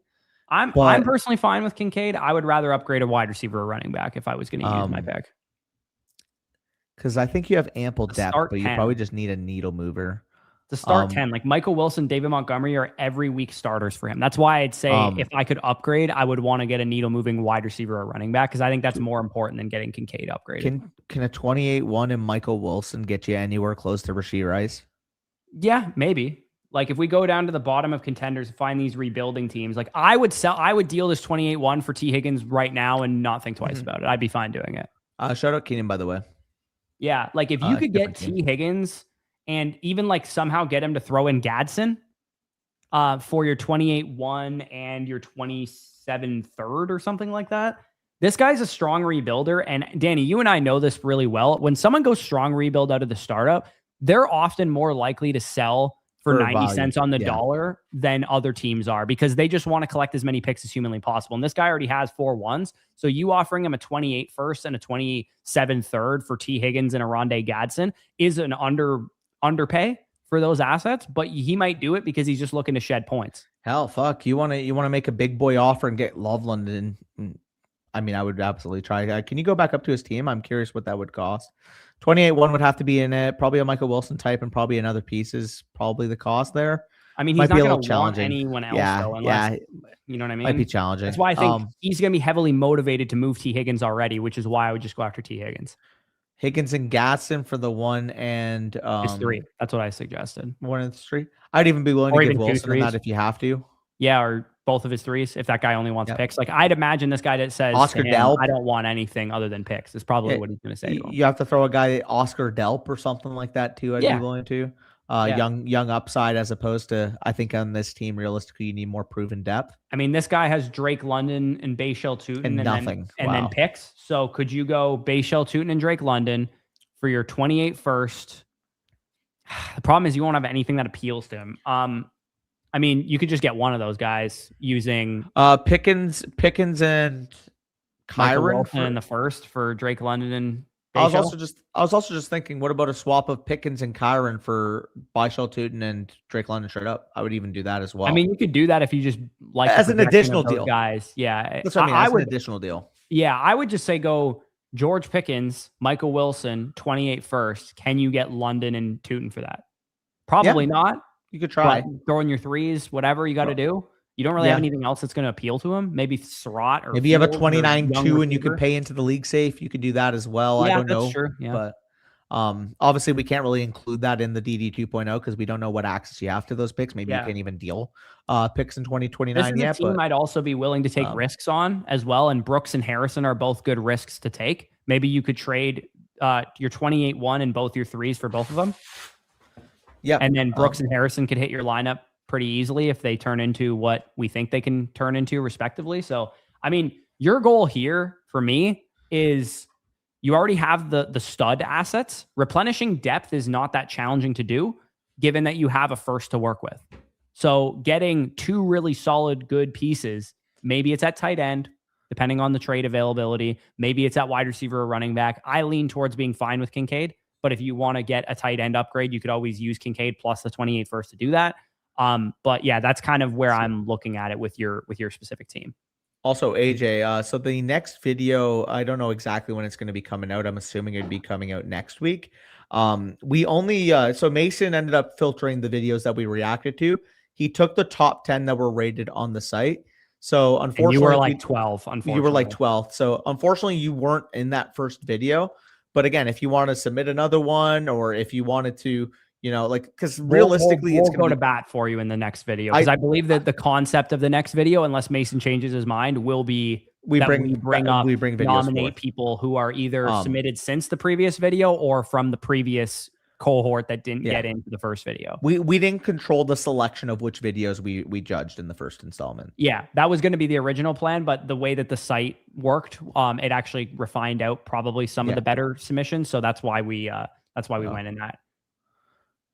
I'm personally fine with Kincaid. I would rather upgrade a wide receiver or running back if I was going to use my pick. Because I think you have ample depth, start but you 10. probably just need a needle mover. To start 10, like Michael Wilson, David Montgomery are every week starters for him. That's why I'd say if I could upgrade, I would want to get a needle moving wide receiver or running back, because I think that's more important than getting Kincaid upgraded. Can a 28-1 and Michael Wilson get you anywhere close to Rashee Rice? Yeah, maybe. Like if we go down to the bottom of contenders, find these rebuilding teams, like I would deal this 28-1 for T. Higgins right now and not think twice about it. I'd be fine doing it. Shout out Keenan, by the way. Yeah, like if you could get T. Higgins and even like somehow get him to throw in Gadsden for your 28-1 and your 27 third or something like that. This guy's a strong rebuilder. And Danny, you and I know this really well. When someone goes strong rebuild out of the startup, they're often more likely to sell for 90 cents on the dollar than other teams are, because they just want to collect as many picks as humanly possible. And this guy already has 4 ones. So you offering him a 28 first and a 27 third for T. Higgins and a Rondé Gadsden is an underpay for those assets, but he might do it because he's just looking to shed points. Hell, fuck. You want to make a big boy offer and get Loveland in. I mean, I would absolutely try. Can you go back up to his team? I'm curious what that would cost. 28-1 would have to be in it. Probably a Michael Wilson type and probably in other pieces. Probably the cost there. I mean, he's not going to want anyone else, though, unless, you know what I mean? Might be challenging. That's why I think he's going to be heavily motivated to move T. Higgins already, which is why I would just go after T. Higgins. Higgins and Gadsden for the 1 and his 3. That's what I suggested. 1 and 3. I'd even be willing to give Wilson that if you have to. Yeah, or both of his 3s if that guy only wants picks. Like I'd imagine this guy that says Oscar Delp, I don't want anything other than picks is probably what he's going to say. You have to throw a guy Oscar Delp or something like that too. I'd be willing to. Young upside, as opposed to, I think on this team realistically you need more proven depth. I mean, this guy has Drake London and Bayshell Tootin and nothing, and then picks. So could you go Bayshell Tootin and Drake London for your 28 first? The problem is you won't have anything that appeals to him. I mean, you could just get one of those guys using Pickens and Kyron in the first for Drake London and Bayshell. I was also just thinking, what about a swap of Pickens and Kyron for Bayshell Tootin and Drake London straight up? I would even do that as well. I mean, you could do that if you just like as an additional deal, guys. Yeah, that's what I mean. As an additional deal. Yeah, I would just say go George Pickens, Michael Wilson, 28 first. Can you get London and Tootin for that? Probably not. You could try throwing your 3s, whatever you got to do. You don't really have anything else that's going to appeal to him. Maybe Surratt, or maybe you have a 29-2 and you can pay into the league safe. You could do that as well. Yeah, I don't know. That's true. Yeah. But obviously we can't really include that in the DD 2.0 because we don't know what access you have to those picks. Maybe you can't even deal picks in 2029 yet. This team I'd also be willing to take risks on as well. And Brooks and Harrison are both good risks to take. Maybe you could trade your 28-1 and both your 3s for both of them. Yeah. And then Brooks and Harrison could hit your lineup pretty easily if they turn into what we think they can turn into respectively. So, I mean, your goal here for me is you already have the stud assets. Replenishing depth is not that challenging to do, given that you have a first to work with. So getting 2 really solid, good pieces, maybe it's at tight end, depending on the trade availability. Maybe it's at wide receiver or running back. I lean towards being fine with Kincaid. But if you want to get a tight end upgrade, you could always use Kincaid plus the 28 first to do that. But yeah, that's kind of where I'm looking at it with your specific team. Also, AJ, so the next video, I don't know exactly when it's going to be coming out. I'm assuming it'd be coming out next week. We only, so Mason ended up filtering the videos that we reacted to. He took the top 10 that were rated on the site. So unfortunately, and you were like 12. Unfortunately, you were like 12. So unfortunately, you weren't in that first video. But again, if you want to submit another one, or if you wanted to, you know, like, because realistically, we'll go to bat for you in the next video. Because I believe that the concept of the next video, unless Mason changes his mind, will be we bring nominate people who are either submitted since the previous video or from the previous cohort that didn't get into the first video. We didn't control the selection of which videos we judged in the first installment. Yeah, that was going to be the original plan, but the way that the site worked, it actually refined out probably some of the better submissions. So that's why we went in that.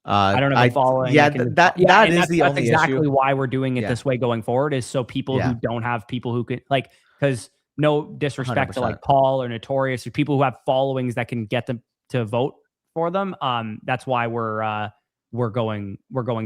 I don't know if I'm following. Yeah, that's exactly issue. Why we're doing it this way going forward, is so people who don't have people who could, like, because no disrespect 100%. to like Paul or Notorious or people who have followings that can get them to vote for them. That's why we're going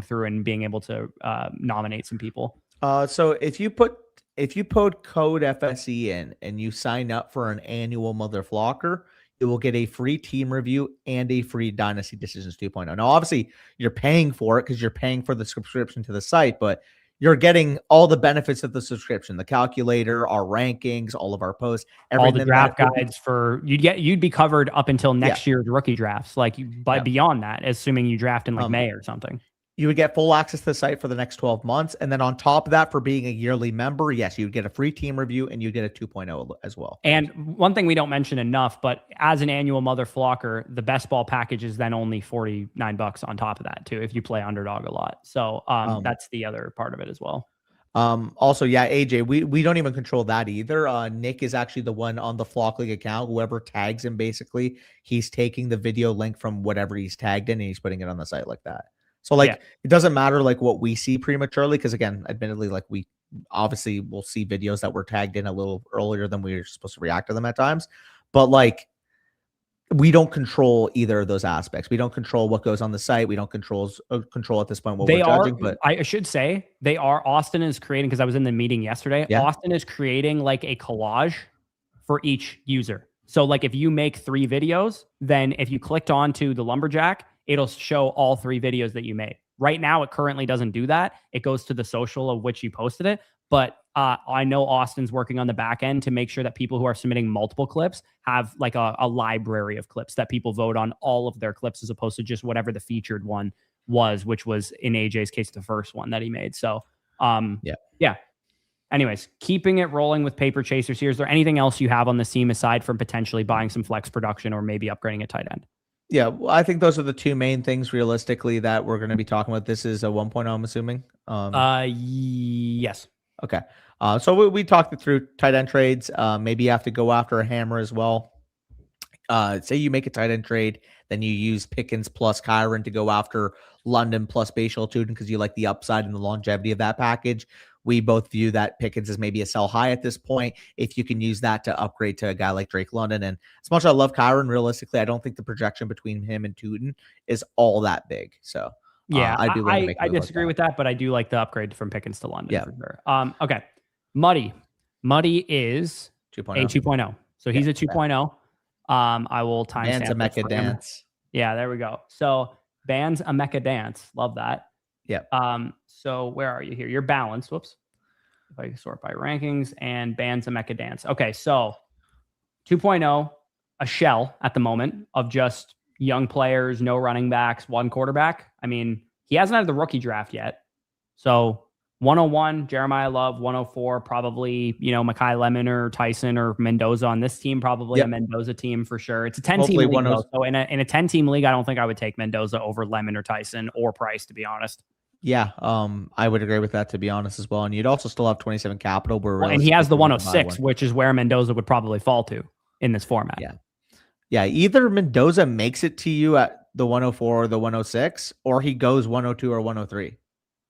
through and being able to nominate some people. So if you put code FSE in and you sign up for an annual mother flocker, you will get a free team review and a free Dynasty Decisions 2.0. Now, obviously, you're paying for it because you're paying for the subscription to the site, but you're getting all the benefits of the subscription, the calculator, our rankings, all of our posts, all the everything draft guides for you'd be covered up until next year's rookie drafts, like but beyond that, assuming you draft in like May or something. You would get full access to the site for the next 12 months. And then on top of that, for being a yearly member, yes, you'd get a free team review and you get a 2.0 as well. And one thing we don't mention enough, but as an annual mother flocker, the best ball package is then only $49 on top of that too, if you play underdog a lot. So that's the other part of it as well. Also, yeah, AJ, we don't even control that either. Nick is actually the one on the Flock League account. Whoever tags him, basically, he's taking the video link from whatever he's tagged in and he's putting it on the site like that. So like, it doesn't matter like what we see prematurely. Cause again, admittedly, like we obviously will see videos that were tagged in a little earlier than we were supposed to react to them at times, but like, we don't control either of those aspects. We don't control what goes on the site. We don't control at this point what we're judging. But I should say Austin is creating, because I was in the meeting yesterday. Austin is creating like a collage for each user. So like if you make 3 videos, then if you clicked onto the Lumberjack, it'll show all 3 videos that you made. Right now, it currently doesn't do that. It goes to the social of which you posted it. But I know Austin's working on the back end to make sure that people who are submitting multiple clips have like a library of clips that people vote on all of their clips, as opposed to just whatever the featured one was, which was in AJ's case, the first one that he made. So yeah. Anyways, keeping it rolling with Paper.Chasers here. Is there anything else you have on the team aside from potentially buying some flex production or maybe upgrading a tight end? Yeah, well, I think those are the 2 main things realistically that we're going to be talking about. This is a 1.0, I'm assuming. Yes. Okay. So we talked it through tight end trades. Maybe you have to go after a hammer as well. Say you make a tight end trade, then you use Pickens plus Kyron to go after London plus Bashal Tuden because you like the upside and the longevity of that package. We both view that Pickens is maybe a sell high at this point. If you can use that to upgrade to a guy like Drake London. And as much as I love Kyron, realistically, I don't think the projection between him and Tuden is all that big. So yeah, I disagree with that, but I do like the upgrade from Pickens to London for sure. Okay. Muddy is 2.0. A 2.0. So he's a 2.0. I will timestamp. Band's a mecha dance. Yeah, there we go. So Band's a mecha dance. Love that. Yep. So where are you here? You're balanced. Whoops. If I sort by rankings, and Band's a mecha dance. Okay, so 2.0, a shell at the moment of just young players, no running backs, 1 quarterback. I mean, he hasn't had the rookie draft yet. So 101, Jeremiah Love. 104, probably, Mekhi Lemon or Tyson or Mendoza on this team. Probably a Mendoza team for sure. It's a 10-team league, though. So in a 10-team league, I don't think I would take Mendoza over Lemon or Tyson or Price, to be honest. Yeah, I would agree with that, to be honest, as well. And you'd also still have 27 capital. And he has the 106, which is where Mendoza would probably fall to in this format. Yeah. Either Mendoza makes it to you at the 104 or the 106, or he goes 102 or 103.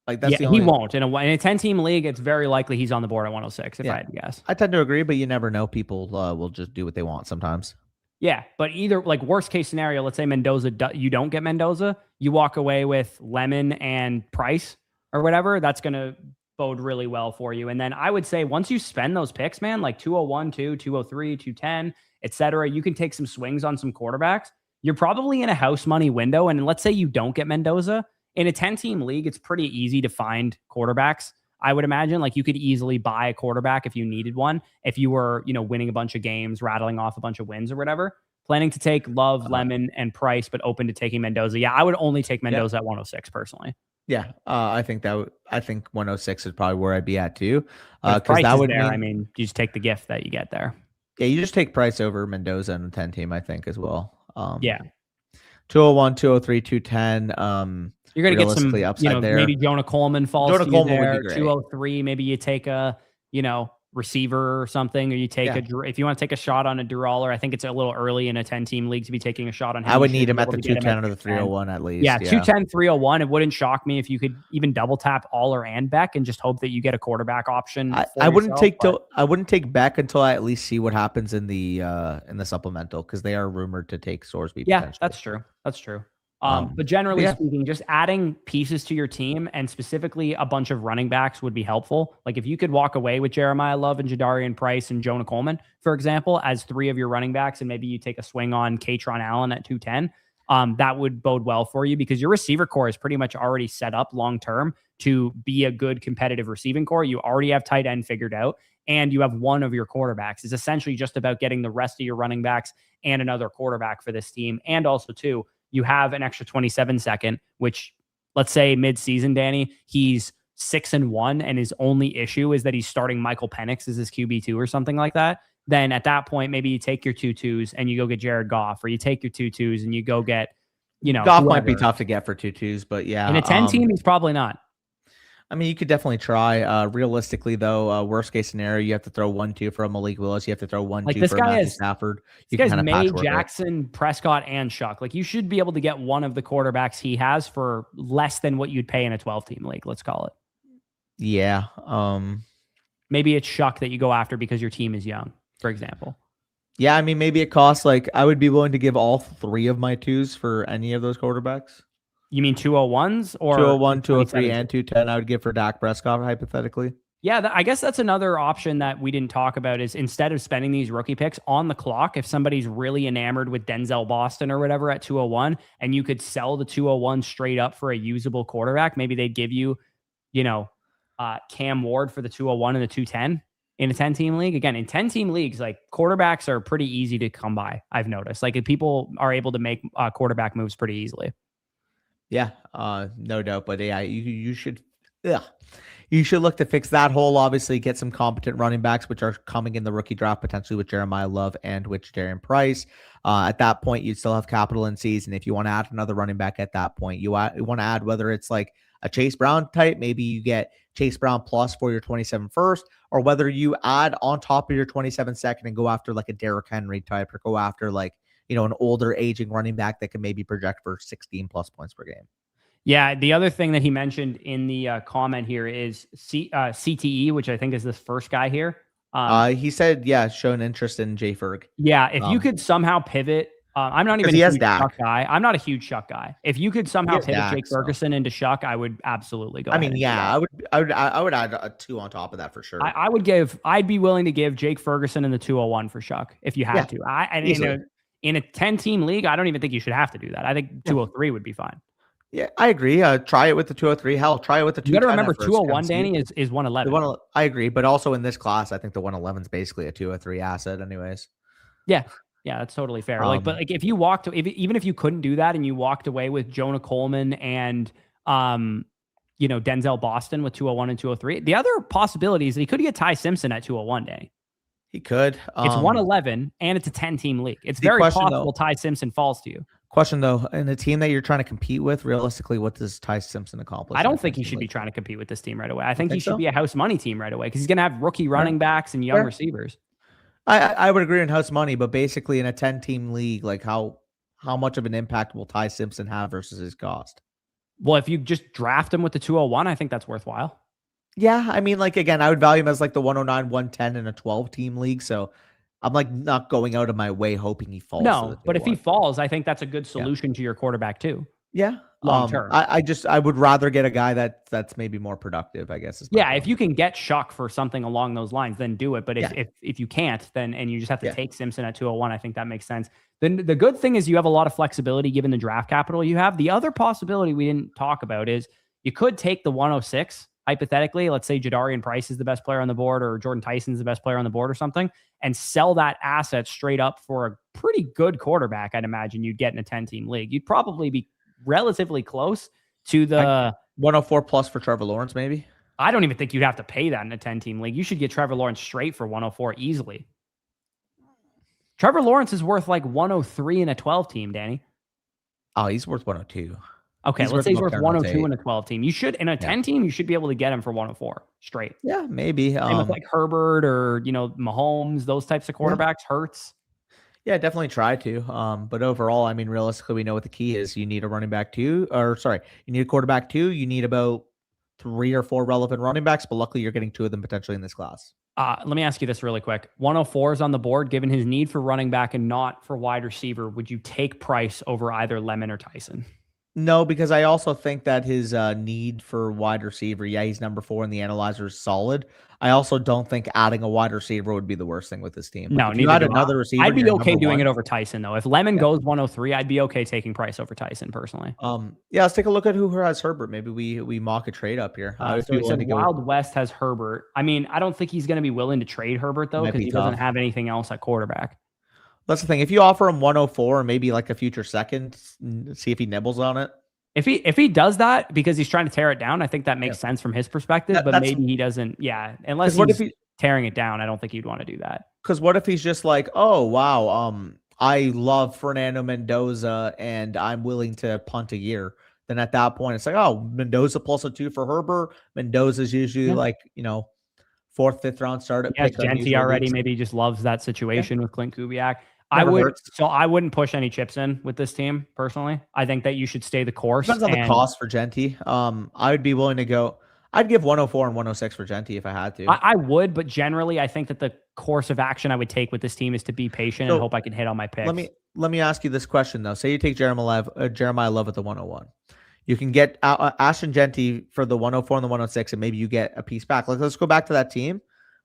Like that's the only. He won't. In a 10-team league, it's very likely he's on the board at 106. If I had to guess, I tend to agree, but you never know. People will just do what they want sometimes. Yeah, but either like worst case scenario, let's say Mendoza, you don't get Mendoza, you walk away with Lemon and Price or whatever. That's going to bode really well for you. And then I would say once you spend those picks, man, like 201, 203, 210, etc., you can take some swings on some quarterbacks. You're probably in a house money window. And let's say you don't get Mendoza in a 10-team league, it's pretty easy to find quarterbacks. I would imagine like you could easily buy a quarterback if you needed one, if you were, winning a bunch of games, rattling off a bunch of wins or whatever. Planning to take Love, Lemon, and Price, but open to taking Mendoza. Yeah, I would only take Mendoza at 106 personally. Yeah, I think 106 is probably where I'd be at too. Because that would mean you just take the gift that you get there. Yeah, you just take Price over Mendoza in the 10-team, I think, as well. 201, 203, 210. You're going to get some, upside there. Maybe Jonah Coleman falls to you there. 203, maybe you take a, receiver or something, or you take if you want to take a shot on a Duraller. I think it's a little early in a 10-team league to be taking a shot on him. I would need him at the 210 or the 301 at least. Yeah, 210, 301. It wouldn't shock me if you could even double tap Aller and Beck and just hope that you get a quarterback option. I wouldn't take Beck until I at least see what happens in the supplemental, because they are rumored to take Sorsby. Yeah, that's true. But generally speaking, just adding pieces to your team and specifically a bunch of running backs would be helpful. Like if you could walk away with Jeremiah Love and Jadarian Price and Jonah Coleman, for example, as 3 of your running backs, and maybe you take a swing on Katron Allen at 210, that would bode well for you because your receiver core is pretty much already set up long-term to be a good competitive receiving core. You already have tight end figured out, and you have one of your quarterbacks. It's essentially just about getting the rest of your running backs and another quarterback for this team. And also, too, you have an extra 27 second, which let's say mid-season, Danny, he's 6-1 and his only issue is that he's starting Michael Penix as his QB2 or something like that. Then at that point, maybe you take your 2-2s and you go get Jared Goff, or you take your 2-2s and you go get, Goff might be tough to get for 2-2s, but yeah. In a 10 team, he's probably not. I mean, you could definitely try. Realistically, though, worst case scenario, you have to throw 1-2 for a Malik Willis. You have to throw 1-2 for Matthew Stafford. You can May, Jackson, Prescott, and Shuck. Like you should be able to get one of the quarterbacks he has for less than what you'd pay in a 12-team league. Let's call it. Yeah. Maybe it's Shuck that you go after because your team is young, for example. Yeah, I mean, maybe it costs I would be willing to give all 3 of my 2s for any of those quarterbacks. You mean 201s or 201, 203, and 210? I would give for Dak Prescott hypothetically. Yeah, I guess that's another option that we didn't talk about is instead of spending these rookie picks on the clock, if somebody's really enamored with Denzel Boston or whatever at 201, and you could sell the 201 straight up for a usable quarterback, maybe they'd give you, Cam Ward for the 201 and the 210 in a 10-team league. Again, in 10-team leagues, like quarterbacks are pretty easy to come by. I've noticed if people are able to make quarterback moves pretty easily. Yeah, no doubt. But yeah, you should look to fix that hole. Obviously, get some competent running backs, which are coming in the rookie draft potentially with Jeremiah Love and with Jadarian Price. At that point, you'd still have capital in season. If you want to add another running back at that point, you want to add whether it's like a Chase Brown type, maybe you get Chase Brown plus for your 27 first, or whether you add on top of your 27 second and go after like a Derrick Henry type, or go after an older aging running back that can maybe project for 16 plus points per game. Yeah. The other thing that he mentioned in the comment here is CTE, which I think is this first guy here. He said, shown interest in Jay Ferg. Yeah. If you could somehow pivot, I'm not even a huge Shuck guy. I'm not a huge Shuck guy. If you could somehow pivot Dak, Jake Ferguson into Shuck, I would absolutely go. I would add a 2 on top of that for sure. I'd be willing to give Jake Ferguson in the 201 for Shuck if you had to. In a 10-team league, I don't even think you should have to do that. I think 203 would be fine. Yeah, I agree. Try it with the 203. Hell, try it with the 210. You got to remember 201, Danny, is 111. I agree, but also in this class, I think the 111 is basically a 203 asset anyways. Yeah, that's totally fair. If you even if you couldn't do that and you walked away with Jonah Coleman and Denzel Boston with 201 and 203, the other possibility is that he could get Ty Simpson at 201, Danny. He could. It's 111 and it's a 10-team league. It's very possible Ty Simpson falls to you. Question though, in a team that you're trying to compete with, realistically, what does Ty Simpson accomplish? I don't think he should be trying to compete with this team right away. I think he should be a house money team right away because he's going to have rookie running backs and young receivers. I would agree in house money, but basically in a 10-team league, like how much of an impact will Ty Simpson have versus his cost? Well, if you just draft him with the 201, I think that's worthwhile. Yeah, I mean, again, I would value him as the 109, 110 in a 12-team league. So I'm not going out of my way hoping he falls. No, but if he falls, I think that's a good solution to your quarterback too. Yeah, long term. I would rather get a guy that's maybe more productive, I guess. If you can get Shuck for something along those lines, then do it. But if you can't, then and you just have to take Simpson at 201, I think that makes sense. Then the good thing is you have a lot of flexibility given the draft capital you have. The other possibility we didn't talk about is you could take the 106. Hypothetically, let's say Jadarian Price is the best player on the board or Jordan Tyson's the best player on the board or something, and sell that asset straight up for a pretty good quarterback. I'd imagine you'd get in a 10-team league. You'd probably be relatively close to the 104 plus for Trevor Lawrence, maybe. I don't even think you'd have to pay that in a 10-team league. You should get Trevor Lawrence straight for 104 easily. Trevor Lawrence is worth 103 in a 12-team, Danny. Oh, he's worth 102. Okay, let's say he's worth 102 in a 12-team. You should, in a 10-team, you should be able to get him for 104 straight. Yeah, maybe. Same with Herbert or, Mahomes, those types of quarterbacks, Hurts. Yeah, definitely try to. But overall, I mean, realistically, we know what the key is. You need a running back you need a quarterback too. You need about 3 or 4 relevant running backs, but luckily you're getting 2 of them potentially in this class. Let me ask you this really quick. 104 is on the board. Given his need for running back and not for wide receiver, would you take Price over either Lemon or Tyson? No, because I also think that his need for wide receiver, yeah, he's number 4 in the analyzer, is solid. I also don't think adding a wide receiver would be the worst thing with this team. Like No, if you neither had do I. another receiver I'd and be you're okay number doing it 1, over Tyson though. If Lemon yeah. goes 103, I'd be okay taking Price over Tyson personally. Yeah, let's take a look at who has Herbert. Maybe we mock a trade up here. I would So be he willing said to go. Wild West has Herbert. I mean, I don't think he's going to be willing to trade Herbert though, Might because be he doesn't tough. have anything else at quarterback. That's the thing. If you offer him 104 or maybe like a future second, see if he nibbles on it. If he does that because he's trying to tear it down, I think that makes Yeah. sense from his perspective. But That's maybe he doesn't. Yeah, unless because what if he's tearing it down, I don't think he'd want to do that. Because what if he's just like, oh wow, I love Fernando Mendoza and I'm willing to punt a year. Then at that point, it's like, oh, Mendoza plus a 2 for Herbert. Mendoza's usually Yeah. like, 4th, 5th round start at Yes, pick Genty unusual already. leagues. Maybe he just loves that situation with Clint Kubiak. I Never would, hurts. so I wouldn't push any chips in with this team personally. I think that you should stay the course. Depends on the And cost for Genty. I would be willing to go. I'd give 104 and 106 for Genty if I had to. I would, but generally, I think that the course of action I would take with this team is to be patient and hope I can hit on my picks. Let me ask you this question though. Say you take Jeremiah Love at the 101. You can get Ashton Genty for the 104 and the 106, and maybe you get a piece back. Let's go back to that team.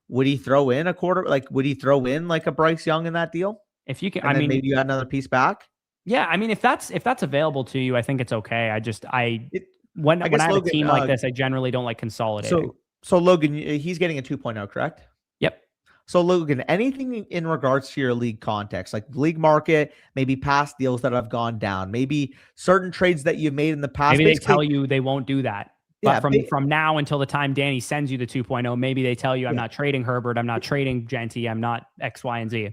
Would he throw in a quarter? Like, would he throw in like a Bryce Young in that deal? If you can, And then maybe you got another piece back. Yeah, I mean, if that's available to you, I think it's okay. When I have Logan, a team like this, I generally don't like consolidating. So Logan, he's getting a 2.0, correct? Yep. So Logan, anything in regards to your league context, like league market, maybe past deals that have gone down, maybe certain trades that you've made in the past. Maybe they tell you they won't do that. But Yeah, from now until the time Danny sends you the 2.0, maybe they tell you, I'm not trading Herbert, I'm not trading Genty, I'm not X, Y, and Z.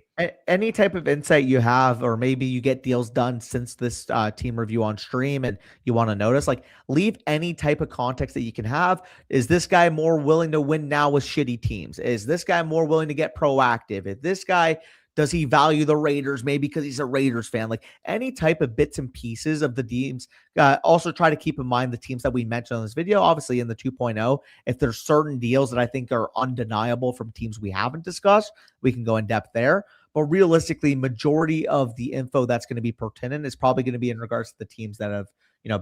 Any type of insight you have, or maybe you get deals done since this team review on stream and you want to notice, like leave any type of context that you can have. Is this guy more willing to win now with shitty teams? Is this guy more willing to get proactive? Is this guy, does he value the Raiders maybe because he's a Raiders fan? Like any type of bits and pieces of the teams. Also try to keep in mind the teams that we mentioned on this video, obviously in the 2.0. If there's certain deals that I think are undeniable from teams we haven't discussed, we can go in depth there. But realistically, majority of the info that's going to be pertinent is probably going to be in regards to the teams that have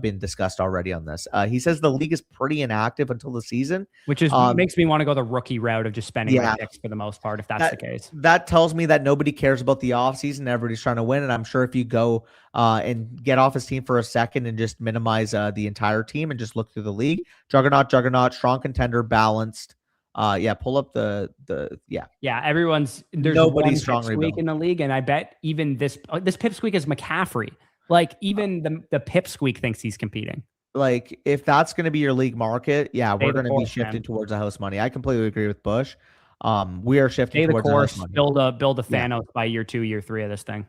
been discussed already on this. He says the league is pretty inactive until the season, which is makes me want to go the rookie route of just spending my picks for the most part, if that's the case. That tells me that nobody cares about the offseason. Everybody's trying to win, and I'm sure if you go and get off his team for a second and just minimize the entire team and just look through the league, juggernaut, strong contender, balanced. Pull up everyone's there's nobody's strong pipsqueak in the league, and I bet even this pipsqueak is McCaffrey. Like even the pipsqueak thinks he's competing. Like if that's going to be your league market, we're going to be shifting towards the house money. I completely agree with Bush. We are shifting towards the house money. Build a Thanos by year 2, year 3 of this thing.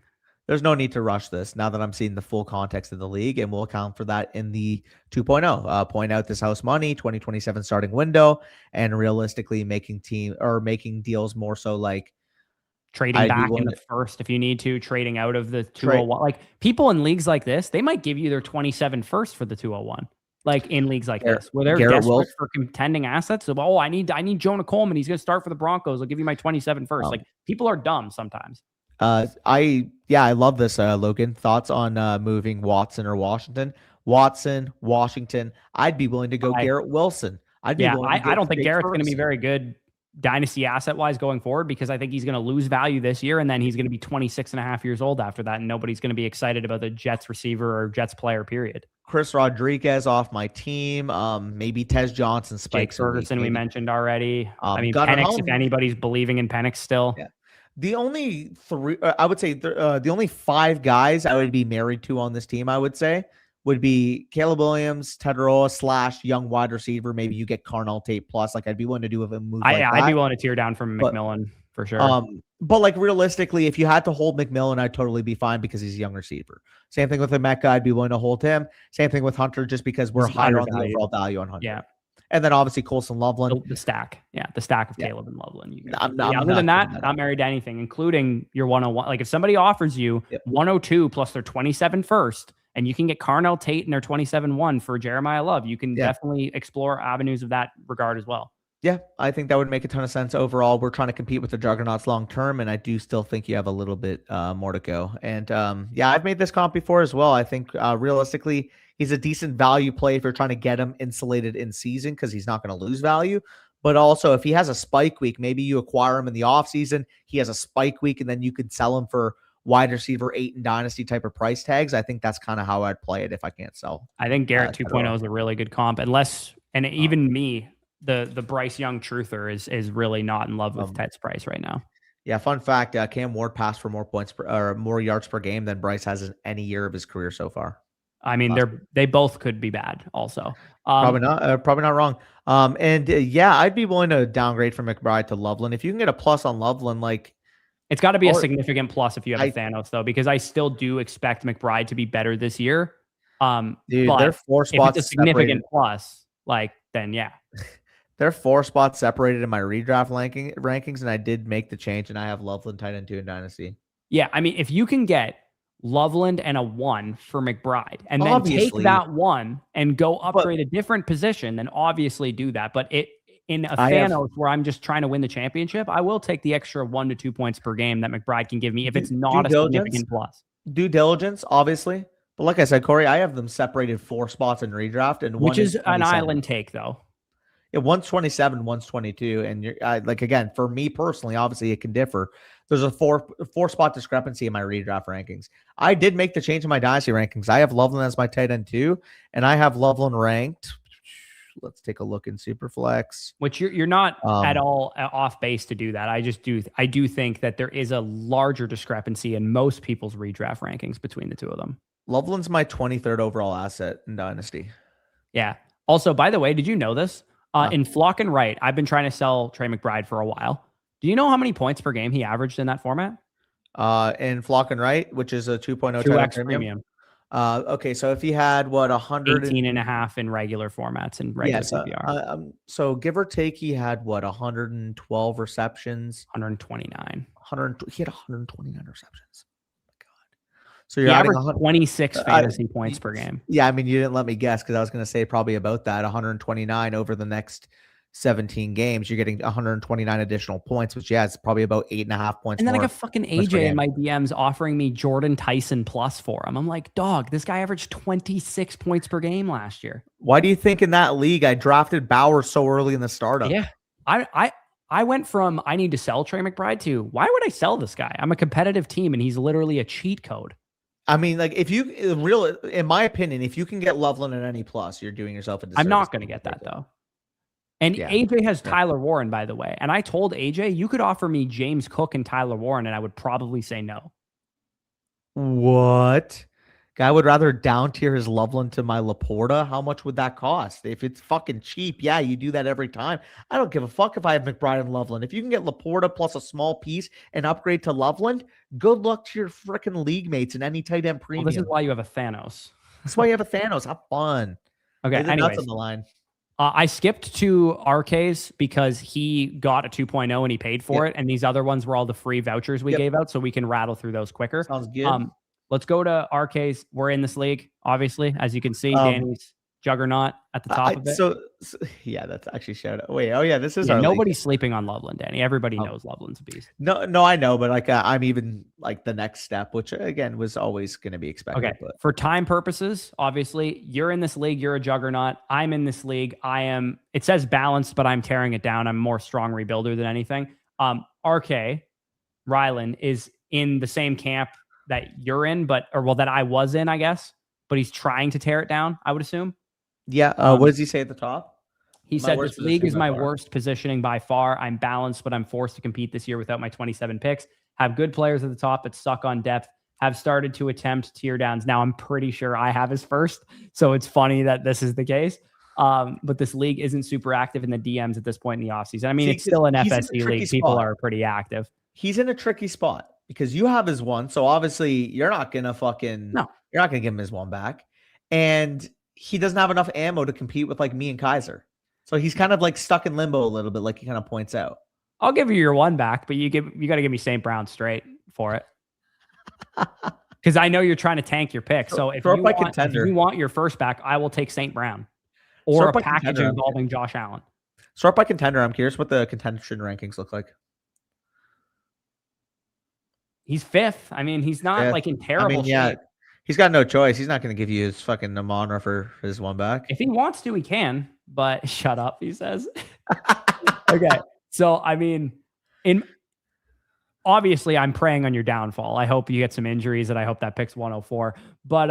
There's no need to rush this now that I'm seeing the full context of the league, and we'll account for that in the 2.0. Point out this house money 2027 starting window, and realistically making deals more so like trading back in the first if you need to, trading out of the 201. Like people in leagues like this, they might give you their 27 first for the 201. Like in leagues like this, where they're desperate for contending assets. So, I need Jonah Coleman. He's going to start for the Broncos. I'll give you my 27 first. Like people are dumb sometimes. I love this, Logan. Thoughts on moving Watson or Washington? Watson, Washington. I'd be willing to go Garrett Wilson. I don't think Garrett's going to be very good dynasty asset wise going forward, because I think he's going to lose value this year, and then he's going to be 26 and a half years old after that, and nobody's going to be excited about the Jets receiver or Jets player, period. Chris Rodriguez off my team. Maybe Tez Johnson, Spike Ferguson we mentioned already. Penix, if anybody's believing in Penix still. Yeah. The only I would say the only 5 guys I would be married to on this team, I would say, would be Caleb Williams, Tedroa / young wide receiver. Maybe you get Carnell Tate plus. Like I'd be willing to do a move like that. I'd be willing to tear down from McMillan for sure. But like realistically, if you had to hold McMillan, I'd totally be fine because he's a young receiver. Same thing with Emeka. I'd be willing to hold him. Same thing with Hunter, just because we're higher on the overall value on Hunter. Yeah. And then obviously Colson Loveland. The stack. Yeah. The stack of Caleb and Loveland. Other than that, not married to anything, including your 101. Like if somebody offers you 102 plus their 27 first, and you can get Carnell Tate in their 27-1 for Jeremiah Love, you can definitely explore avenues of that regard as well. Yeah, I think that would make a ton of sense. Overall, we're trying to compete with the juggernauts long term, and I do still think you have a little bit more to go. And yeah, I've made this comp before as well. I think realistically, he's a decent value play if you're trying to get him insulated in season because he's not going to lose value. But also, if he has a spike week, maybe you acquire him in the offseason. He has a spike week, and then you could sell him for wide receiver 8 and dynasty type of price tags. I think that's kind of how I'd play it if I can't sell. I think Garrett 2.0 is a really good comp, and even me, the Bryce Young truther is really not in love with Ted's price right now. Yeah, fun fact: Cam Ward passed for more points or more yards per game than Bryce has in any year of his career so far. I mean, they both could be bad. Also, probably not wrong. Yeah, I'd be willing to downgrade from McBride to Loveland if you can get a plus on Loveland. Like, it's got to be a significant plus if you have a Thanos though, because I still do expect McBride to be better this year. Dude, they're 4 spots. If it's a significant plus, like then yeah. They're 4 spots separated in my redraft rankings, and I did make the change, and I have Loveland tight end 2 in Dynasty. Yeah, I mean, if you can get Loveland and a 1 for McBride, and then take that 1 and go upgrade a different position, then obviously do that. But in a Thanos where I'm just trying to win the championship, I will take the extra 1 to 2 points per game that McBride can give me if it's not a significant plus. Due diligence, obviously. But like I said, Corey, I have them separated 4 spots in redraft, and which is an island take though. Yeah, one's 27, one's 22, and you're like, again, for me personally, obviously it can differ. There's a four spot discrepancy in my redraft rankings. I did make the change in my dynasty rankings. I have Loveland as my tight end 2, and I have Loveland ranked. Let's take a look in Superflex. Which you're not at all off base to do that. I do think that there is a larger discrepancy in most people's redraft rankings between the two of them. Loveland's my 23rd overall asset in Dynasty. Yeah. Also, by the way, did you know this? In Flock and Right, I've been trying to sell Trey McBride for a while. Do you know how many points per game he averaged in that format? In Flock and Right, which is a 2.0 2x premium. Okay, so if he had 118 and a half in regular formats and regular PPR. So give or take, he had 112 receptions, 129. He had 129 receptions. So you're averaging 26 fantasy points per game. Yeah, I mean, you didn't let me guess because I was going to say probably about that 129 over the next 17 games. You're getting 129 additional points, which it's probably about 8.5 points. And then I got fucking AJ in my DMs offering me Jordan Tyson plus for him. I'm like, dog, this guy averaged 26 points per game last year. Why do you think in that league I drafted Bauer so early in the startup? Yeah, I went from I need to sell Trey McBride to why would I sell this guy? I'm a competitive team and he's literally a cheat code. I mean, like, in my opinion, if you can get Loveland at any plus, you're doing yourself a disservice. I'm not going to get that though. And AJ has Tyler Warren, by the way. And I told AJ, you could offer me James Cook and Tyler Warren, and I would probably say no. What? Guy would rather down tier his Loveland to my Laporta. How much would that cost? If it's fucking cheap, yeah, you do that every time. I don't give a fuck if I have McBride and Loveland. If you can get Laporta plus a small piece and upgrade to Loveland, good luck to your freaking league mates in any tight end premium. Well, this is why you have a Thanos. That's why you have a Thanos. Have fun. Okay, anyways. On the line. I skipped to RK's because he got a 2.0 and he paid for it. And these other ones were all the free vouchers we gave out, so we can rattle through those quicker. Sounds good. Let's go to RK's. We're in this league, obviously. As you can see, Danny's juggernaut at the top of it. So yeah, that's actually shout out. Wait, this is our nobody's sleeping on Loveland, Danny. Everybody knows Loveland's a beast. No, I know, but like I'm even like the next step, which again was always going to be expected. Okay, but for time purposes, obviously, you're in this league. You're a juggernaut. I'm in this league. It says balanced, but I'm tearing it down. I'm more strong rebuilder than anything. RK Rylan is in the same camp that you're in, that I was in, I guess. But he's trying to tear it down, I would assume. Yeah. What does he say at the top? He said, this league is my worst positioning by far. I'm balanced, but I'm forced to compete this year without my 27 picks. Have good players at the top, but suck on depth. Have started to attempt tear downs. Now, I'm pretty sure I have his first. So it's funny that this is the case. But this league isn't super active in the DMs at this point in the offseason. I mean, it's still an FSC league. People are pretty active. He's in a tricky spot because you have his one. So obviously, you're not going to you're not going to give him his one back. And he doesn't have enough ammo to compete with like me and Kaiser. So he's kind of like stuck in limbo a little bit, like he kind of points out. I'll give you your one back, but you got to give me St. Brown straight for it. Because I know you're trying to tank your pick. So if you want your first back, I will take St. Brown or a package involving Josh Allen. Start by contender. I'm curious what the contention rankings look like. He's fifth. I mean, he's not like in terrible shape. He's got no choice. He's not going to give you his fucking Namana for his one back. If he wants to, he can, but shut up, he says. Okay. So, I mean, obviously I'm preying on your downfall. I hope you get some injuries and I hope that pick's 104. But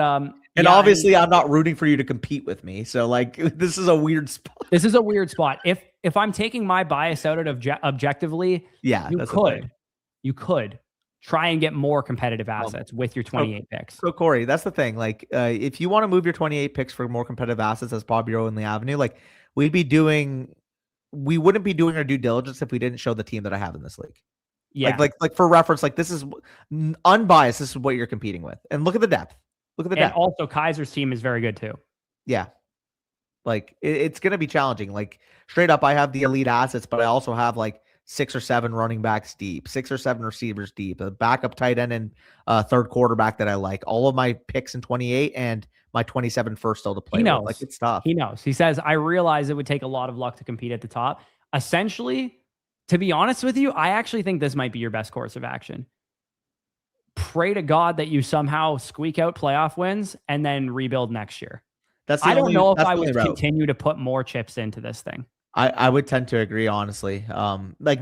obviously I'm not rooting for you to compete with me. So like this is a weird spot. This is a weird spot. If I'm taking my bias out objectively, you could try and get more competitive assets with your 28 picks. So Corey, that's the thing. Like if you want to move your 28 picks for more competitive assets as probably your only avenue, like we wouldn't be doing our due diligence if we didn't show the team that I have in this league. Yeah. Like for reference, like this is unbiased. This is what you're competing with. And look at the depth. And also Kaiser's team is very good too. Yeah. Like it's going to be challenging. Like straight up, I have the elite assets, but I also have like 6 or 7 running backs deep, 6 or 7 receivers deep, a backup tight end and third quarterback that I like. All of my picks in 28 and my 27 first still to play. He knows. Like it's tough. He knows. He says, I realize it would take a lot of luck to compete at the top. Essentially, to be honest with you, I actually think this might be your best course of action. Pray to God that you somehow squeak out playoff wins and then rebuild next year. I don't know if I would continue to put more chips into this thing. I would tend to agree, honestly. Like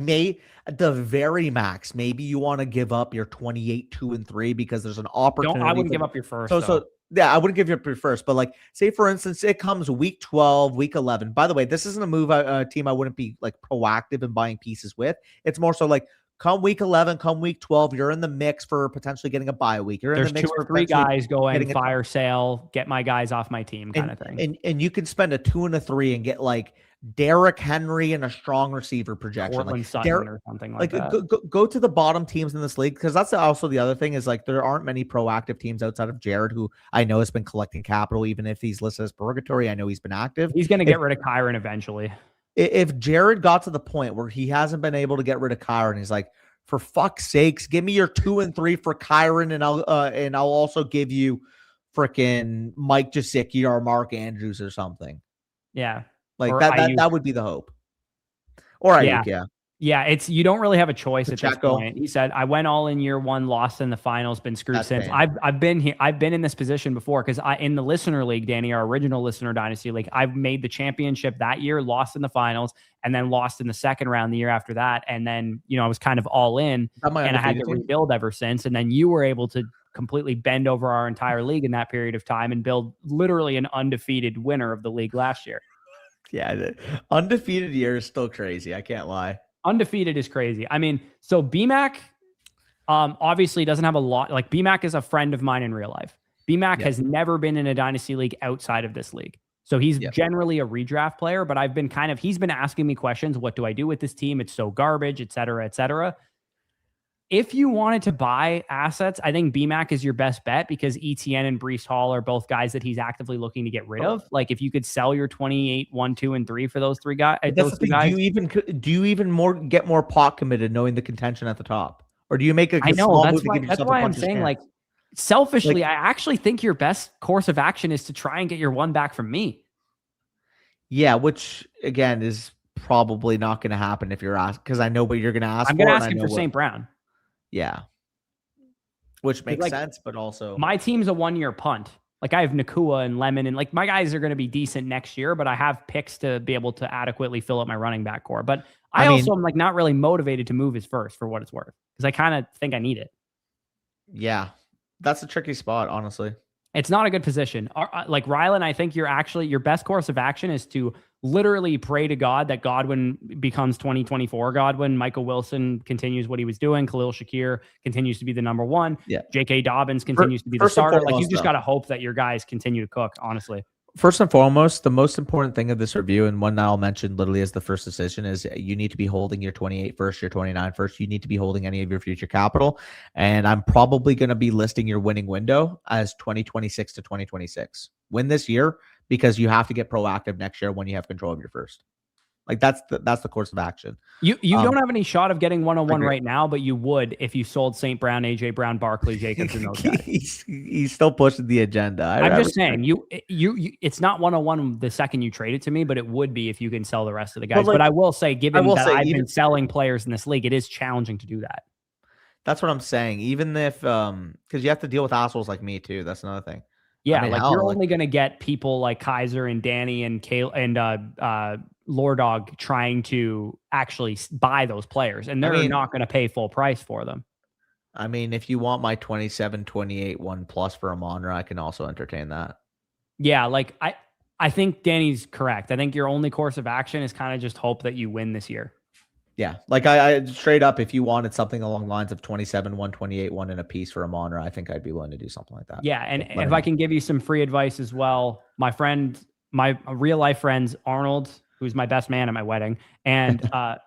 at the very max, maybe you want to give up your 28, 2 and 3 because there's an opportunity. I wouldn't give up your first. So yeah, I wouldn't give you up your first, but like say for instance, it comes week 12, week 11. By the way, this isn't a move team I wouldn't be like proactive in buying pieces with. It's more so like come week 11, come week 12, you're in the mix for potentially getting a bye week. There's 2 or 3 guys going fire sale, get my guys off my team kind of thing. And you can spend a 2 and a 3 and get like Derrick Henry and a strong receiver projection, like Sutton or something like that. Go to the bottom teams in this league, because that's also the other thing is like there aren't many proactive teams outside of Jared, who I know has been collecting capital. Even if he's listed as purgatory, I know he's been active. He's going to get rid of Kyron eventually. If Jared got to the point where he hasn't been able to get rid of Kyron, he's like, for fuck's sakes, give me your 2 and 3 for Kyron, and I'll also give you freaking Mike Gesicki or Mark Andrews or something. Yeah. Like that would be the hope. Or Ayuk, yeah. It's you don't really have a choice at this point. He said, "I went all in year 1, lost in the finals, been screwed since." I've been here. I've been in this position before because in the listener league, Danny, our original listener dynasty league, I've made the championship that year, lost in the finals, and then lost in the second round the year after that. And then I was kind of all in, and I had to rebuild ever since. And then you were able to completely bend over our entire league in that period of time and build literally an undefeated winner of the league last year. Yeah, the undefeated year is still crazy. I can't lie. Undefeated is crazy. I mean, so BMAC obviously doesn't have a lot. Like BMAC is a friend of mine in real life. BMAC has never been in a dynasty league outside of this league. So he's generally a redraft player, but he's been asking me questions. What do I do with this team? It's so garbage, et cetera, et cetera. If you wanted to buy assets, I think BMAC is your best bet because ETN and Breece Hall are both guys that he's actively looking to get rid of. Like if you could sell your 28, 1, 2, and 3 for those 3 guys. Do you even get more pot committed knowing the contention at the top? Or do you make a small move to give yourself a punch? That's why I'm saying like selfishly, I actually think your best course of action is to try and get your 1 back from me. Yeah, which again is probably not going to happen if you're asked, because I know what you're going to ask. I'm going to ask him for St. Brown. Yeah. Which makes sense, but also my team's a 1-year punt. Like I have Nakua and Lemon, and like my guys are going to be decent next year, but I have picks to be able to adequately fill up my running back core. But I also am like not really motivated to move his first for what it's worth because I kind of think I need it. Yeah. That's a tricky spot, honestly. It's not a good position. Like Rylan, I think your best course of action is to literally pray to God that Godwin becomes 2024 Godwin. Michael Wilson continues what he was doing. Khalil Shakir continues to be the number 1. Yeah. J.K. Dobbins continues to be the starter. Like you just got to hope that your guys continue to cook, honestly. First and foremost, the most important thing of this review, and one that I'll mention literally as the first decision, is you need to be holding your 28 first, your 29 first. You need to be holding any of your future capital. And I'm probably going to be listing your winning window as 2026 to 2026. Win this year because you have to get proactive next year when you have control of your first. Like that's the course of action. You don't have any shot of getting 101 agree. right now, but you would if you sold St. Brown, AJ Brown, Barkley, Jacobs, and those guys. He's still pushing the agenda. I'm just saying, you it's not 101 the second you trade it to me, but it would be if you can sell the rest of the guys. But I will say, given that I've been selling players in this league, it is challenging to do that. That's what I'm saying. Even if because you have to deal with assholes like me too. That's another thing. Yeah, I mean, you're only going to get people like Kaiser and Danny and Kale and Lordog trying to actually buy those players, and they're not going to pay full price for them. I mean, if you want my 27, 28, 1+ for Amonra, I can also entertain that. Yeah, like I think Danny's correct. I think your only course of action is kind of just hope that you win this year. Yeah, like I straight up, if you wanted something along the lines of 27, 1, 28, 1 and a piece for Amonra, I think I'd be willing to do something like that. Yeah, and if I can give you some free advice as well, my real life friends, Arnold, who's my best man at my wedding, and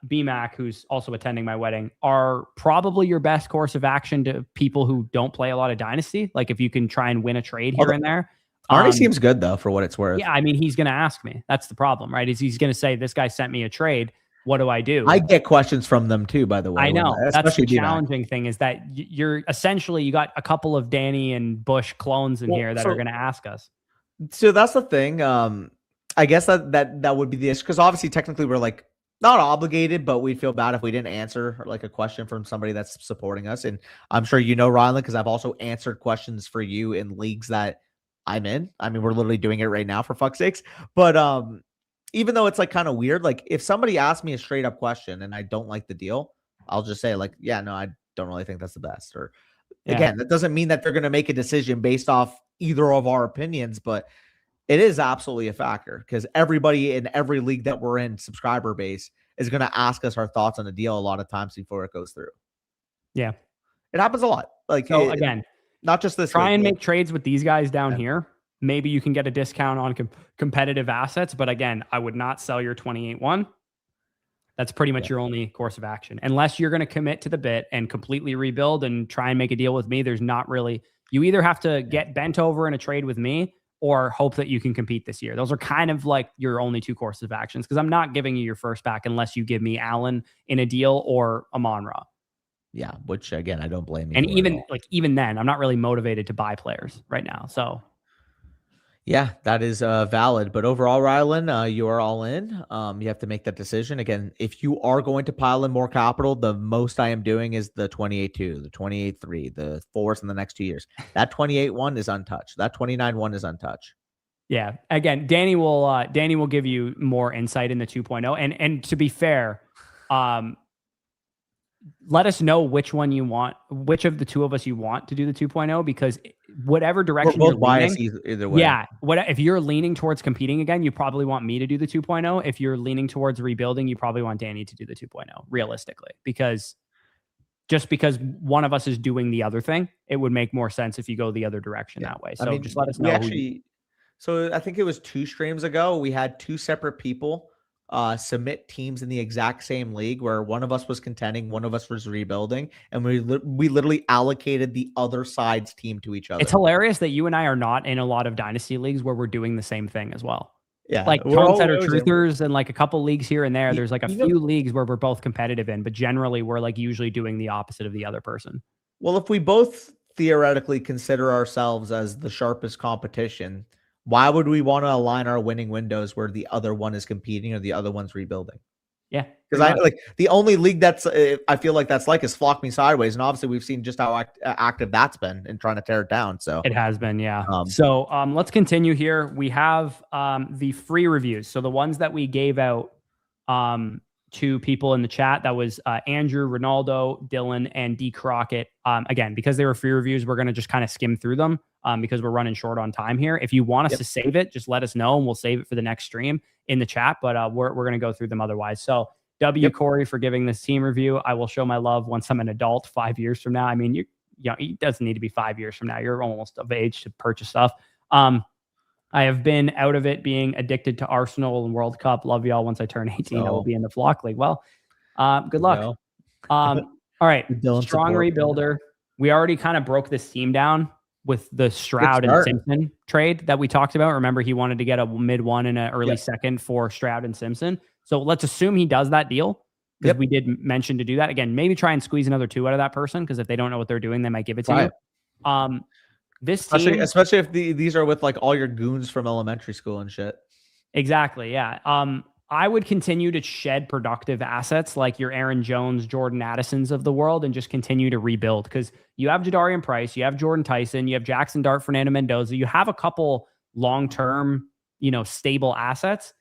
BMac, who's also attending my wedding, are probably your best course of action to people who don't play a lot of Dynasty. Like if you can try and win a trade here and there. Arnie seems good though, for what it's worth. Yeah, I mean, he's going to ask me. That's the problem, right? He's going to say, this guy sent me a trade. What do I do? I get questions from them too, by the way. I know. That's the challenging thing, is that you're essentially, you got a couple of Danny and Bush clones in here that are going to ask us. So that's the thing. I guess that would be the issue, because obviously technically we're like not obligated, but we'd feel bad if we didn't answer like a question from somebody that's supporting us. And I'm sure you know, Rylan, because I've also answered questions for you in leagues that I'm in. I mean, we're literally doing it right now, for fuck's sakes. But even though it's like kind of weird, like if somebody asks me a straight up question and I don't like the deal, I'll just say like, yeah, no, I don't really think that's the best. Or again, that doesn't mean that they're going to make a decision based off either of our opinions, but it is absolutely a factor, because everybody in every league that we're in, subscriber base, is going to ask us our thoughts on the deal a lot of times before it goes through. Yeah. It happens a lot. Like, so again, not just this. Try and make trades with these guys down here. Maybe you can get a discount on competitive assets, but again, I would not sell your 28-1. That's pretty much your only course of action. Unless you're going to commit to the bit and completely rebuild and try and make a deal with me, there's not really, you either have to get bent over in a trade with me or hope that you can compete this year. Those are kind of like your only two courses of actions, because I'm not giving you your first back unless you give me Allen in a deal or Amon-Ra. Yeah, which again, I don't blame you. And even then, I'm not really motivated to buy players right now. So yeah, that is valid. But overall, Rylan, you are all in. You have to make that decision. Again, if you are going to pile in more capital, the most I am doing is the 28-2, the 28-3, the 4s in the next 2 years. That 28-1 is untouched. That 29-1 is untouched. Yeah. Again, Danny will give you more insight in the 2.0. And to be fair, let us know which one you want, which of the two of us you want to do the 2.0, because whatever direction you're leaning, either way. Yeah. If you're leaning towards competing again, you probably want me to do the 2.0. If you're leaning towards rebuilding, you probably want Danny to do the 2.0, realistically, because one of us is doing the other thing, it would make more sense if you go the other direction that way. So just let us know. So I think it was 2 streams ago, we had 2 separate people submit teams in the exact same league, where one of us was contending, one of us was rebuilding, and we literally allocated the other side's team to each other. It's hilarious that you and I are not in a lot of dynasty leagues where we're doing the same thing as well. Yeah, like Tone Setter Truthers and like a couple leagues here and there. There's like a few leagues where we're both competitive in, but generally we're like usually doing the opposite of the other person. Well, if we both theoretically consider ourselves as the sharpest competition, why would we want to align our winning windows where the other one is competing or the other one's rebuilding? Yeah. Because I like the only league that's I feel like that's like is Flock Me Sideways. And obviously we've seen just how active that's been in trying to tear it down. So it has been. Yeah. So let's continue here. We have the free reviews. So the ones that we gave out to people in the chat, that was Andrew, Ronaldo, Dylan, and D Crockett. Again, because they were free reviews, we're going to just kind of skim through them because we're running short on time here. If you want us to save it, just let us know and we'll save it for the next stream in the chat. But we're going to go through them otherwise. So Corey, for giving this team review. I will show my love once I'm an adult 5 years from now. I mean, it doesn't need to be 5 years from now. You're almost of age to purchase stuff. I have been out of it, being addicted to Arsenal and World Cup. Love y'all. Once I turn 18, I will be in the Flock League. Well, good luck. All right. Strong rebuilder. We already kind of broke this team down with the Stroud and Simpson trade that we talked about. Remember, he wanted to get a mid 1 and an early second for Stroud and Simpson. So let's assume he does that deal, because we did mention to do that. Again, maybe try and squeeze another 2 out of that person, because if they don't know what they're doing, they might give it to you. This team, especially if these are with like all your goons from elementary school and shit. Exactly. Yeah. I would continue to shed productive assets like your Aaron Jones, Jordan Addisons of the world, and just continue to rebuild, because you have Jadarian Price, you have Jordan Tyson, you have Jackson Dart, Fernando Mendoza, you have a couple long-term, stable assets.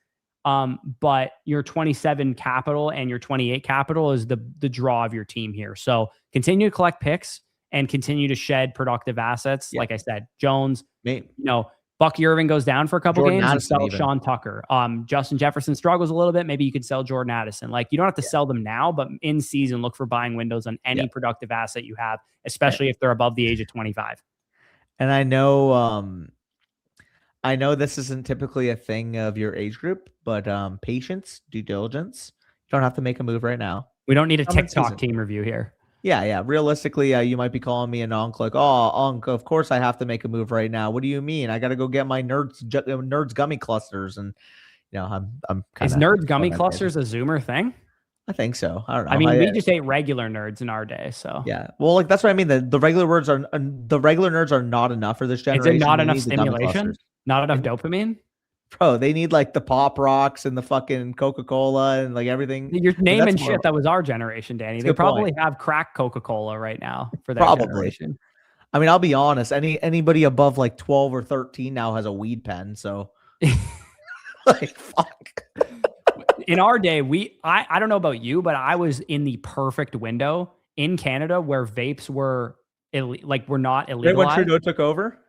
But your 27 capital and your 28 capital is the draw of your team here. So continue to collect picks and continue to shed productive assets. Like I said, Jones, Bucky Irving goes down for a couple Jordan games, Addison, you sell Sean Tucker. Justin Jefferson struggles a little bit. Maybe you could sell Jordan Addison. Like, you don't have to sell them now, but in season, look for buying windows on any productive asset you have, especially if they're above the age of 25. And I know this isn't typically a thing of your age group, but patience, due diligence. You don't have to make a move right now. We don't need a TikTok team review here. Yeah. Realistically, you might be calling me an unk, like, oh, unk, of course I have to make a move right now. What do you mean? I got to go get my nerds gummy clusters. And, I'm kind of. Is nerds gummy clusters a Zoomer thing? I think so. I don't know. I mean, we just ate regular nerds in our day. So yeah. Well, like, that's what I mean. The regular nerds are not enough for this generation. Is it not enough stimulation? Not enough dopamine? Bro, they need like the Pop Rocks and the fucking Coca-Cola and like everything. You're naming shit that was our generation, Danny. They probably have crack Coca-Cola right now for that generation. I mean, I'll be honest. Anybody above like 12 or 13 now has a weed pen. So like, fuck. In our day, I don't know about you, but I was in the perfect window in Canada where vapes were were not illegal. When Trudeau took over?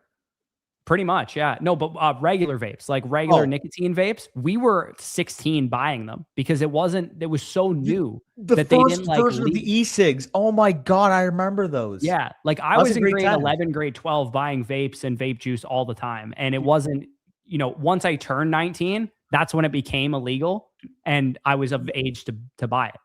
Pretty much, yeah. No, but regular vapes, like regular nicotine vapes, we were 16 buying them because it was so new that they didn't like version of the e-cigs. Oh my God, I remember those. Yeah, like I was in grade 11, grade 12 buying vapes and vape juice all the time. And it wasn't, once I turned 19, that's when it became illegal and I was of age to buy it.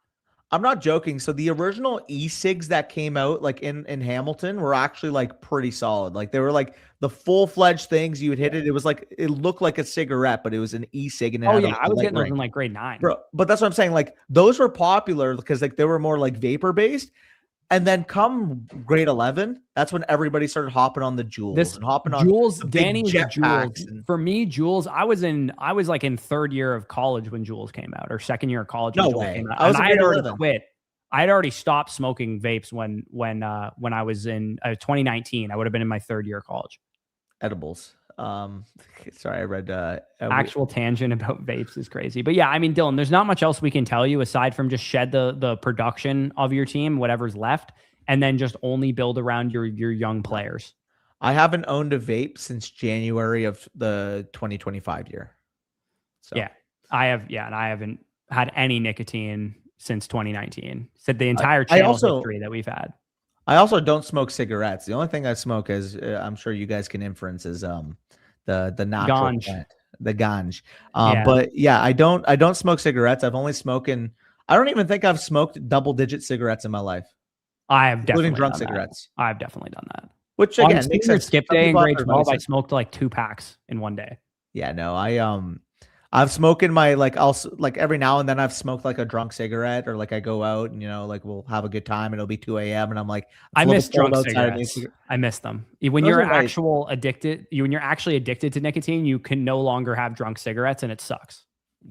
I'm not joking. So the original e-cigs that came out like in Hamilton were actually like pretty solid. Like they were like the full-fledged things. You would hit it. It was like, it looked like a cigarette, but it was an e-cig. And I was getting those in like grade 9. Bro, but that's what I'm saying. Like those were popular because like they were more like vapor based. And then come grade 11, that's when everybody started hopping on the Juuls and hopping on Juuls. Danny was Juuls. For me, Juuls, I was like in 3rd year of college when Juuls came out, or 2nd year of college when Juuls came out. I had already quit. I had already stopped smoking vapes when I was in 2019. I would have been in my 3rd year of college. Edibles. Sorry, I read actual tangent about vapes is crazy. But yeah, I mean, Dylan, there's not much else we can tell you aside from just shed the production of your team, whatever's left, and then just only build around your young players. I haven't owned a vape since January of the 2025 year. So yeah, I have. Yeah, and I haven't had any nicotine since 2019. Said the entire channel history that we've had. I also don't smoke cigarettes. The only thing I smoke is, I'm sure you guys can inference, is the natural plant, the ganj. But yeah, I don't smoke cigarettes. I've only smoking. I don't even think I've smoked double-digit cigarettes in my life. I have definitely including drunk cigarettes. I've definitely done that. Which again makes sense. Skip day in grade 12, I smoked like 2 packs in one day. Yeah, no, I've smoked in my like every now and then I've smoked like a drunk cigarette, or like I go out and like we'll have a good time and it'll be 2 a.m. and I'm like, I miss drunk cigarettes. I miss them. When you're actually addicted to nicotine, you can no longer have drunk cigarettes and it sucks.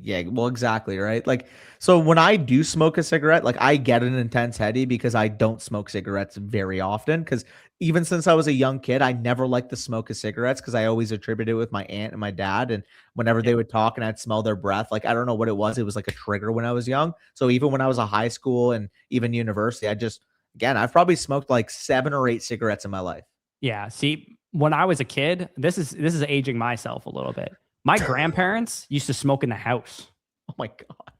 Yeah, well, exactly, right? Like, so when I do smoke a cigarette, like I get an intense heady because I don't smoke cigarettes very often. Because even since I was a young kid, I never liked the smoke of cigarettes because I always attributed it with my aunt and my dad. And whenever they would talk and I'd smell their breath, like I don't know what it was like a trigger when I was young. So even when I was a high school and even university, I've probably smoked like 7 or 8 cigarettes in my life. Yeah. See, when I was a kid, this is aging myself a little bit. My grandparents used to smoke in the house. Oh my God.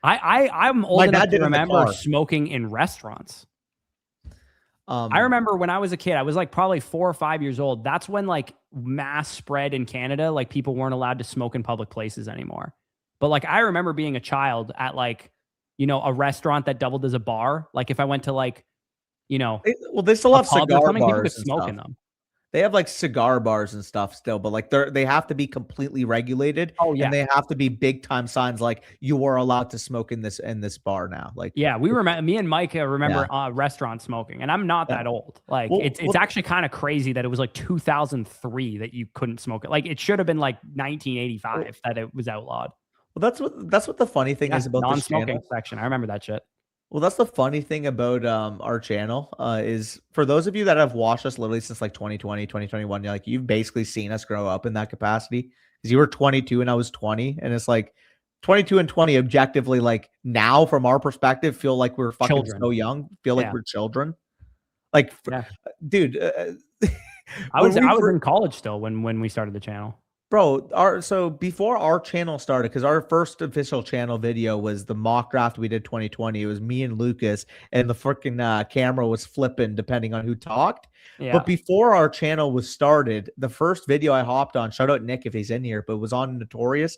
I'm old enough to remember smoking in restaurants. I remember when I was a kid, I was like probably 4 or 5 years old. That's when like mass spread in Canada, like people weren't allowed to smoke in public places anymore. But like, I remember being a child at like, a restaurant that doubled as a bar. Like if I went to like, well, they still have cigar bars people could smoke in them. They have like cigar bars and stuff still, but like they have to be completely regulated, Oh and yeah. they have to be big time signs like you are allowed to smoke in this bar now. Like Yeah, we remember, me and Mike remember yeah. restaurant smoking, and I'm not Yeah. that old. Like Well, it's actually kind of crazy that it was like 2003 that you couldn't smoke it. Like it should have been like 1985 that it was outlawed. that's what the funny thing Yeah, is about this non-smoking channel. section. I remember that shit. Well, that's the funny thing about our channel is for those of you that have watched us literally since like 2020, 2021, like you've basically seen us grow up in that capacity because you were 22 and I was 20, and it's like 22 and 20 objectively, like now from our perspective, feel like we're fucking Children. so young, feel like Yeah. we're children. Like, Yeah. dude, I when was in college still when we started the channel. bro, so before our channel started, because our first official channel video was the mock draft we did 2020. It was me and Lucas, and the freaking camera was flipping depending on who talked. Yeah. But before our channel was started, the first video I hopped on, shout out Nick if he's in here, but it was on Notorious,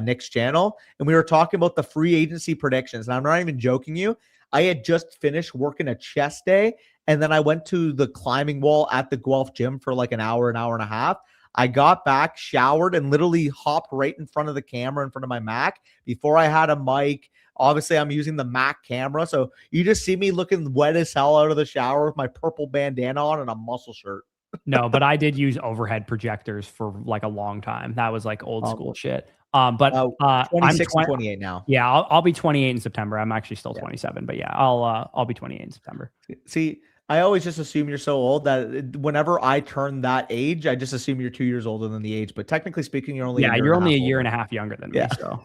Nick's channel, and we were talking about the free agency predictions. And I'm not even joking you. I had just finished working a chest day, and then I went to the climbing wall at the Guelph gym for like an hour and a half. I got back, showered, and literally hopped right in front of the camera in front of my Mac before I had a mic. Obviously, I'm using the Mac camera. So you just see me looking wet as hell out of the shower with my purple bandana on and a muscle shirt. No, but I did use overhead projectors for like a long time. That was like old school shit. But I'm 26 and 28 now. Yeah, I'll be 28 in September. I'm actually still 27, but yeah, I'll be 28 in September. See, I always just assume you're so old that whenever I turn that age, I just assume you're 2 years older than the age. But technically speaking, you're only you're only a year and a half younger than me. Yeah. So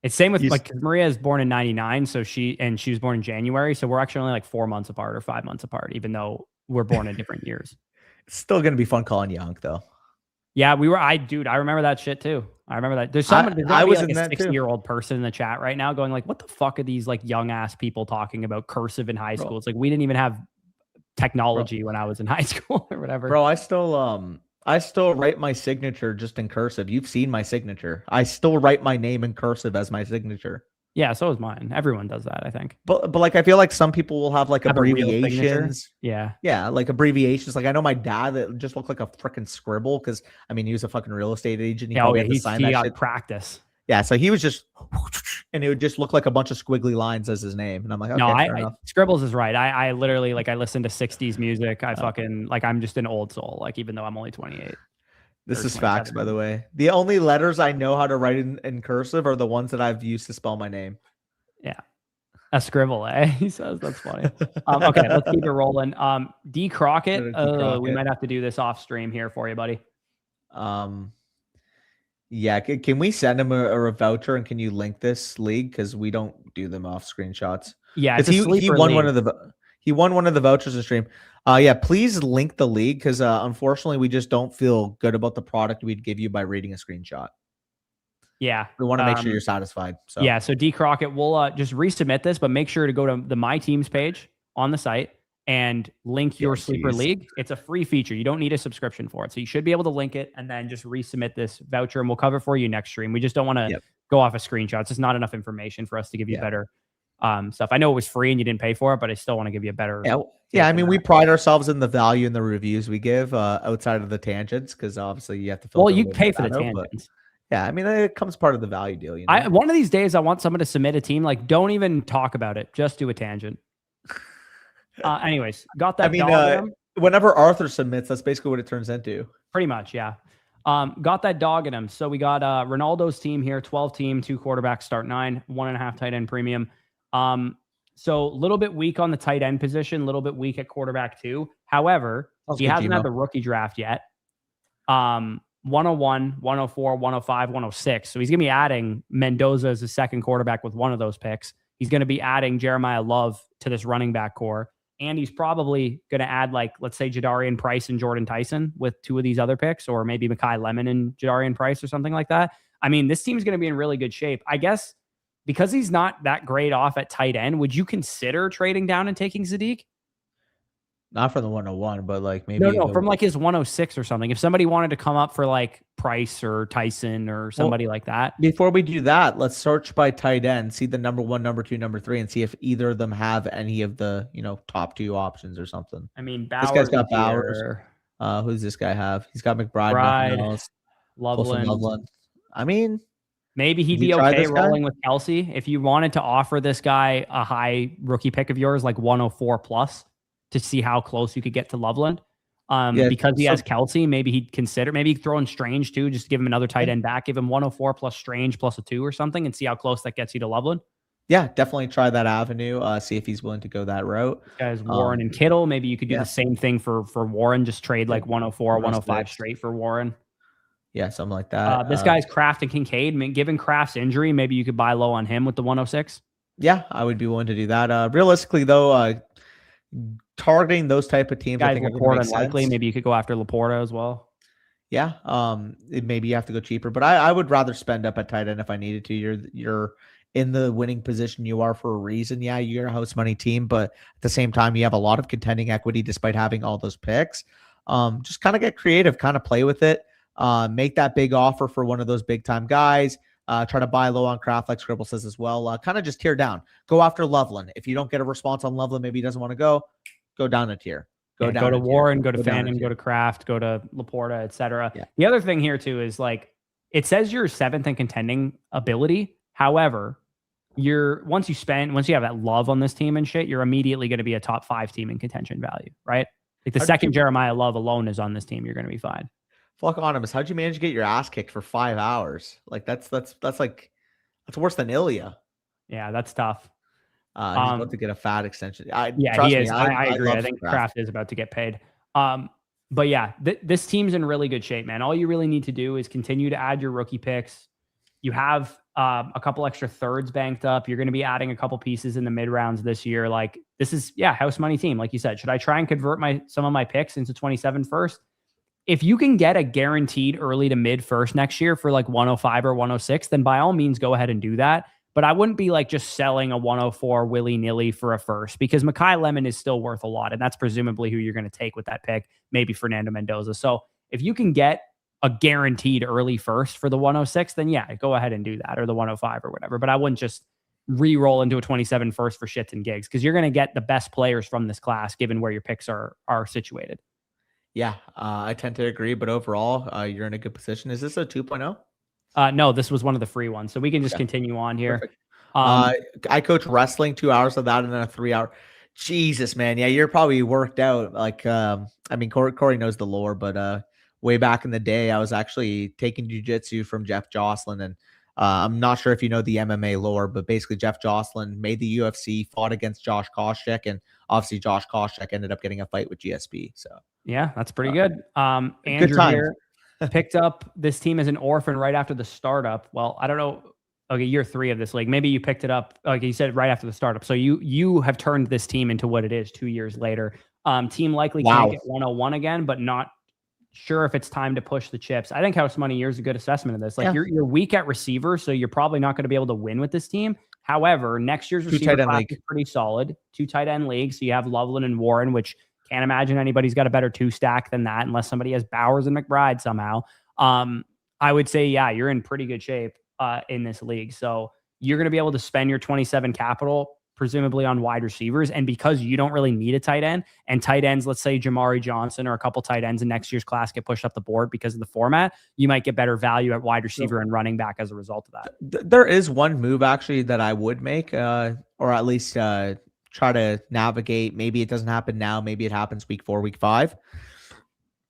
it's same with like Maria is born in 99, so she was born in January, so we're actually only like 4 months apart or 5 months apart, even though we're born in different years. It's still gonna be fun calling you Unc though. Yeah, we were. I remember that shit too. I remember that. There's someone. I was like a 60-year-old person in the chat right now going like, "What the fuck are these like young ass people talking about cursive in high school?" It's like we didn't even have technology when I was in high school or whatever. Bro, I still write my signature just in cursive. You've seen my signature. I still write my name in cursive as my signature. Yeah, so is mine. Everyone does that, I think. But like I feel like some people will have like abbreviations. Yeah. Yeah, like abbreviations. Like I know my dad that just looked like a freaking scribble because I mean he was a fucking real estate agent. He got practice. Yeah, so he was just, and it would just look like a bunch of squiggly lines as his name, and I'm like, okay, no, Scribbles is right. I literally like I listen to 60s music. I fucking like I'm just an old soul. Like even though I'm only 28. This is facts, by the way. The only letters I know how to write in cursive are the ones that I've used to spell my name. Yeah. A scribble, eh? He says that's funny. Okay, let's keep it rolling. D Crockett. We might have to do this off stream here for you, buddy. Yeah, can we send him a voucher and can you link this league because we don't do them off screenshots? Yeah, it's he won one of the vouchers in stream. Yeah, please link the league because unfortunately we just don't feel good about the product we'd give you by reading a screenshot. Yeah, we want to make sure you're satisfied. So yeah, so D Crockett, we'll just resubmit this, but make sure to go to the My Teams page on the site and link your sleeper league. It's a free feature. You don't need a subscription for it. So you should be able to link it and then just resubmit this voucher and we'll cover for you next stream. We just don't want to go off a screenshot. It's just not enough information for us to give you better stuff. I know it was free and you didn't pay for it, but I still want to give you a better. Yeah. I mean, we pride ourselves in the value and the reviews we give outside of the tangents because obviously you have to. Well, you pay for the tangents. Yeah, I mean, it comes part of the value deal. You know? One of these days, I want someone to submit a team. Like, don't even talk about it. Just do a tangent. Anyways, got that. I mean, whenever Arthur submits, that's basically what it turns into. Pretty much, yeah. Got that dog in him. So we got Ronaldo's team here, 12 team, 2 quarterbacks, start 9, 1.5 tight end premium. So a little bit weak on the tight end position, a little bit weak at quarterback too. However, he hasn't had the rookie draft yet. 101, 104, 105, 106. So he's going to be adding Mendoza as a second quarterback with one of those picks. He's going to be adding Jeremiah Love to this running back core. And he's probably going to add, like, let's say Jadarian Price and Jordan Tyson with 2 of these other picks, or maybe Mekhi Lemon and Jadarian Price or something like that. I mean, this team's going to be in really good shape. I guess because he's not that great off at tight end, would you consider trading down and taking Sadiq? Not from the 101, but like maybe no, from like his 106 or something. If somebody wanted to come up for like Price or Tyson or somebody like that. Before we do that, let's search by tight end, see the number 1, number 2, number 3, and see if either of them have any of the top 2 options or something. I mean, Bowers, this guy's got Bowers. Who's this guy have? He's got McBride, nothing Bride, else. Close from Loveland. Loveland. I mean, Maybe he'd would you be try okay this guy? rolling with Kelsey if you wanted to offer this guy a high rookie pick of yours, like 104 plus, to see how close you could get to Loveland. Yeah. Because he So has Kelsey, maybe he'd consider, maybe he'd throw in Strange too, just give him another tight end back, give him 104 plus Strange plus a 2 or something, and see how close that gets you to Loveland. yeah, definitely try that avenue. See if he's willing to go that route. This guy's Warren and Kittle. Maybe you could do Yeah. the same thing for Warren, just trade like 104, 105 106. straight for Warren. Yeah, something like that. This guy's Kraft and Kincaid. I mean, given Kraft's injury, maybe you could buy low on him with the 106. Yeah, I would be willing to do that. Realistically, though, targeting those type of teams, I think Laporta unlikely. Maybe you could go after Laporta as well. Yeah, maybe you have to go cheaper, but I would rather spend up at tight end if I needed to. You're in the winning position you are for a reason. Yeah, you're a house money team, but at the same time, you have a lot of contending equity despite having all those picks. Just kind of get creative, kind of play with it. Make that big offer for one of those big time guys. Try to buy low on Kraft, like Scribble says as well. Kind of just tear down. Go after Loveland. If you don't get a response on Loveland, maybe he doesn't want to go down a tier. Go to Warren, go to Fannin, go to Kraft, go to Laporta, etc. Yeah. The other thing here too is like it says you're seventh in contending ability. However, once you have that love on this team and shit, you're immediately going to be a top 5 team in contention value, right? Like the second Jeremiah Love alone is on this team, you're going to be fine. Fuck Anonymous, how'd you manage to get your ass kicked for 5 hours? Like that's worse than Ilya. Yeah, that's tough. He's about to get a fat extension. He is. I agree. I think Kraft is about to get paid. But yeah, this team's in really good shape, man. All you really need to do is continue to add your rookie picks. You have a couple extra thirds banked up. You're going to be adding a couple pieces in the mid rounds this year. Like this is, house money team. Like you said, should I try and convert some of my picks into 27 first? If you can get a guaranteed early to mid first next year for like 105 or 106, then by all means go ahead and do that. But I wouldn't be like just selling a 104 willy-nilly for a first, because Mekhi Lemon is still worth a lot. And that's presumably who you're going to take with that pick, maybe Fernando Mendoza. So if you can get a guaranteed early first for the 106, then go ahead and do that, or the 105 or whatever. But I wouldn't just re-roll into a 27 first for shits and gigs, because you're going to get the best players from this class given where your picks are situated. Yeah, I tend to agree. But overall, you're in a good position. Is this a 2.0? No, this was one of the free ones. So we can just continue on here. I coach wrestling, 2 hours of that, and then a 3 hour. Jesus, man. Yeah, you're probably worked out. Like, Corey knows the lore, but way back in the day, I was actually taking jiu-jitsu from Jeff Jocelyn. And I'm not sure if you know the MMA lore, but basically Jeff Jocelyn made the UFC, fought against Josh Koscheck, and obviously Josh Koscheck ended up getting a fight with GSP. So yeah, that's pretty good. Andrew here picked up this team as an orphan right after the startup. Well, I don't know. Okay, year 3 of this league. Maybe you picked it up, like you said, right after the startup. So you have turned this team into what it is 2 years later. Team likely can't get 101 again, but not sure if it's time to push the chips. I think house money here is a good assessment of this. Like you're weak at receiver, so you're probably not going to be able to win with this team. However, next year's receiver class is pretty solid. 2 tight end league. So you have Loveland and Warren, which can't imagine anybody's got a better 2 stack than that, unless somebody has Bowers and McBride somehow. I would say, you're in pretty good shape in this league. So you're going to be able to spend your 27 capital presumably on wide receivers. And because you don't really need a tight end, and tight ends, let's say Jamari Johnson or a couple tight ends in next year's class get pushed up the board because of the format, you might get better value at wide receiver and running back as a result of that. There is one move actually that I would make, or at least try to navigate. Maybe it doesn't happen now. Maybe it happens week 4, week 5.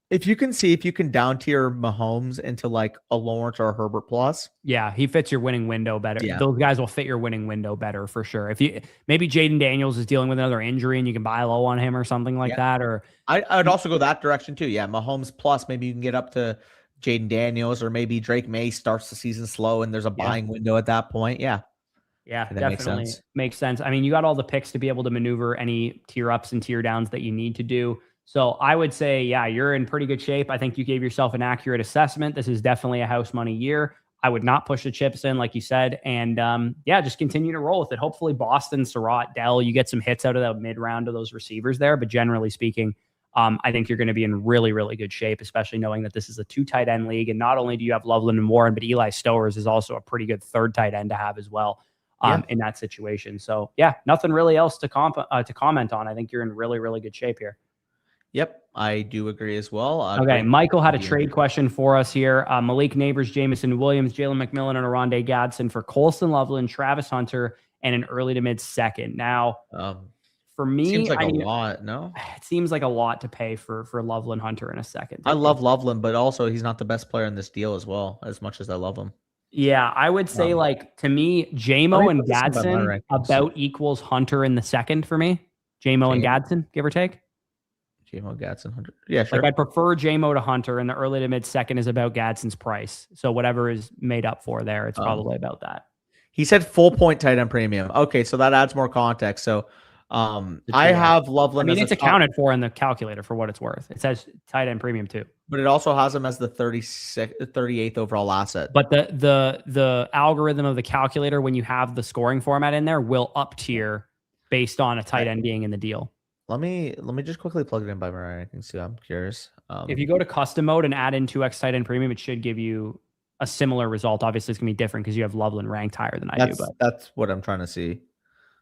If you can down tier Mahomes into like a Lawrence or a Herbert plus. Yeah, he fits your winning window better. Yeah. Those guys will fit your winning window better for sure. If you maybe Jaden Daniels is dealing with another injury and you can buy low on him or something like that. Or I'd also go that direction too. Yeah, Mahomes plus, maybe you can get up to Jaden Daniels, or maybe Drake May starts the season slow and there's a buying window at that point. Yeah. Yeah, definitely makes sense. I mean, you got all the picks to be able to maneuver any tier ups and tier downs that you need to do. So I would say, you're in pretty good shape. I think you gave yourself an accurate assessment. This is definitely a house money year. I would not push the chips in, like you said. And just continue to roll with it. Hopefully Boston, Surratt, Dell, you get some hits out of the mid round of those receivers there. But generally speaking, I think you're going to be in really, really good shape, especially knowing that this is a 2 tight end league. And not only do you have Loveland and Warren, but Eli Stowers is also a pretty good 3rd tight end to have as well in that situation. So nothing really else to comment on. I think you're in really, really good shape here. Yep. I do agree as well. Okay, Great Michael had a idea. trade question for us here. Malik Neighbors, Jamison Williams, Jalen McMillan, and Aronde Gadsden for Colston Loveland, Travis Hunter, and an early to mid second. Now, for me, seems like a lot. No, it seems like a lot to pay for Loveland Hunter in a second. I love Loveland, but also he's not the best player in this deal as well. As much as I love him. Yeah, I would say like to me, JMO and Gadsden about equals Hunter in the second for me. JMO and Gadsden, give or take. JMO, Gadsden, Hunter. Yeah, sure. Like I'd prefer JMO to Hunter, and the early to mid second is about Gadsden's price. So whatever is made up for there, it's probably about that. He said full point tight end premium. Okay, so that adds more context. So I have Loveland. I mean, it's accounted for in the calculator for what it's worth. It says tight end premium too. But it also has him as the 38th overall asset. But the algorithm of the calculator, when you have the scoring format in there, will up tier based on a tight end being in the deal. Let me just quickly plug it in by my rankings too. I'm curious. If you go to custom mode and add in 2x tight end premium, it should give you a similar result. Obviously, it's gonna be different because you have Loveland ranked higher than I do. But that's what I'm trying to see.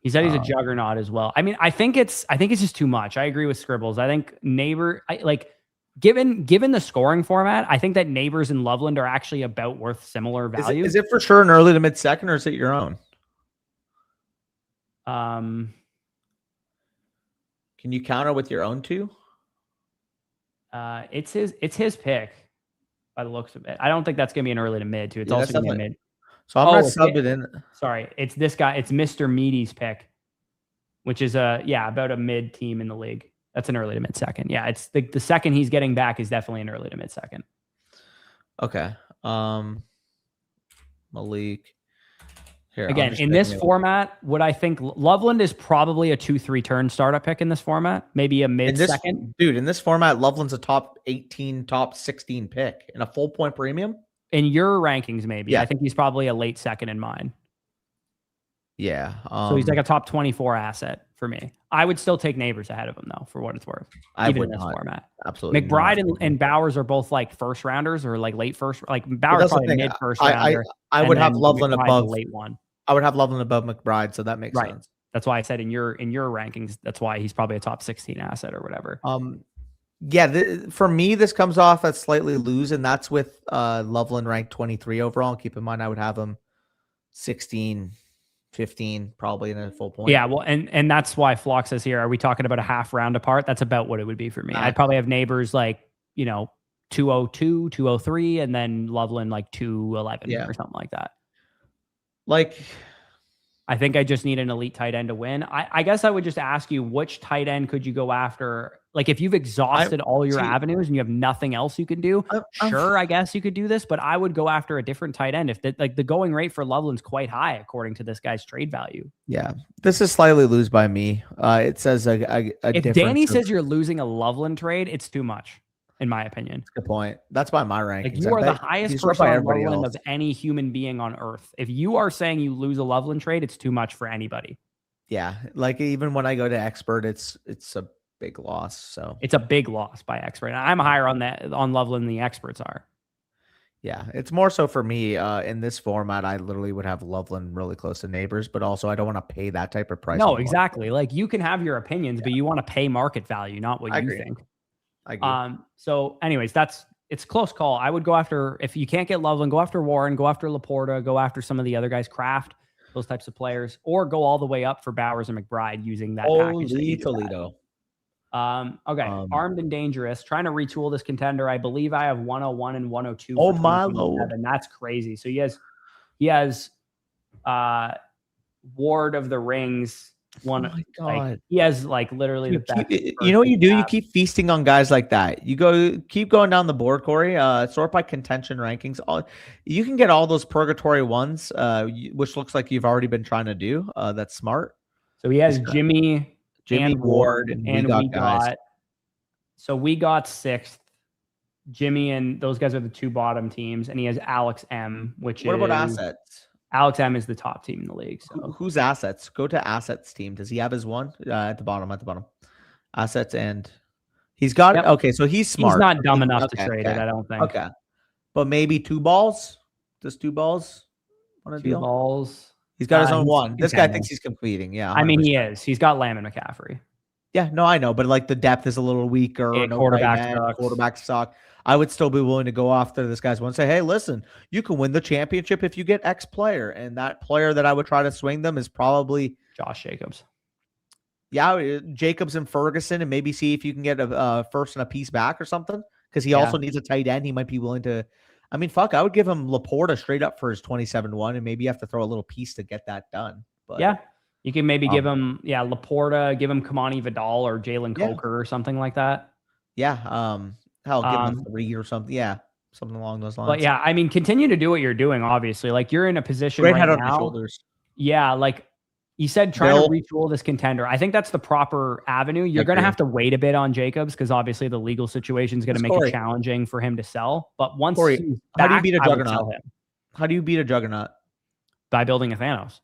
He said he's a juggernaut as well. I mean, I think it's just too much. I agree with Scribbles. I think given the scoring format, I think that Neighbors and Loveland are actually about worth similar value. Is it for sure an early to mid second, or is it your own? Can you counter with your own two? It's his pick by the looks of it. I don't think that's gonna be an early to mid too. It's also gonna be a mid. So I'm gonna sub it in. Sorry, it's this guy. It's Mr. Meaty's pick, which is about a mid team in the league. That's an early to mid second. Yeah, it's the second he's getting back is definitely an early to mid second. Okay. Malik. Here, again, in this format, what I think Loveland is probably a 2-3 turn startup pick in this format, maybe a mid second. Dude, in this format, Loveland's a top 18, top 16 pick in a full point premium. In your rankings, maybe. Yeah. I think he's probably a late second in mine. Yeah. So he's like a top 24 asset for me. I would still take Neighbors ahead of him, though, for what it's worth. Even in this format. Absolutely. McBride and Bowers are both like first rounders or like late first. Like Bowers probably mid first rounder. I would have Loveland above late one. I would have Loveland above McBride, so that makes sense. That's why I said in your rankings, that's why he's probably a top 16 asset or whatever. Yeah, for me, this comes off as slightly loose, and that's with Loveland ranked 23 overall. Keep in mind, I would have him 16, 15, probably in a full point. Yeah, well, and that's why Flock says here, are we talking about a half round apart? That's about what it would be for me. I'd probably have Neighbors like, 202, 203, and then Loveland like 211 or something like that. Like, I think I just need an elite tight end to win. I guess I would just ask you, which tight end could you go after? Like, if you've exhausted all your avenues and you have nothing else you can do, sure, I guess you could do this, but I would go after a different tight end. If the going rate for Loveland's quite high, according to this guy's trade value. Yeah, this is slightly loose by me. It says if Danny says you're losing a Loveland trade, it's too much. In my opinion. That's a good point. That's by my rankings. Like, you are the highest person on Loveland of any human being on earth. If you are saying you lose a Loveland trade, it's too much for anybody. Yeah. Like, even when I go to expert, it's a big loss. So it's a big loss by expert. I'm higher on Loveland than the experts are. Yeah. It's more so for me in this format. I literally would have Loveland really close to Neighbors, but also I don't want to pay that type of price. No, exactly. Like, you can have your opinions, but you want to pay market value, not what you think. I agree. So anyways, it's a close call. I would go after, if you can't get Loveland, go after Warren, go after Laporta, go after some of the other guys, Kraft, those types of players, or go all the way up for Bowers and McBride using that package. Holy Toledo. Okay. Armed and Dangerous, trying to retool this contender. I believe I have 101 and 102. Oh my Lord. And that's crazy. So he has Ward of the Rings. Oh my God. Like, he has like literally the best. You know what you do? You keep feasting on guys like that. You keep going down the board, Corey. Sort by contention rankings. You can get all those purgatory ones, which looks like you've already been trying to do. That's smart. So he has Jimmy and Ward, and we got. So we got 6th. Jimmy and those guys are the 2 bottom teams, and he has Alex M, which what about assets? Alex M is the top team in the league. So who's assets? Go to assets team. Does he have his one at the bottom? Assets, and he's got it. Okay, so he's smart. He's not dumb enough to trade it, I don't think. Okay, but maybe 2 balls. Does 2 balls on a deal? 2 balls. He's got his own one. This guy thinks he's competing. Yeah, 100%. I mean, he is. He's got Lamb and McCaffrey. Yeah, no, I know, but like the depth is a little weaker, Yeah, no tight quarterback end, sucks. quarterback suck. I would still be willing to go after this guy's one and say, hey, listen, you can win the championship if you get X player. And that player that I would try to swing them is probably, Josh Jacobs. yeah, Jacobs and Ferguson, and maybe see if you can get a first and a piece back or something. Because he also needs a tight end. He might be willing to. I mean, fuck, I would give him Laporta straight up for his 27-1, and maybe you have to throw a little piece to get that done. But yeah, you can maybe give him, Laporta, give him Kamani Vidal or Jalen Coker or something like that. Yeah. Hell, give him a 3 or something. Yeah. Something along those lines. But yeah, I mean, continue to do what you're doing, obviously. Like, you're in a position Great right head on my now. shoulders. Yeah, like you said, trying to retool this contender. I think that's the proper avenue. You're going to have to wait a bit on Jacobs because obviously the legal situation is going to make it challenging for him to sell. But once he's back, how do you beat a I would juggernaut? sell him. How do you beat a juggernaut? By building a Thanos.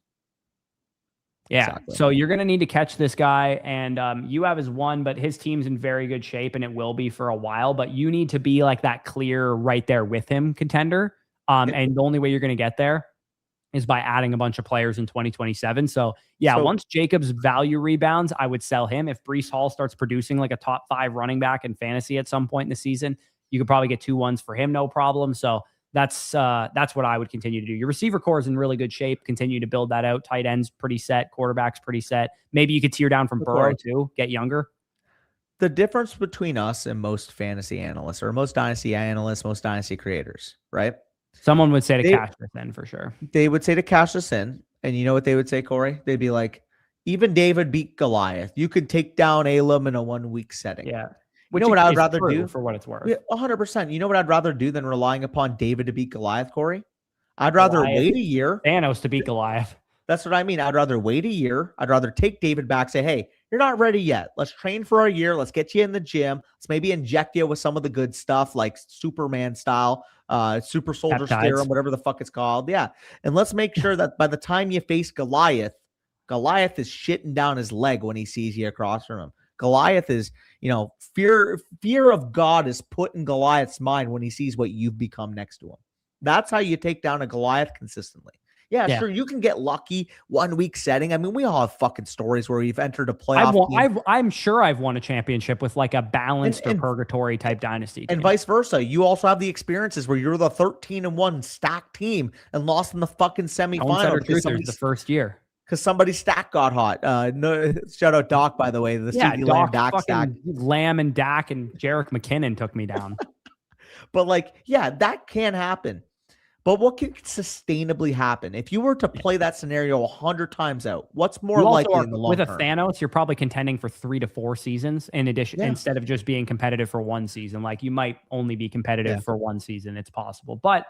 Yeah. Exactly. So you're going to need to catch this guy, and you have his one, but his team's in very good shape, and it will be for a while. But you need to be like that clear right there with him contender. And the only way you're going to get there is by adding a bunch of players in 2027. So yeah, once Jacobs value rebounds, I would sell him. If Breece Hall starts producing like a top 5 running back in fantasy at some point in the season, you could probably get 2-1s for him, no problem. So that's what I would continue to do. Your receiver core is in really good shape. Continue to build that out. Tight ends pretty set. Quarterbacks pretty set. Maybe you could tear down from Burrow too. Get younger. The difference between us and most fantasy analysts, or most dynasty analysts, most dynasty creators, right? Someone would say to cash this in for sure. They would say to cash this in, and you know what they would say, Corey? They'd be like, even David beat Goliath. You could take down Elam in a 1-week setting. Yeah. You know what I'd rather do? For what it's worth. 100%. You know what I'd rather do than relying upon David to beat Goliath, Corey? I'd rather wait a year. Thanos to beat Goliath. That's what I mean. I'd rather wait a year. I'd rather take David back, say, hey, you're not ready yet. Let's train for a year. Let's get you in the gym. Let's maybe inject you with some of the good stuff like Superman style, super soldier serum, whatever the fuck it's called. Yeah. And let's make sure that by the time you face Goliath, Goliath is shitting down his leg when he sees you across from him. Goliath is, fear of God is put in Goliath's mind when he sees what you've become next to him. That's how you take down a Goliath consistently. Yeah, sure, you can get lucky 1-week setting. I mean, we all have fucking stories where we've entered a playoff. I'm sure I've won a championship with like a balanced or purgatory type dynasty team. And vice versa. You also have the experiences where you're the 13-1 stacked team and lost in the fucking semifinal. The first year. Because somebody's stack got hot. No, shout out Doc, by the way. The CD Lamb Dak stack. Lamb and Dak and Jerick McKinnon took me down. But that can happen. But what can sustainably happen? If you were to play that scenario 100 times out, what's more likely in the long term? With a Thanos, you're probably contending for 3 to 4 seasons in addition, instead of just being competitive for 1 season. Like, you might only be competitive for 1 season. It's possible. But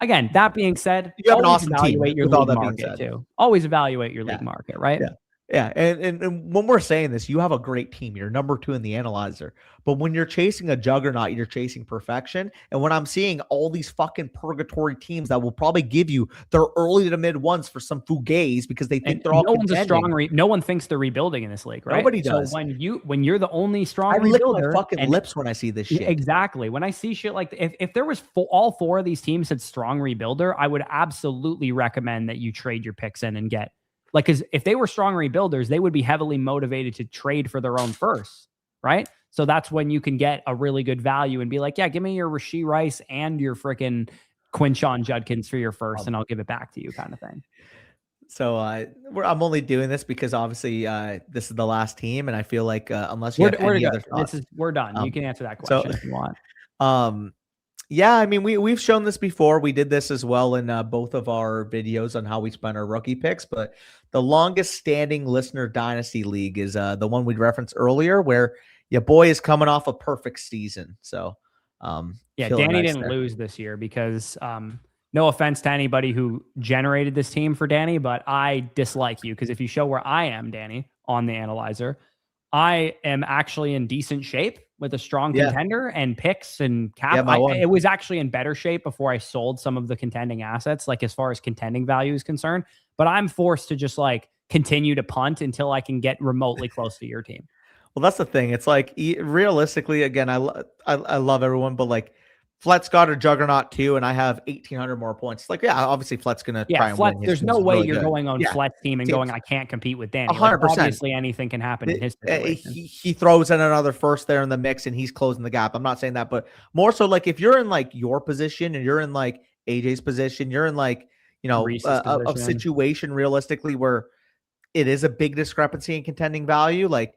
again, that being said, you have an awesome team. Your league market too. Always evaluate your league market, right? Yeah. Yeah, and when we're saying this, you have a great team. You're number 2 in the analyzer. But when you're chasing a juggernaut, you're chasing perfection. And when I'm seeing all these fucking purgatory teams that will probably give you their early to mid ones for some fugazi because they think they're all contending. No one thinks they're rebuilding in this league, right? Nobody does. So when you're the only strong rebuilder, I lick my fucking lips when I see this shit. Exactly. When I see shit like if there was all 4 of these teams had strong rebuilder, I would absolutely recommend that you trade your picks in and get. Like, because if they were strong rebuilders, they would be heavily motivated to trade for their own first, right? So that's when you can get a really good value and be like, yeah, give me your Rashee Rice and your freaking Quinshon Judkins for your first, and I'll give it back to you, kind of thing. So I'm only doing this because obviously this is the last team, and I feel like unless you have any other thoughts, we're done. You can answer that question if you want. Yeah, I mean, we've shown this before. We did this as well in both of our videos on how we spent our rookie picks. But the longest standing listener dynasty league is the one we referenced earlier, where your boy is coming off a perfect season. So Danny didn't lose this year because no offense to anybody who generated this team for Danny, but I dislike you because if you show where I am, Danny, on the analyzer, I am actually in decent shape with a strong contender and picks and cap. It was actually in better shape before I sold some of the contending assets, like as far as contending value is concerned. But I'm forced to just like continue to punt until I can get remotely close to your team. Well, that's the thing. It's like realistically, again, I love everyone, but like Flett's got a juggernaut too, and I have 1,800 more points. Like, yeah, obviously Flett's gonna try and Flet, win. His there's no team's way really you're good. going on Yeah, Flet's team and going, I can't compete with Danny. Like, 100%. obviously anything can happen in his situation. He throws in another first there in the mix, and he's closing the gap. I'm not saying that, but more so like if you're in like your position and you're in like AJ's position, you're in like a situation realistically where it is a big discrepancy in contending value. Like,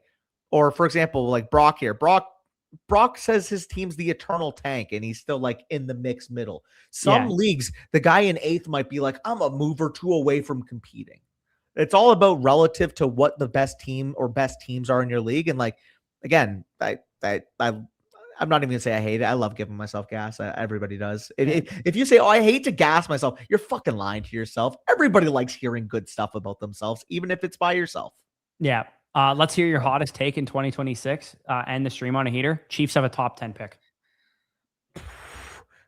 or for example, like Brock here. Brock says his team's the eternal tank and he's still like in the mixed middle. Some leagues, the guy in 8th might be like, I'm a move or 2 away from competing. It's all about relative to what the best team or best teams are in your league. And like, again, I'm not even gonna say I hate it. I love giving myself gas. Everybody does. If you say, "Oh, I hate to gas myself," you're fucking lying to yourself. Everybody likes hearing good stuff about themselves, even if it's by yourself. Yeah. Let's hear your hottest take in 2026. End the stream on a heater. Chiefs have a top 10 pick.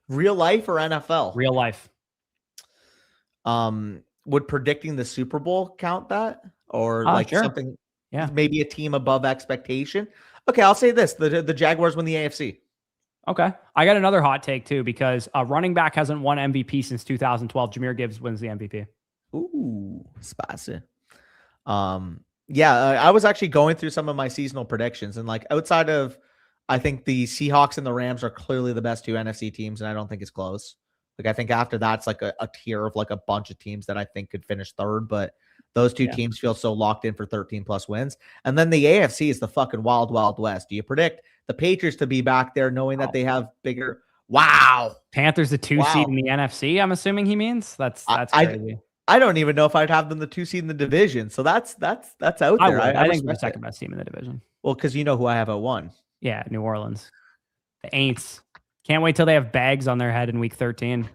Real life or NFL? Real life. Would predicting the Super Bowl count that, or like something? Yeah, maybe a team above expectation. Okay, I'll say this: the Jaguars win the AFC. Okay, I got another hot take too because a running back hasn't won MVP since 2012. Jahmyr Gibbs wins the MVP. Ooh, spicy. Yeah, I was actually going through some of my seasonal predictions, and like outside of, I think the Seahawks and the Rams are clearly the best 2 NFC teams, and I don't think it's close. Like, I think after that's like a tier of like a bunch of teams that I think could finish 3rd, but those 2 teams feel so locked in for 13 plus wins. And then the AFC is the fucking wild, wild west. Do you predict the Patriots to be back there knowing that they have bigger? Wow. Panthers the 2 seed in the NFC, I'm assuming he means? That's crazy. I don't even know if I'd have them the 2 seed in the division. So that's out there. I think they're the second best team in the division. Well, because you know who I have at 1. Yeah, New Orleans. The Aints. Can't wait till they have bags on their head in week 13.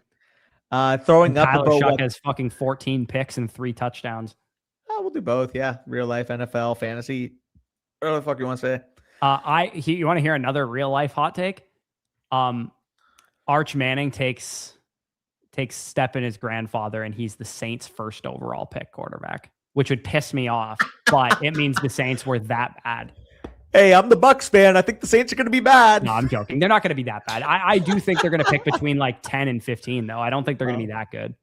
Throwing up Tyler Shuck has fucking 14 picks and 3 touchdowns. We'll do both. Yeah. Real life, NFL, fantasy. Whatever the fuck you want to say. You want to hear another real life hot take? Arch Manning takes step in his grandfather and he's the Saints' first overall pick quarterback, which would piss me off, but it means the Saints were that bad. Hey, I'm the Bucs fan. I think the Saints are going to be bad. No, I'm joking. They're not going to be that bad. I do think they're going to pick between like 10 and 15, though. I don't think they're going to be that good.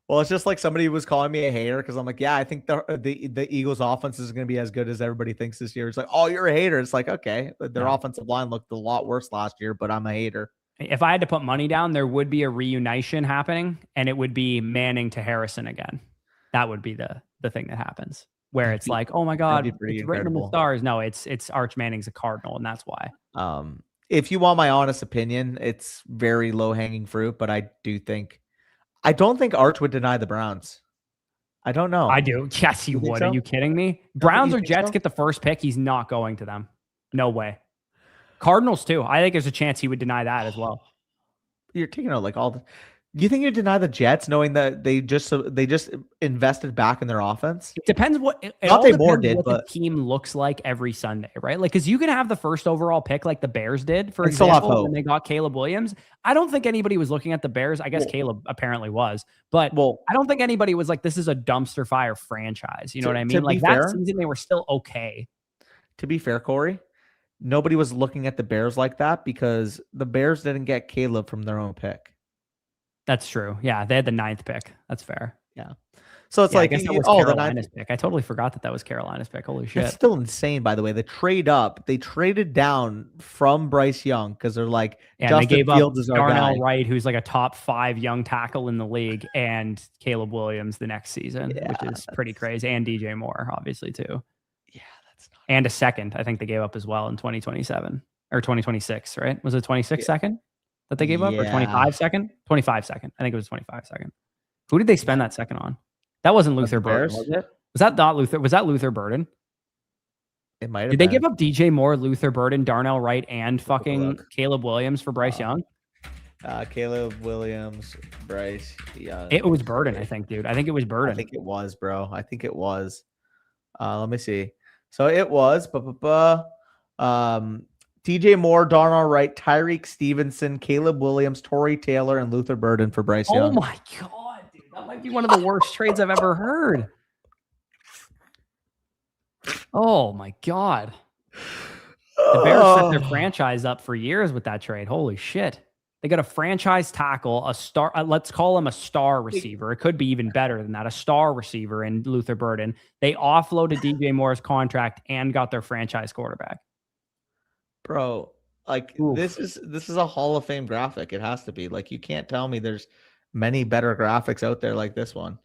Well, it's just like somebody was calling me a hater because I'm like, yeah, I think the Eagles' offense is going to be as good as everybody thinks this year. It's like, oh, you're a hater. It's like, okay, their offensive line looked a lot worse last year, but I'm a hater. If I had to put money down, there would be a reunition happening, and it would be Manning to Harrison again. That would be the thing that happens. Where it's like, oh my God, it's written in the stars. No, it's Arch Manning's a Cardinal, and that's why. If you want my honest opinion, it's very low hanging fruit, but I don't think Arch would deny the Browns. I don't know. I do. Yes, he would. So? Are you kidding me? Browns or Jets get the first pick. He's not going to them. No way. Cardinals too. I think there's a chance he would deny that as well. You're taking out like all the. Do you think you deny the Jets knowing that they just invested back in their offense? It depends what the team looks like every Sunday, right? Like, because you can have the first overall pick like the Bears did, for example, when they got Caleb Williams. I don't think anybody was looking at the Bears. I guess Caleb apparently was, but I don't think anybody was like, this is a dumpster fire franchise. You know what I mean? Like that season, they were still okay. To be fair, Corey, nobody was looking at the Bears like that because the Bears didn't get Caleb from their own pick. That's true. Yeah, they had the 9th pick. That's fair. Yeah. So it's like, I guess that was Carolina's pick. I totally forgot that was Carolina's pick. Holy shit. It's still insane, by the way. The trade up, they traded down from Bryce Young because they're like, Justin they gave Fields up Darnell Wright, who's like a top 5 young tackle in the league, and Caleb Williams the next season, which is pretty crazy. And DJ Moore, obviously, too. Yeah, that's not. And a second, I think they gave up as well in 2027 or 2026, right? Was it 26 second that they gave up or 25 second? 25 second. I think it was 25 second. Who did they spend that second on? That wasn't Luther Burden, was it? Was that not Luther? Was that Luther Burden? It might have Did they give up DJ Moore, Luther Burden, Darnell Wright, and fucking Caleb Williams for Bryce Young? Caleb Williams, Bryce Young. It was Burden, I think, dude. I think it was Burden. I think it was, bro. I think it was. Let me see. So it was DJ Moore, Darnell Wright, Tyreek Stevenson, Caleb Williams, Torrey Taylor, and Luther Burden for Bryce Young. Oh my God, dude. That might be one of the worst trades I've ever heard. Oh my God. The Bears set their franchise up for years with that trade. Holy shit. They got a franchise tackle, a star, let's call him a star receiver. It could be even better than that, a star receiver in Luther Burden. They offloaded DJ Moore's contract and got their franchise quarterback. Bro, like this is a Hall of Fame graphic. It has to be. Like, you can't tell me there's many better graphics out there like this one.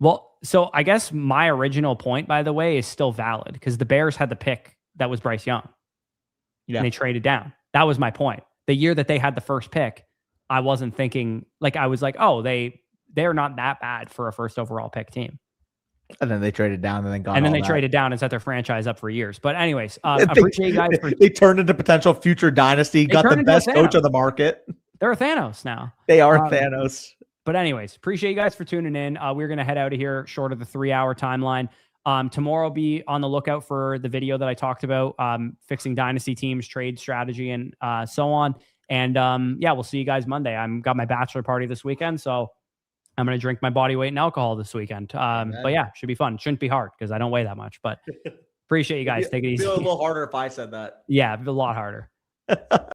Well, so I guess my original point, by the way, is still valid because the Bears had the pick that was Bryce Young. Yeah. And they traded down. That was my point. The year that they had the first pick, I wasn't thinking, like, I was like, oh, they're not that bad for a first overall pick team. And then they traded down and then got. And then they traded down and set their franchise up for years. But anyways, appreciate you guys. They turned into potential future dynasty. Got the best coach on the market. They're a Thanos now. They are Thanos. But anyways, appreciate you guys for tuning in. We're going to head out of here short of the 3-hour timeline. Tomorrow, be on the lookout for the video that I talked about, fixing dynasty teams, trade strategy, and so on. And yeah, we'll see you guys Monday. I'm got my bachelor party this weekend, so I'm going to drink my body weight in alcohol this weekend. But yeah, should be fun. Shouldn't be hard because I don't weigh that much, but appreciate you guys. Take it easy. It'd be a little harder if I said that. Yeah, a lot harder.